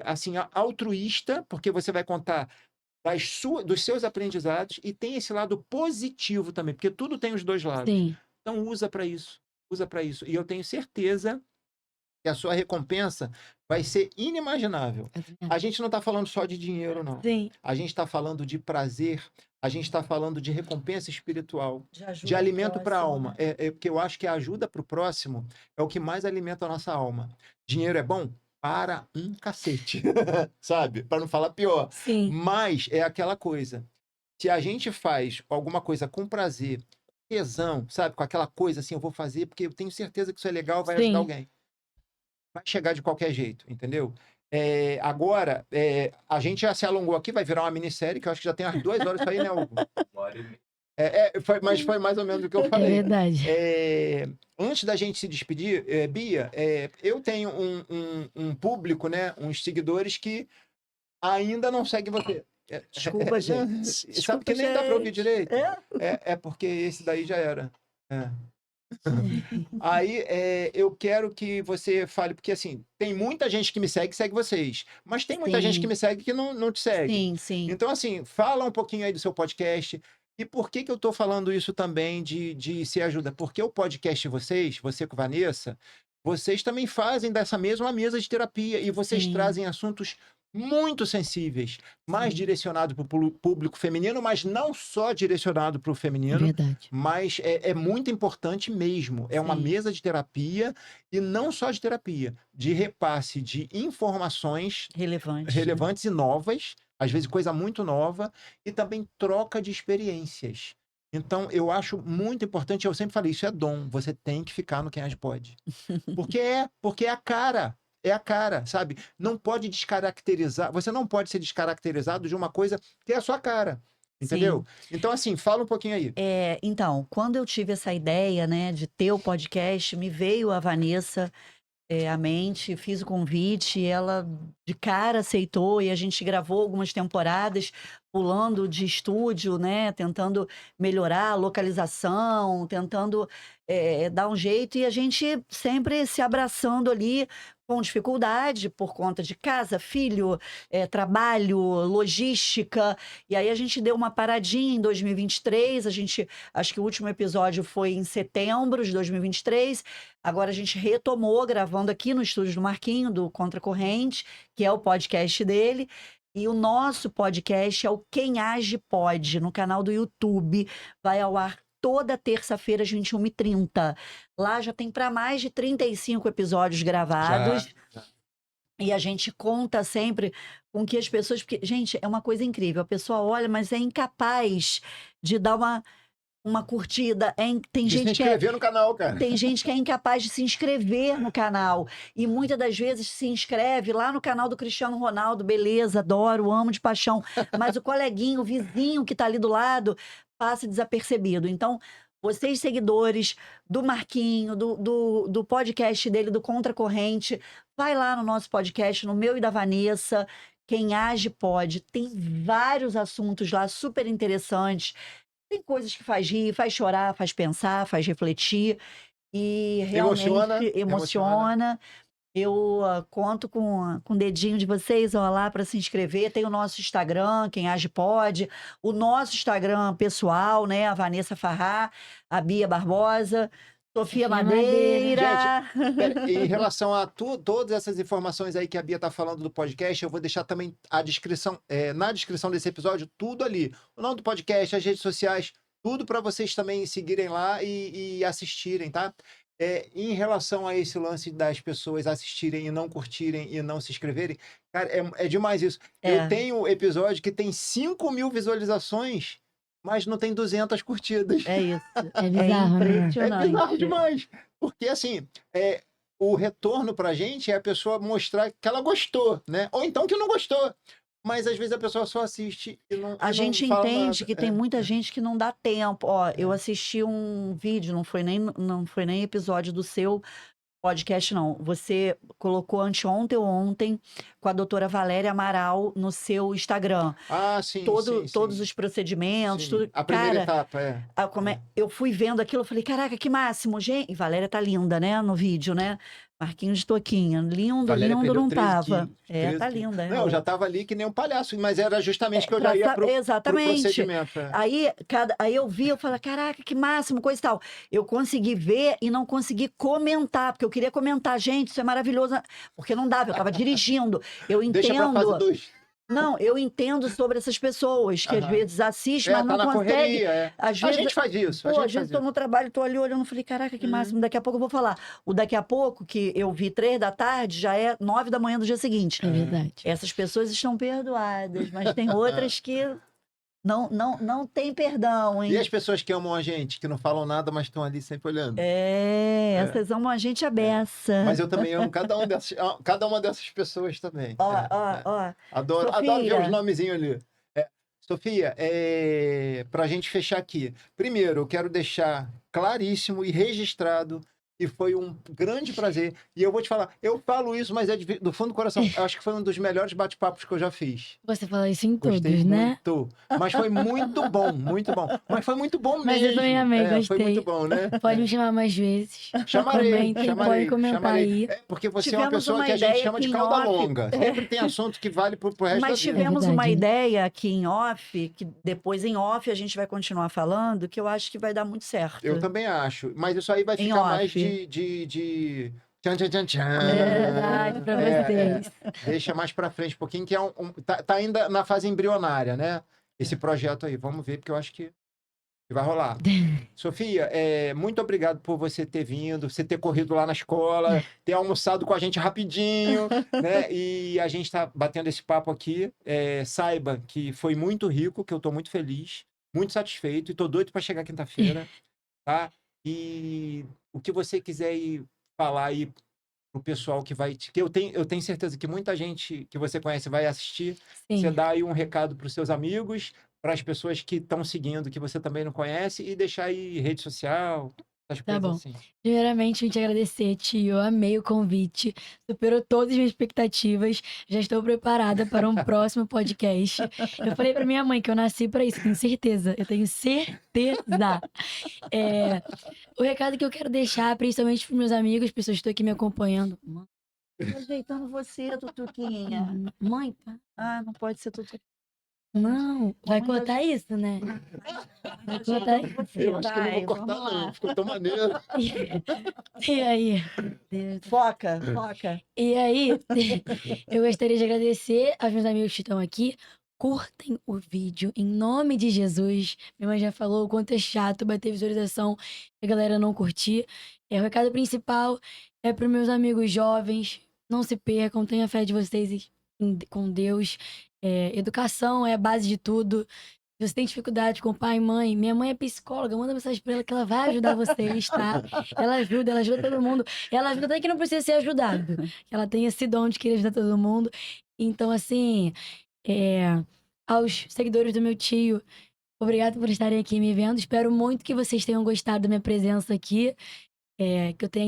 assim, altruísta, porque você vai contar dos seus aprendizados e tem esse lado positivo também, porque tudo tem os dois lados. Sim. Então usa para isso, usa para isso. E eu tenho certeza que a sua recompensa vai ser inimaginável. A gente não está falando só de dinheiro, não. Sim. A gente está falando de prazer, a gente está falando de recompensa espiritual, De de alimento para a próximo, alma. né? Porque eu acho que a ajuda para o próximo é o que mais alimenta a nossa alma. Dinheiro é bom? para um cacete, sabe? Para não falar pior. Sim. Mas é aquela coisa. Se a gente faz alguma coisa com prazer, tesão, sabe? Com aquela coisa assim, eu vou fazer porque eu tenho certeza que isso é legal, vai ajudar Sim. alguém. Vai chegar de qualquer jeito, entendeu? Agora, a gente já se alongou aqui, vai virar uma minissérie, que eu acho que já tem umas 2 horas isso aí, né, Hugo? Mas foi mais ou menos o que eu É falei. verdade. Antes da gente se despedir, Bia, eu tenho um público, né, uns seguidores que ainda não seguem você. Desculpa, gente. Sabe que nem dá para ouvir direito? É porque esse daí já era. Aí eu quero que você fale, porque assim, tem muita gente que me segue vocês, mas tem muita gente que me segue que não te segue. Sim, sim. Então, assim, fala um pouquinho aí do seu podcast. E por que eu estou falando isso também de se ajuda? Porque o podcast de vocês, você com Vanessa, vocês também fazem dessa mesma mesa de terapia e vocês Sim. trazem assuntos muito sensíveis, mais direcionado para o público feminino, mas não só direcionado para o feminino, Verdade. mas é muito importante mesmo. É uma Sim. mesa de terapia e não só de terapia, de repasse de informações Relevante. relevantes e novas, às vezes coisa muito nova, e também troca de experiências. Então, eu acho muito importante, eu sempre falei, isso é dom, você tem que ficar no Quem Age Pode. Porque é a cara, sabe? Não pode descaracterizar, você não pode ser descaracterizado de uma coisa que é a sua cara, entendeu? Então, assim, fala um pouquinho aí. Então, quando eu tive essa ideia, né, de ter o podcast, me veio a Vanessa à mente, fiz o convite, ela de cara aceitou e a gente gravou algumas temporadas pulando de estúdio, né, tentando melhorar a localização, tentando dar um jeito e a gente sempre se abraçando ali com dificuldade por conta de casa, filho, trabalho, logística. E aí a gente deu uma paradinha em 2023, acho que o último episódio foi em setembro de 2023. Agora a gente retomou gravando aqui no estúdio do Marquinho, do Contra Corrente, que é o podcast dele. E o nosso podcast é o Quem Age Pode, no canal do YouTube. Vai ao ar toda terça-feira, às 21h30. Lá já tem para mais de 35 episódios gravados. Já. E a gente conta sempre com que as pessoas... Porque, gente, é uma coisa incrível. A pessoa olha, mas é incapaz de dar uma curtida. Tem gente se inscrever no canal, cara. Tem gente que é incapaz de se inscrever no canal. E muitas das vezes se inscreve lá no canal do Cristiano Ronaldo. Beleza, adoro, amo de paixão. Mas o coleguinho, o vizinho que está ali do lado, passa desapercebido. Então, vocês seguidores do Marquinho, do podcast dele, do Contra Corrente, vai lá no nosso podcast, no meu e da Vanessa. Quem Age Pode. Tem vários assuntos lá super interessantes. Tem coisas que faz rir, faz chorar, faz pensar, faz refletir e realmente emociona. Eu conto com o dedinho de vocês lá para se inscrever. Tem o nosso Instagram, Quem Age Pode. O nosso Instagram pessoal, né? A Vanessa Farrá, a Bia Barbosa, Sofia Madeira. Gente, em relação a todas essas informações aí que a Bia está falando do podcast, eu vou deixar também a descrição, na descrição desse episódio, tudo ali. O nome do podcast, as redes sociais, tudo para vocês também seguirem lá e assistirem, tá? Em relação a esse lance das pessoas assistirem e não curtirem e não se inscreverem, cara, é demais isso. Eu tenho episódio que tem 5.000 visualizações, mas não tem 200 curtidas. É isso. É bizarro, né? impressionante. É bizarro demais. Porque, assim, o retorno pra gente é a pessoa mostrar que ela gostou, né? Ou então que não gostou. Mas, às vezes, a pessoa só assiste e não A gente não fala entende nada. que tem muita gente que não dá tempo. Ó, eu assisti um vídeo, não foi nem episódio do seu podcast, não. Você colocou anteontem ou ontem com a doutora Valéria Amaral no seu Instagram. Ah, sim, Todos os procedimentos, sim. tudo. A primeira Cara, etapa, eu fui vendo aquilo, eu falei, caraca, que máximo, gente. E Valéria tá linda, né, no vídeo, né? Marquinhos de Toquinha. Lindo, Valéria lindo perdeu não 13 tava. quilos, 13 Tá quilos. linda. Não, eu já tava ali que nem um palhaço, mas era justamente que eu já ia pro procedimento. Aí eu vi, eu falei, caraca, que máximo, coisa e tal. Eu consegui ver e não consegui comentar, porque eu queria comentar, gente, isso é maravilhoso. Porque não dava, eu tava dirigindo. Eu entendo. Deixa pra fase 2. Não, eu entendo sobre essas pessoas que às vezes assistem, mas tá não na conseguem. correria, Às A vezes, gente faz isso, às vezes estou no trabalho, estou ali olhando, falei, caraca, que máximo, daqui a pouco eu vou falar. O daqui a pouco, que eu vi 3 da tarde, já é 9 da manhã do dia seguinte. É verdade. Essas pessoas estão perdoadas, mas tem outras que não tem perdão, hein? E as pessoas que amam a gente, que não falam nada, mas estão ali sempre olhando. Essas amam a gente a beça. Mas eu também amo cada uma dessas pessoas também. Ó. Adoro Sofia. ver os nomezinhos ali. Sofia, para a gente fechar aqui. Primeiro, eu quero deixar claríssimo e registrado, e foi um grande prazer. E eu vou te falar, eu falo isso, mas é do fundo do coração. Eu acho que foi um dos melhores bate-papos que eu já fiz. Você fala isso em Gostei todos, né? muito. Mas foi muito bom, muito bom. Mas foi muito bom mesmo. Mas eu também amei, gostei. Foi muito bom, né? Pode me chamar mais vezes. Chamarei. Pode comentar aí. Porque você é Tivemos uma pessoa uma que a gente ideia chama de aqui em cauda off. longa. Sempre tem assunto que vale pro resto da vida. Mas tivemos É uma verdade. ideia aqui em off, que depois em off a gente vai continuar falando, que eu acho que vai dar muito certo. Eu também acho. Mas isso aí vai Em ficar off. mais de... Tchan, tchan, tchan, tchan. É verdade, pra vocês. Deixa mais pra frente um pouquinho, que tá ainda na fase embrionária, né? Esse projeto aí. Vamos ver, porque eu acho que vai rolar. Sofia, muito obrigado por você ter vindo, você ter corrido lá na escola, ter almoçado com a gente rapidinho, né? E a gente está batendo esse papo aqui. Saiba que foi muito rico, que eu estou muito feliz, muito satisfeito e estou doido para chegar quinta-feira, tá? E o que você quiser ir falar aí pro pessoal que vai... Que eu tenho certeza que muita gente que você conhece vai assistir. Sim. Você dá aí um recado para os seus amigos, para as pessoas que estão seguindo, que você também não conhece, e deixar aí rede social, essas Tá coisas bom. assim. Primeiramente, eu te agradecer, tio. Eu amei o convite. Superou todas as minhas expectativas. Já estou preparada para um próximo podcast. Eu falei pra minha mãe que eu nasci pra isso, tenho certeza. Eu tenho certeza. O recado que eu quero deixar, principalmente pros meus amigos, pessoas que estão aqui me acompanhando. Tô ajeitando você, Tutuquinha. Mãe, tá? Ah, não pode ser Tutuquinha. Não, vai Mamãe, cortar isso, né? Vai cortar isso. Eu acho que eu não vou cortar, não. Ficou tão maneiro. E aí? Foca. E aí, eu gostaria de agradecer aos meus amigos que estão aqui. Curtem o vídeo, em nome de Jesus. Minha mãe já falou o quanto é chato bater visualização e a galera não curtir. O recado principal é para os meus amigos jovens. Não se percam, tenha fé de vocês com Deus. Educação é a base de tudo. Se você tem dificuldade com pai e mãe, minha mãe é psicóloga, manda mensagem pra ela que ela vai ajudar vocês, tá? Ela ajuda todo mundo. Ela ajuda até que não precisa ser ajudado. Ela tem esse dom de querer ajudar todo mundo. Então, assim, aos seguidores do meu tio, obrigado por estarem aqui me vendo. Espero muito que vocês tenham gostado da minha presença aqui. Que eu tenha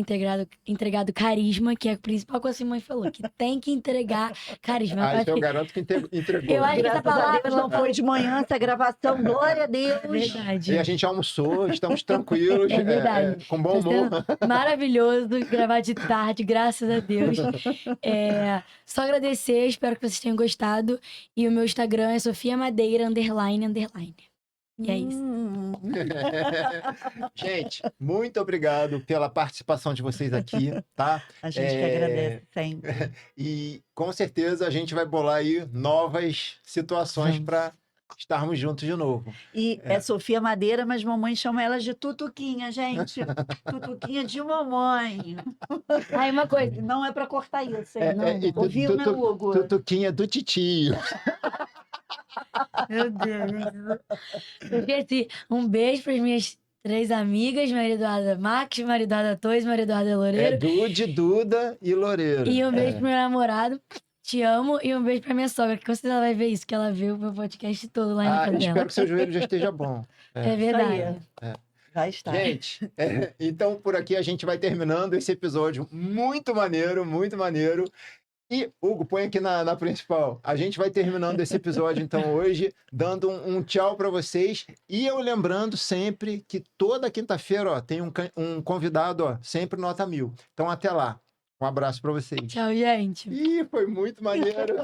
entregado carisma, que é a principal coisa que a mãe falou, que tem que entregar carisma. Isso eu garanto que entregou. Eu acho que essa palavra não foi de manhã essa gravação, glória a Deus. É verdade. E a gente almoçou, estamos tranquilos, É verdade. com bom Tá humor. sendo maravilhoso gravar de tarde, graças a Deus. Só agradecer, espero que vocês tenham gostado. E o meu Instagram é Sofia Madeira, __. E é isso. Gente, muito obrigado pela participação de vocês aqui, tá? A gente que agradece sempre. E com certeza a gente vai bolar aí novas situações para estarmos juntos de novo. E é Sofia Madeira, mas mamãe chama ela de Tutuquinha, gente. Tutuquinha de mamãe. Aí uma coisa. Não é para cortar isso, hein? E Ouviu, né, Hugo? Tutuquinha do titio. Meu Deus. Eu esqueci. Um beijo para as minhas 3 amigas, Maria Eduarda Max, Maria Eduarda Tois, Maria Eduarda Loureiro. Dude, Duda e Loureiro. E um beijo pro meu namorado. Te amo. E um beijo pra minha sogra, que com certeza ela vai ver isso, que ela viu o meu podcast todo lá na casa dela. Espero que seu joelho já esteja bom. É verdade. Vai estar. Gente, então por aqui a gente vai terminando esse episódio muito maneiro, muito maneiro. E, Hugo, põe aqui na principal. A gente vai terminando esse episódio, então, hoje, dando um tchau para vocês. E eu lembrando sempre que toda quinta-feira, ó, tem um convidado, ó, sempre nota 1000. Então, até lá. Um abraço para vocês. Tchau, gente. Ih, foi muito maneiro.